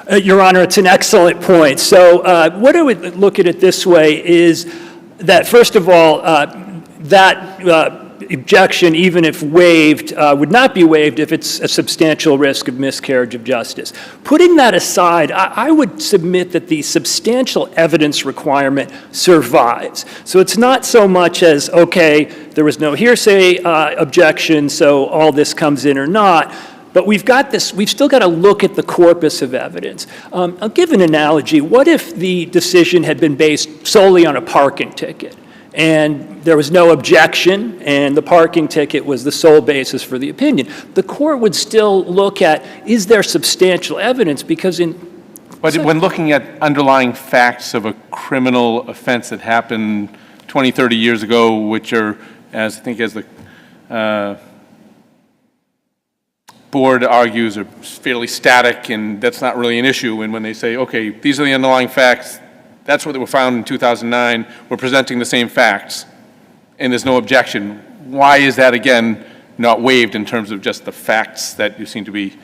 Your Honor, it's an excellent point. So what I would look at it this way is that, first of all, that objection, even if waived, would not be waived if it's a substantial risk of miscarriage of justice. Putting that aside, I would submit that the substantial evidence requirement survives. So it's not so much as, okay, there was no hearsay objection, so all this comes in or not. But we've still got to look at the corpus of evidence. I'll give an analogy. What if the decision had been based solely on a parking ticket, and there was no objection, and the parking ticket was the sole basis for the opinion? The court would still look at, is there substantial evidence? Because But when looking at underlying facts of a criminal offense that happened 20, 30 years ago, which are, as the board argues, are fairly static, and that's not really an issue. And when they say, okay, these are the underlying facts, that's what were found in 2009, we're presenting the same facts, and there's no objection, why is that, again, not waived in terms of just the facts that you seem to be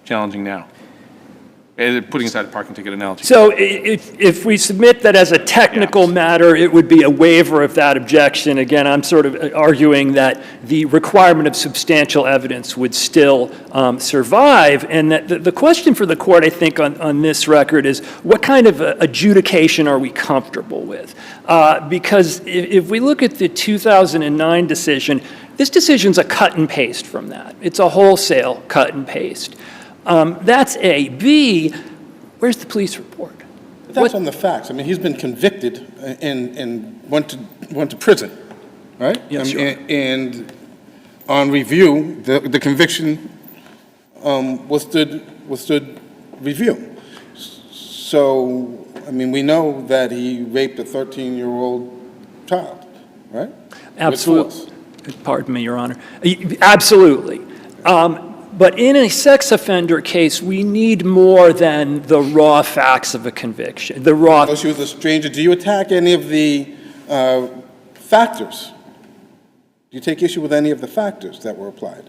challenging now? Putting aside the parking ticket analogy. So if we submit that as a technical matter, it would be a waiver of that objection. Again, I'm sort of arguing that the requirement of substantial evidence would still survive, and that the question for the court, I think, on this record is, what kind of adjudication are we comfortable with? Because if we look at the 2009 decision, this decision's a cut and paste from that. It's a wholesale cut and paste. That's A. B, where's the police report? that's on the facts. I mean, he's been convicted and went to prison, right? Yes, sure. And on review, the conviction withstood review. So, I mean, we know that he raped a 13-year-old child, right? Absolutely. Pardon me, Your Honor. Absolutely. But in a sex offender case, we need more than the raw facts of a conviction. The raw. She was a stranger. Do you attack any of the factors? Do you take issue with any of the factors that were applied?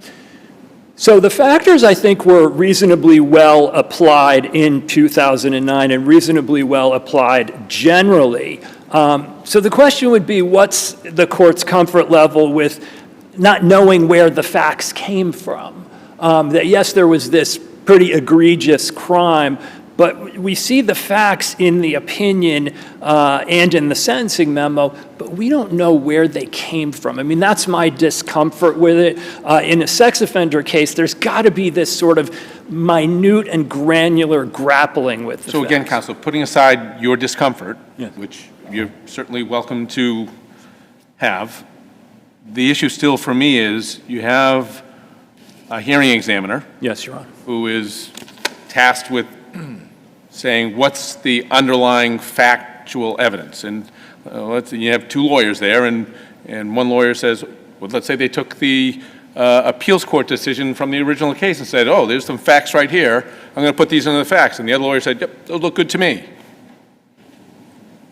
So the factors, I think, were reasonably well applied in 2009 and reasonably well applied generally. So the question would be, what's the court's comfort level with not knowing where the facts came from? That yes, there was this pretty egregious crime, but we see the facts in the opinion and in the sentencing memo, but we don't know where they came from. I mean, that's my discomfort with it. In a sex offender case, there's got to be this sort of minute and granular grappling with the So facts. again, counsel, putting aside your discomfort, which you're certainly welcome to have, the issue still for me is you have a hearing examiner. Yes, Your Honor. Who is tasked with saying what's the underlying factual evidence. And you have two lawyers there, and one lawyer says, well, let's say they took the appeals court decision from the original case and said, oh, there's some facts right here. I'm going to put these into the facts. And the other lawyer said, yep, those look good to me.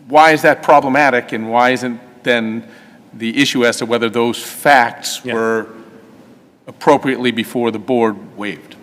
Why is that problematic, and why isn't then the issue as to whether those facts were appropriately before the board waived?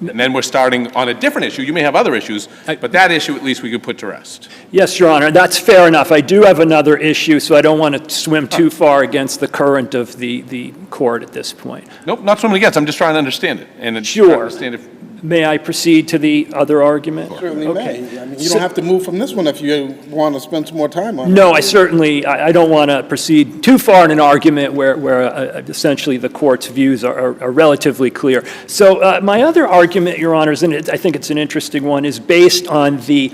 And then we're starting on a different issue. You may have other issues, but that issue at least we could put to rest. Yes, Your Honor, that's fair enough. I do have another issue, so I don't want to swim too far against the current of the court at this point. Nope, not swimming against. I'm just trying to understand it. And Sure. Understand if May I proceed to the other argument? Certainly may. I mean, you don't have to move from this one if you want to spend some more time on it. No, I certainly, I don't want to proceed too far in an argument where essentially the court's views are relatively clear. So my other argument, Your Honors, and I think it's an interesting one, is based on the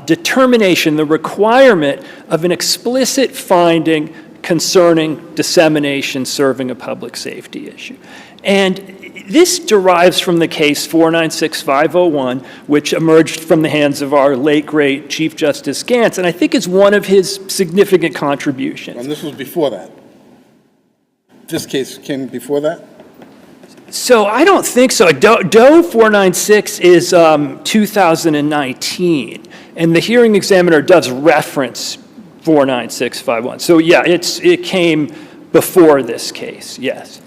determination, the requirement of an explicit finding concerning dissemination serving a public safety issue. And this derives from the case 496501, which emerged from the hands of our late, great Chief Justice Gantz, and I think is one of his significant contributions. And this was before that? This case came before that? So I don't think so. Doe 496 is 2019, and the hearing examiner does reference 49651. So yeah, it came before this case, yes.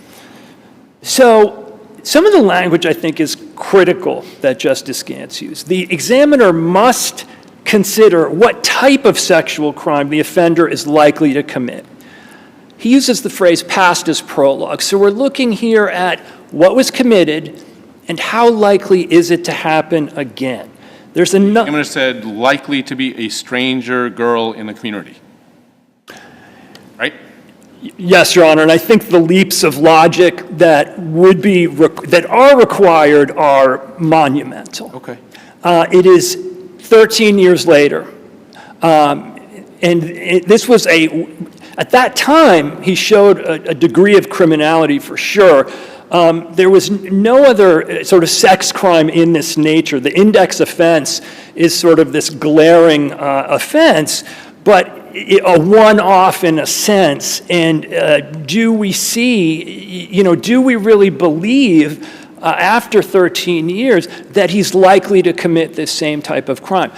So some of the language I think is critical that Justice Gantz used. The examiner must consider what type of sexual crime the offender is likely to commit. He uses the phrase past as prologue. So we're looking here at what was committed and how likely is it to happen again. There's the examiner said likely to be a stranger girl in the community, right? Yes, Your Honor, and I think the leaps of logic that are required are monumental. Okay. It is 13 years later, this was at that time, he showed a degree of criminality for sure. There was no other sort of sex crime in this nature. The index offense is sort of this glaring offense, but a one-off in a sense. And do we really believe after 13 years that he's likely to commit this same type of crime?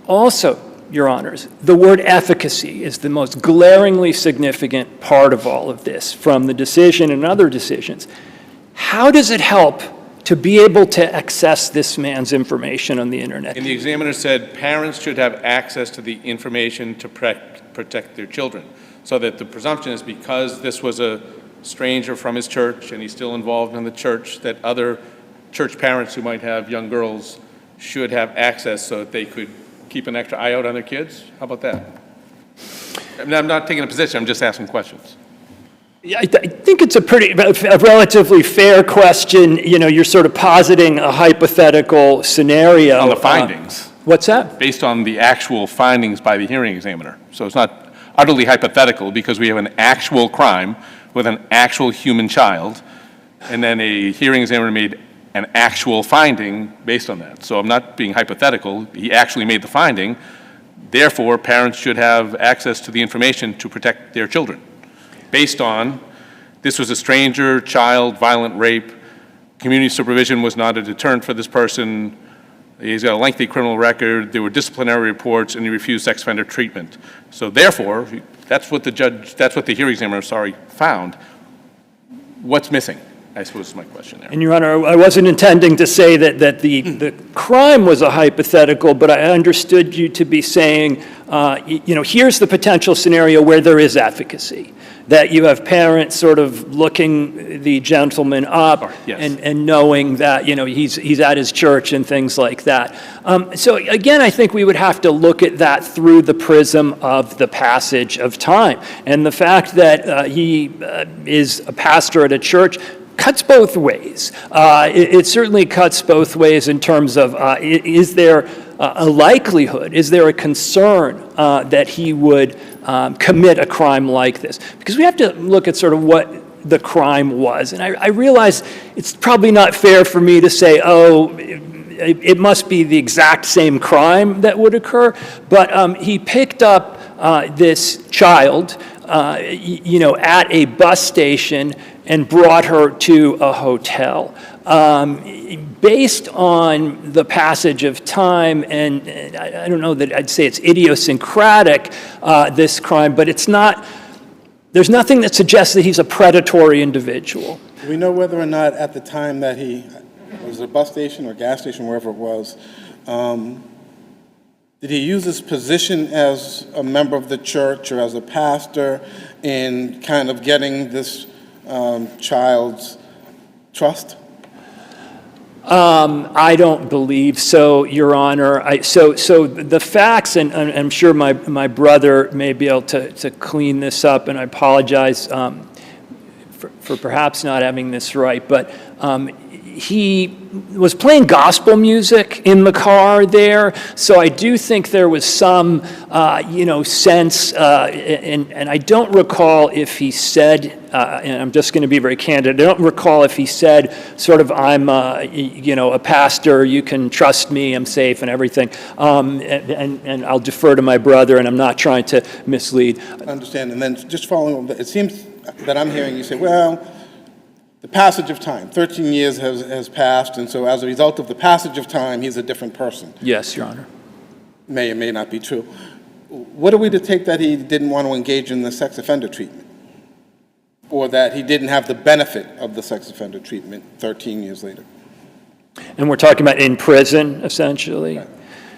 Also, Your Honors, the word efficacy is the most glaringly significant part of all of this from the decision and other decisions. How does it help to be able to access this man's information on the internet? And the examiner said parents should have access to the information to protect their children. So that the presumption is because this was a stranger from his church and he's still involved in the church, that other church parents who might have young girls should have access so that they could keep an extra eye out on their kids. How about that? I mean, I'm not taking a position, I'm just asking questions. Yeah, I think it's a relatively fair question. You know, you're sort of positing a hypothetical scenario. On the findings. What's that? Based on the actual findings by the hearing examiner. So it's not utterly hypothetical because we have an actual crime with an actual human child, and then a hearing examiner made an actual finding based on that. So I'm not being hypothetical. He actually made the finding. Therefore, parents should have access to the information to protect their children. Based on, this was a stranger, child, violent rape, community supervision was not a deterrent for this person, he's got a lengthy criminal record, there were disciplinary reports, and he refused sex offender treatment. So therefore, that's what the hearing examiner, found. What's missing, I suppose is my question there. And Your Honor, I wasn't intending to say that the crime was a hypothetical, but I understood you to be saying, here's the potential scenario where there is efficacy. That you have parents sort of looking the gentleman up and knowing that, he's at his church and things like that. So again, I think we would have to look at that through the prism of the passage of time. And the fact that he is a pastor at a church cuts both ways. It certainly cuts both ways in terms of, is there a likelihood, is there a concern that he would commit a crime like this? Because we have to look at sort of what the crime was. And I realize it's probably not fair for me to say, it must be the exact same crime that would occur. But he picked up this child, at a bus station and brought her to a hotel. Based on the passage of time, and I don't know that I'd say it's idiosyncratic, this crime, but it's not, there's nothing that suggests that he's a predatory individual. Do we know whether or not at the time that he was at a bus station or gas station, wherever it was, did he use his position as a member of the church or as a pastor in kind of getting this child's trust? I don't believe so, Your Honor. So the facts, and I'm sure my brother may be able to clean this up, and I apologize for perhaps not having this right, but he was playing gospel music in the car there, so I do think there was some, sense, and I don't recall if he said, and I'm just going to be very candid, I don't recall if he said sort of, I'm, a pastor, you can trust me, I'm safe and everything, and I'll defer to my brother, and I'm not trying to mislead. I understand, and then just following, it seems that I'm hearing you say, well, the passage of time, 13 years has passed, and so as a result of the passage of time, he's a different person. Yes, Your Honor. May or may not be true. What are we to take that he didn't want to engage in the sex offender treatment? Or that he didn't have the benefit of the sex offender treatment 13 years later? And we're talking about in prison, essentially? Right.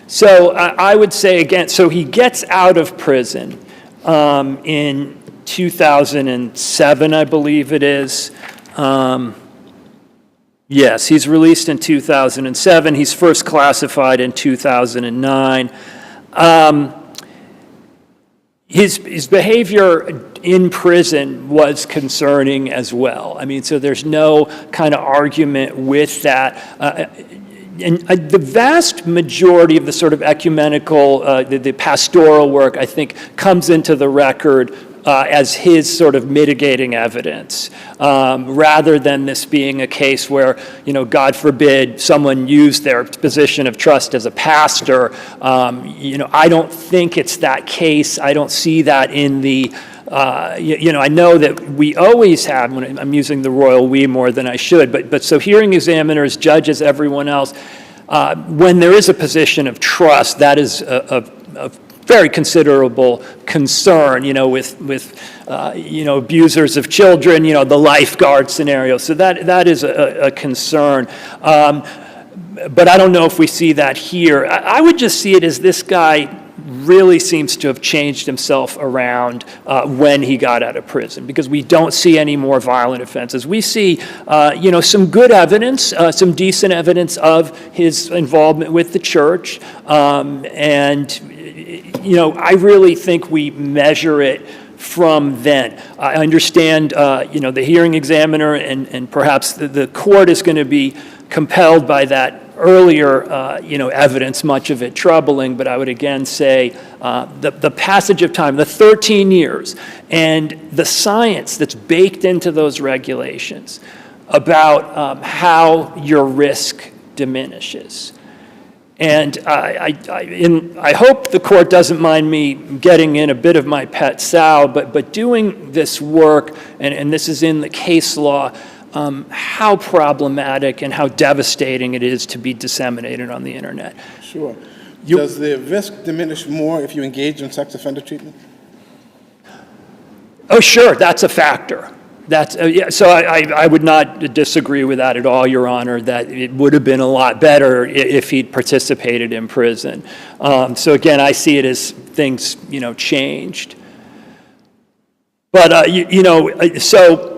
So I would say, again, so he gets out of prison in 2007, I believe it is. Yes, he's released in 2007. He's first classified in 2009. His behavior in prison was concerning as well. I mean, so there's no kind of argument with that. And the vast majority of the sort of ecumenical, the pastoral work, I think, comes into the record as his sort of mitigating evidence, rather than this being a case where, God forbid, someone used their position of trust as a pastor. I don't think it's that case. I don't see that in the, I know that we always have, when I'm using the royal we more than I should, but so hearing examiners, judges, everyone else, when there is a position of trust, that is a very considerable concern, with abusers of children, the lifeguard scenario. So that is a concern. But I don't know if we see that here. I would just see it as this guy really seems to have changed himself around when he got out of prison, because we don't see any more violent offenses. We see, some good evidence, some decent evidence of his involvement with the church, and I really think we measure it from then. I understand, the hearing examiner and perhaps the court is going to be compelled by that earlier, evidence, much of it troubling, but I would again say the passage of time, the 13 years, and the science that's baked into those regulations about how your risk diminishes. And I hope the court doesn't mind me getting in a bit of my pet sow, but doing this work, and this is in the case law, how problematic and how devastating it is to be disseminated on the internet. Sure. Does the risk diminish more if you engage in sex offender treatment? Oh, sure, that's a factor. So I would not disagree with that at all, Your Honor, that it would have been a lot better if he'd participated in prison. So again, I see it as things, changed. But, so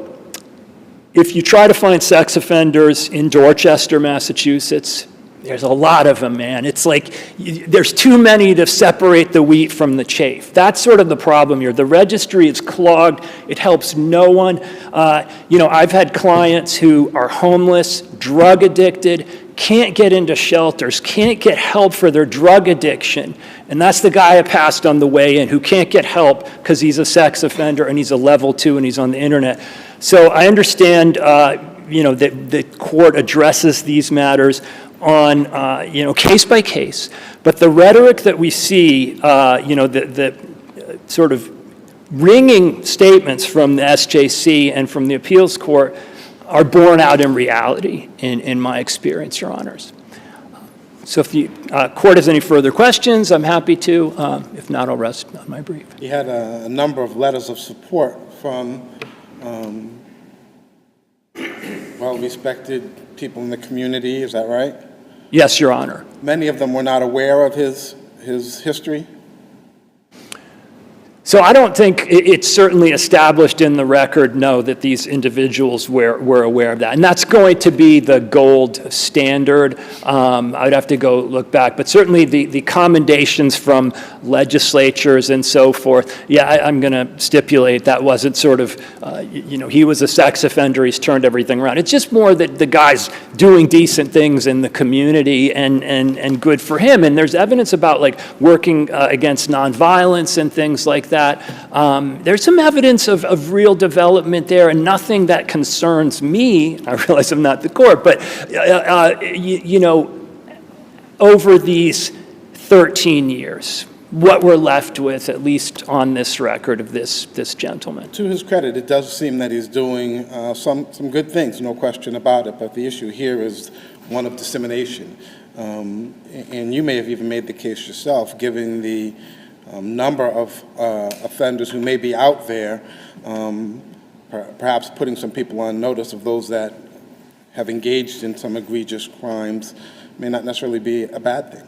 if you try to find sex offenders in Dorchester, Massachusetts, there's a lot of them, man. It's like there's too many to separate the wheat from the chaff. That's sort of the problem here. The registry is clogged. It helps no one. I've had clients who are homeless, drug addicted, can't get into shelters, can't get help for their drug addiction. And that's the guy I passed on the way in who can't get help because he's a sex offender and he's a level 2 and he's on the internet. So I understand, that the court addresses these matters on, case by case. But the rhetoric that we see, the sort of ringing statements from the SJC and from the appeals court are borne out in reality, in my experience, Your Honors. So if the court has any further questions, I'm happy to. If not, I'll rest on my brief. You had a number of letters of support from well-respected people in the community, is that right? Yes, Your Honor. Many of them were not aware of his history? So I don't think it's certainly established in the record, no, that these individuals were aware of that. And that's going to be the gold standard. I'd have to go look back. But certainly the commendations from legislatures and so forth, yeah, I'm going to stipulate that wasn't sort of, he was a sex offender, he's turned everything around. It's just more that the guy's doing decent things in the community and good for him. And there's evidence about like working against nonviolence and things like that. There's some evidence of real development there and nothing that concerns me. I realize I'm not the court, but, over these 13 years, what we're left with, at least on this record of this gentleman. To his credit, it does seem that he's doing some good things, no question about it, but the issue here is one of dissemination. And you may have even made the case yourself, given the number of offenders who may be out there, perhaps putting some people on notice of those that have engaged in some egregious crimes may not necessarily be a bad thing.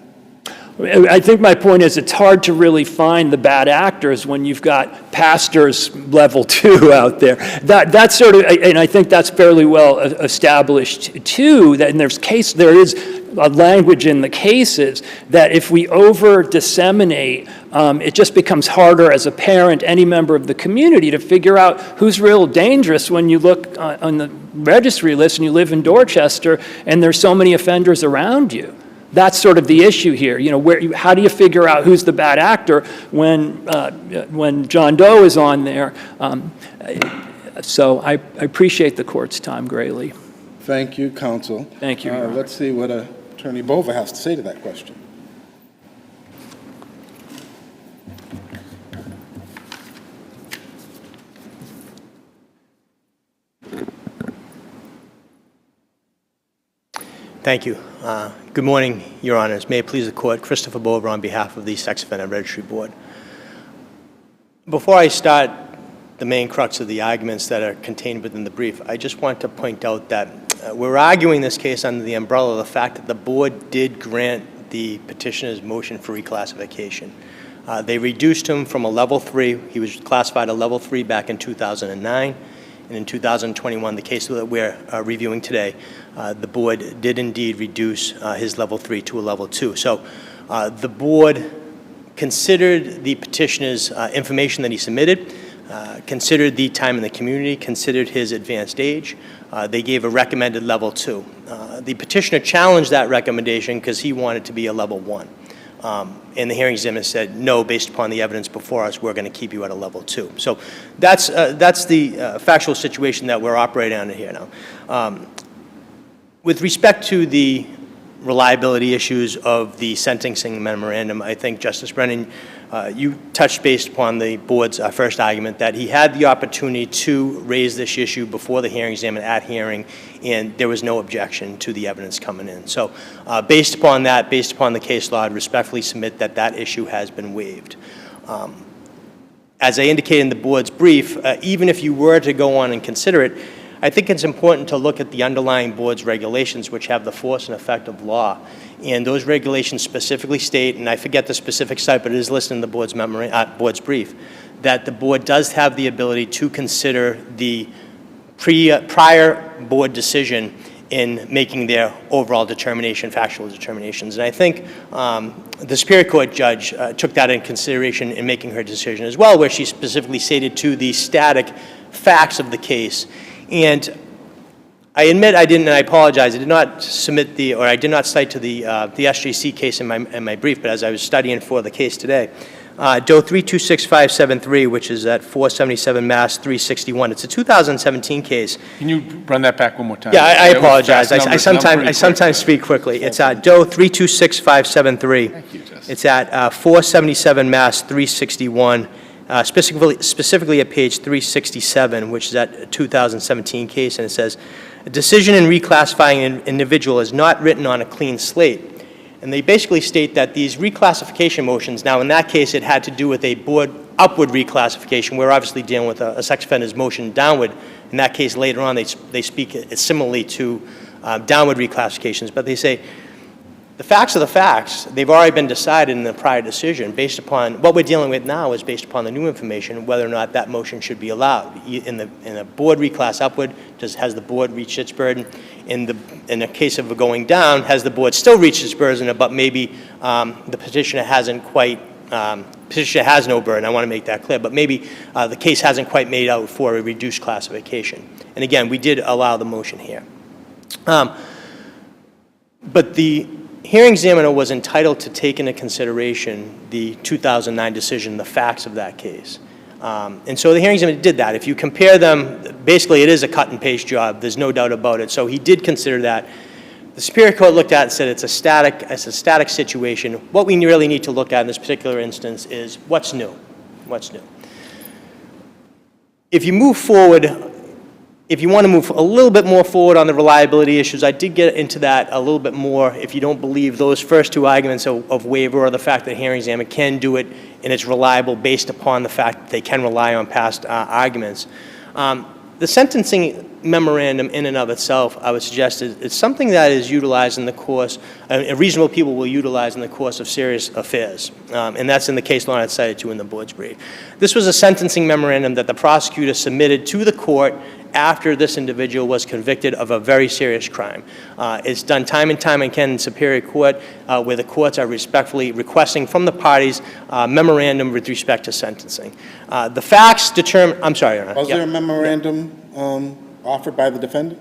I think my point is it's hard to really find the bad actors when you've got pastors level 2 out there. That's sort of, and I think that's fairly well established too, that there is a language in the cases that if we over-disseminate, it just becomes harder as a parent, any member of the community, to figure out who's real dangerous when you look on the registry list and you live in Dorchester and there's so many offenders around you. That's sort of the issue here. How do you figure out who's the bad actor when John Doe is on there? So I appreciate the court's time greatly. Thank you, counsel. Thank you, Your Honor. Let's see what Attorney Bova has to say to that question. Thank you. Good morning, Your Honors. May it please the Court, Christopher Bover on behalf of the Sex Offender Registry Board. Before I start the main crux of the arguments that are contained within the brief, I just want to point out that we're arguing this case under the umbrella of the fact that the Board did grant the petitioner's motion for reclassification. They reduced him from a level 3. He was classified a level 3 back in 2009. And in 2021, the case that we're reviewing today, the Board did indeed reduce his level 3 to a level 2. So the Board considered the petitioner's information that he submitted, considered the time in the community, considered his advanced age. They gave a recommended level 2. The petitioner challenged that recommendation because he wanted to be a level 1. And the hearing examiner said, no, based upon the evidence before us, we're going to keep you at a level 2. So that's the factual situation that we're operating under here now. With respect to the reliability issues of the sentencing memorandum, I think, Justice Brennan, you touched based upon the Board's first argument that he had the opportunity to raise this issue before the hearing examiner at hearing, and there was no objection to the evidence coming in. So based upon that, based upon the case law, I'd respectfully submit that that issue has been waived. As I indicated in the Board's brief, even if you were to go on and consider it, I think it's important to look at the underlying Board's regulations, which have the force and effect of law. And those regulations specifically state, and I forget the specific site, but it is listed in the Board's brief, that the Board does have the ability to consider the prior Board decision in making their overall determination, factual determinations. And I think the Superior Court judge took that into consideration in making her decision as well, where she specifically stated to the static facts of the case. And I admit I didn't, and I apologize, I did not submit I did not cite to the SJC case in my brief, but as I was studying for the case today, Doe 326573, which is at 477 Mass 361. It's a 2017 case. Can you run that back one more time? Yeah, I apologize. I sometimes speak quickly. It's Doe 326573. Thank you, Justice. It's at 477 Mass 361, specifically at page 367, which is that 2017 case, and it says, "A decision in reclassifying an individual is not written on a clean slate." And they basically state that these reclassification motions, now in that case it had to do with a board upward reclassification. We're obviously dealing with a sex offender's motion downward. In that case, later on, they speak similarly to downward reclassifications, but they say, the facts are the facts. They've already been decided in the prior decision based upon, what we're dealing with now is based upon the new information, whether or not that motion should be allowed. In a board reclass upward, has the board reached its burden? In the case of a going down, has the board still reached its burden, but maybe the petitioner hasn't quite, petitioner has no burden, I want to make that clear, but maybe the case hasn't quite made out for a reduced classification. And again, we did allow the motion here. But the hearing examiner was entitled to take into consideration the 2009 decision, the facts of that case. And so the hearing examiner did that. If you compare them, basically it is a cut and paste job, there's no doubt about it. So he did consider that. The Superior Court looked at it and said it's a static situation. What we really need to look at in this particular instance is what's new. What's new? If you move forward, if you want to move a little bit more forward on the reliability issues, I did get into that a little bit more. If you don't believe those first two arguments of waiver or the fact that a hearing examiner can do it and it's reliable based upon the fact that they can rely on past arguments. The sentencing memorandum in and of itself, I would suggest, is something that is utilized in the course, reasonable people will utilize in the course of serious affairs. And that's in the case law I cited to in the board's brief. This was a sentencing memorandum that the prosecutor submitted to the court after this individual was convicted of a very serious crime. It's done time and time again in Superior Court where the courts are respectfully requesting from the parties memorandum with respect to sentencing. The facts determine, I'm sorry, Your Honor. Was there a memorandum offered by the defendant?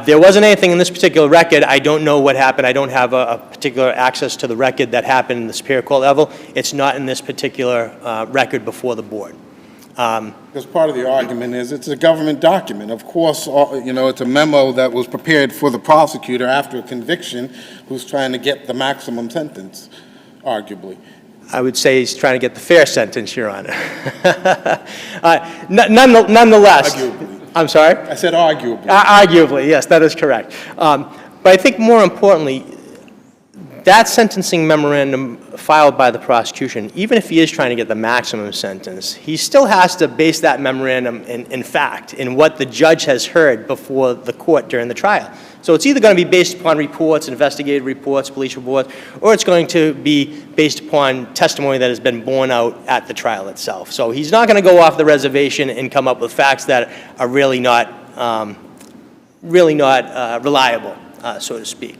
There wasn't anything in this particular record. I don't know what happened. I don't have a particular access to the record that happened in the Superior Court level. It's not in this particular record before the board. Because part of the argument is it's a government document. Of course, you know, it's a memo that was prepared for the prosecutor after a conviction who's trying to get the maximum sentence, arguably. I would say he's trying to get the fair sentence, Your Honor. Nonetheless. Arguably. I'm sorry? I said arguably. Arguably, yes, that is correct. But I think more importantly, that sentencing memorandum filed by the prosecution, even if he is trying to get the maximum sentence, he still has to base that memorandum in fact, in what the judge has heard before the court during the trial. So it's either going to be based upon reports, investigative reports, police reports, or it's going to be based upon testimony that has been borne out at the trial itself. So he's not going to go off the reservation and come up with facts that are really not reliable, so to speak.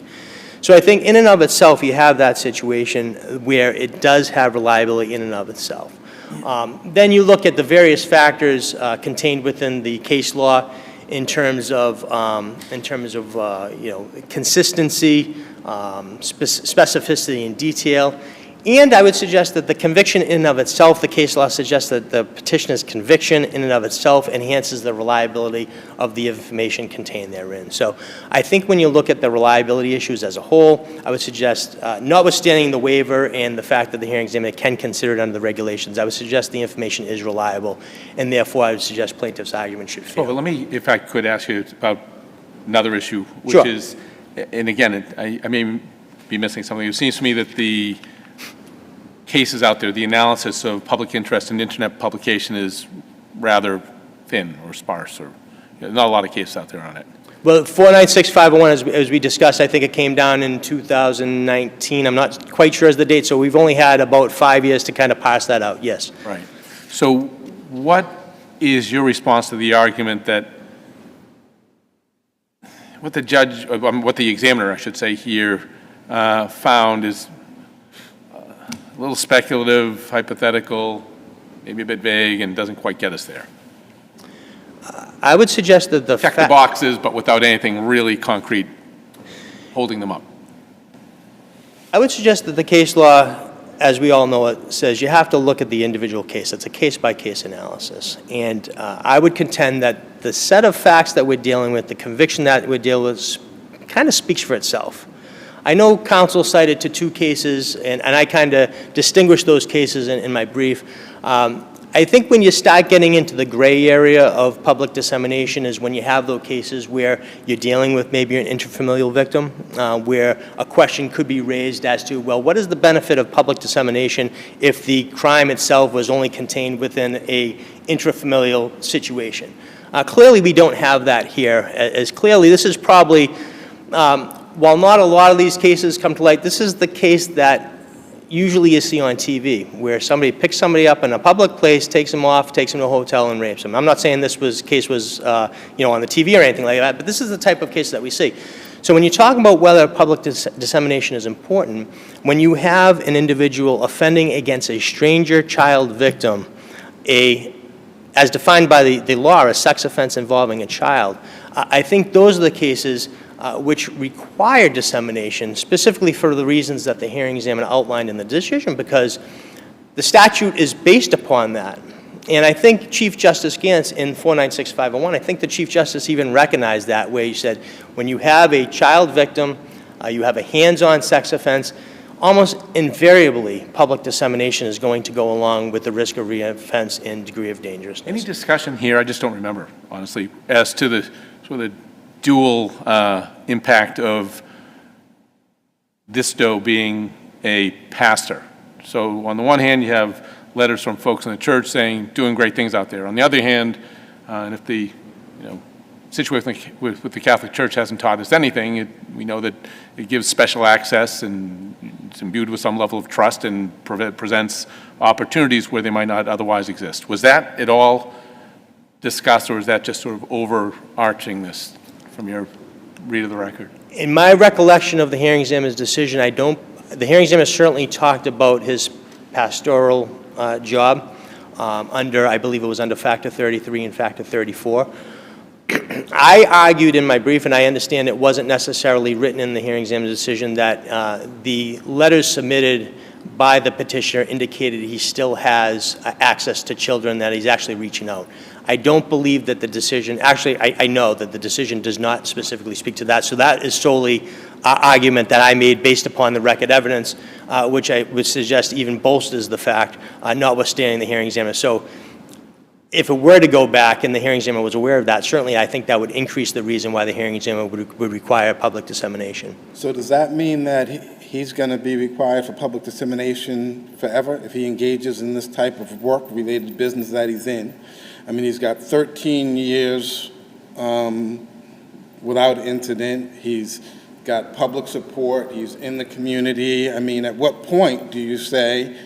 So I think in and of itself, you have that situation where it does have reliability in and of itself. Then you look at the various factors contained within the case law in terms of you know, consistency, specificity, and detail. And I would suggest that the conviction in and of itself, the case law suggests that the petitioner's conviction in and of itself enhances the reliability of the information contained therein. So I think when you look at the reliability issues as a whole, I would suggest, notwithstanding the waiver and the fact that the hearing examiner can consider it under the regulations, I would suggest the information is reliable, and therefore I would suggest plaintiff's argument should fail. Well, let me, if I could ask you about another issue, which Sure. is, and again, I may be missing something. It seems to me that the cases out there, the analysis of public interest in internet publication is rather thin or sparse, or not a lot of cases out there on it. Well, 496501, as we discussed, I think it came down in 2019. I'm not quite sure as the date, so we've only had about 5 years to kind of parse that out, yes. Right. So what is your response to the argument that what the judge, what the examiner, I should say, here found is a little speculative, hypothetical, maybe a bit vague, and doesn't quite get us there? I would suggest that check the boxes, but without anything really concrete holding them up. I would suggest that the case law, as we all know it, says you have to look at the individual case. It's a case-by-case analysis. And I would contend that the set of facts that we're dealing with, the conviction that we're dealing with, kind of speaks for itself. I know counsel cited to two cases, and I kind of distinguished those cases in my brief. I think when you start getting into the gray area of public dissemination is when you have those cases where you're dealing with maybe an intrafamilial victim, where a question could be raised as to, well, what is the benefit of public dissemination if the crime itself was only contained within a intrafamilial situation? Clearly, we don't have that here. As clearly, this is probably, while not a lot of these cases come to light, this is the case that usually you see on TV, where somebody picks somebody up in a public place, takes them off, takes them to a hotel, and rapes them. I'm not saying this case was on the TV or anything like that, but this is the type of case that we see. So when you talk about whether public dissemination is important, when you have an individual offending against a stranger child victim, as defined by the law, a sex offense involving a child, I think those are the cases which require dissemination, specifically for the reasons that the hearing examiner outlined in the decision, because the statute is based upon that. And I think Chief Justice Gantz in 496501, I think the Chief Justice even recognized that, where he said, when you have a child victim, you have a hands-on sex offense, almost invariably public dissemination is going to go along with the risk of reoffense and degree of dangerousness. Any discussion here, I just don't remember, honestly, as to the sort of dual impact of this doe being a pastor. So on the one hand, you have letters from folks in the church saying, doing great things out there. On the other hand, and if the situation with the Catholic Church hasn't taught us anything, we know that it gives special access and it's imbued with some level of trust and presents opportunities where they might not otherwise exist. Was that at all discussed, or is that just sort of overarching this from your read of the record? In my recollection of the hearing examiner's decision, the hearing examiner certainly talked about his pastoral job I believe it was under Factor 33 and Factor 34. I argued in my brief, and I understand it wasn't necessarily written in the hearing examiner's decision, that the letters submitted by the petitioner indicated he still has access to children, that he's actually reaching out. I don't believe that the decision, actually I know that the decision does not specifically speak to that, so that is solely an argument that I made based upon the record evidence, which I would suggest even bolsters the fact, notwithstanding the hearing examiner. So if it were to go back and the hearing examiner was aware of that, certainly I think that would increase the reason why the hearing examiner would require public dissemination. So does that mean that he's going to be required for public dissemination forever if he engages in this type of work-related business that he's in? I mean, he's got 13 years without incident. He's got public support. He's in the community. I mean, at what point do you say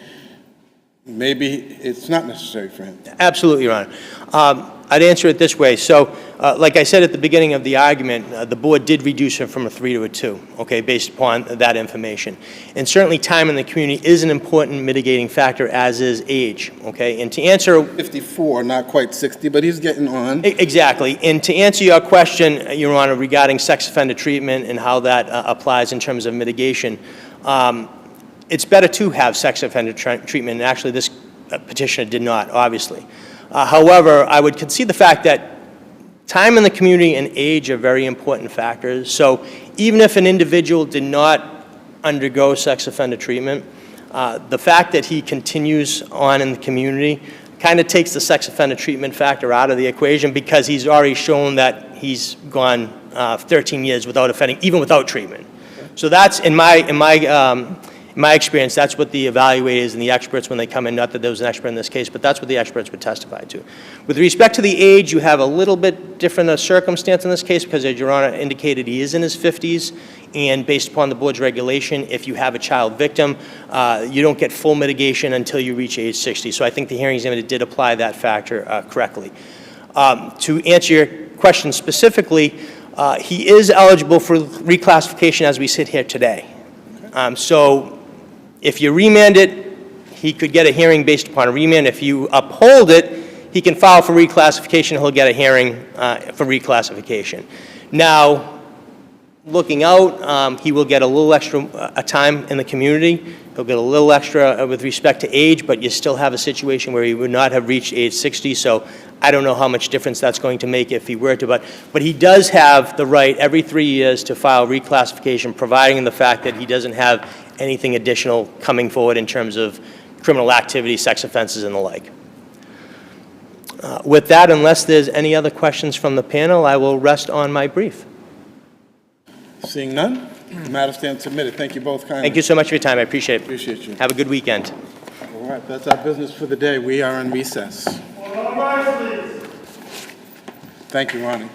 maybe it's not necessary for him? Absolutely, Your Honor. I'd answer it this way. So, like I said at the beginning of the argument, the board did reduce him from a 3 to a 2, okay, based upon that information. And certainly time in the community is an important mitigating factor, as is age, okay? And to answer... 54, not quite 60, but he's getting on. Exactly. And to answer your question, Your Honor, regarding sex offender treatment and how that applies in terms of mitigation, it's better to have sex offender treatment, and actually this petitioner did not, obviously. However, I would concede the fact that time in the community and age are very important factors. So even if an individual did not undergo sex offender treatment, the fact that he continues on in the community kind of takes the sex offender treatment factor out of the equation, because he's already shown that he's gone 13 years without offending, even without treatment. So that's, in my experience, that's what the evaluators and the experts, when they come in, not that there was an expert in this case, but that's what the experts would testify to. With respect to the age, you have a little bit different circumstance in this case, because as Your Honor indicated, he is in his 50s, and based upon the board's regulation, if you have a child victim, you don't get full mitigation until you reach age 60. So I think the hearing examiner did apply that factor correctly. To answer your question specifically, he is eligible for reclassification as we sit here today. So if you remand it, he could get a hearing based upon a remand. If you uphold it, he can file for reclassification. He'll get a hearing for reclassification. Now, looking out, he will get a little extra time in the community. He'll get a little extra with respect to age, but you still have a situation where he would not have reached age 60, so I don't know how much difference that's going to make if he were to, but he does have the right every 3 years to file reclassification, providing the fact that he doesn't have anything additional coming forward in terms of criminal activity, sex offenses, and the like. With that, unless there's any other questions from the panel, I will rest on my brief. Seeing none, the matter stands submitted. Thank you both kindly. Thank you so much for your time. I appreciate it. Appreciate you. Have a good weekend. All right, that's our business for the day. We are in recess. All rise, please. Thank you, Ronnie.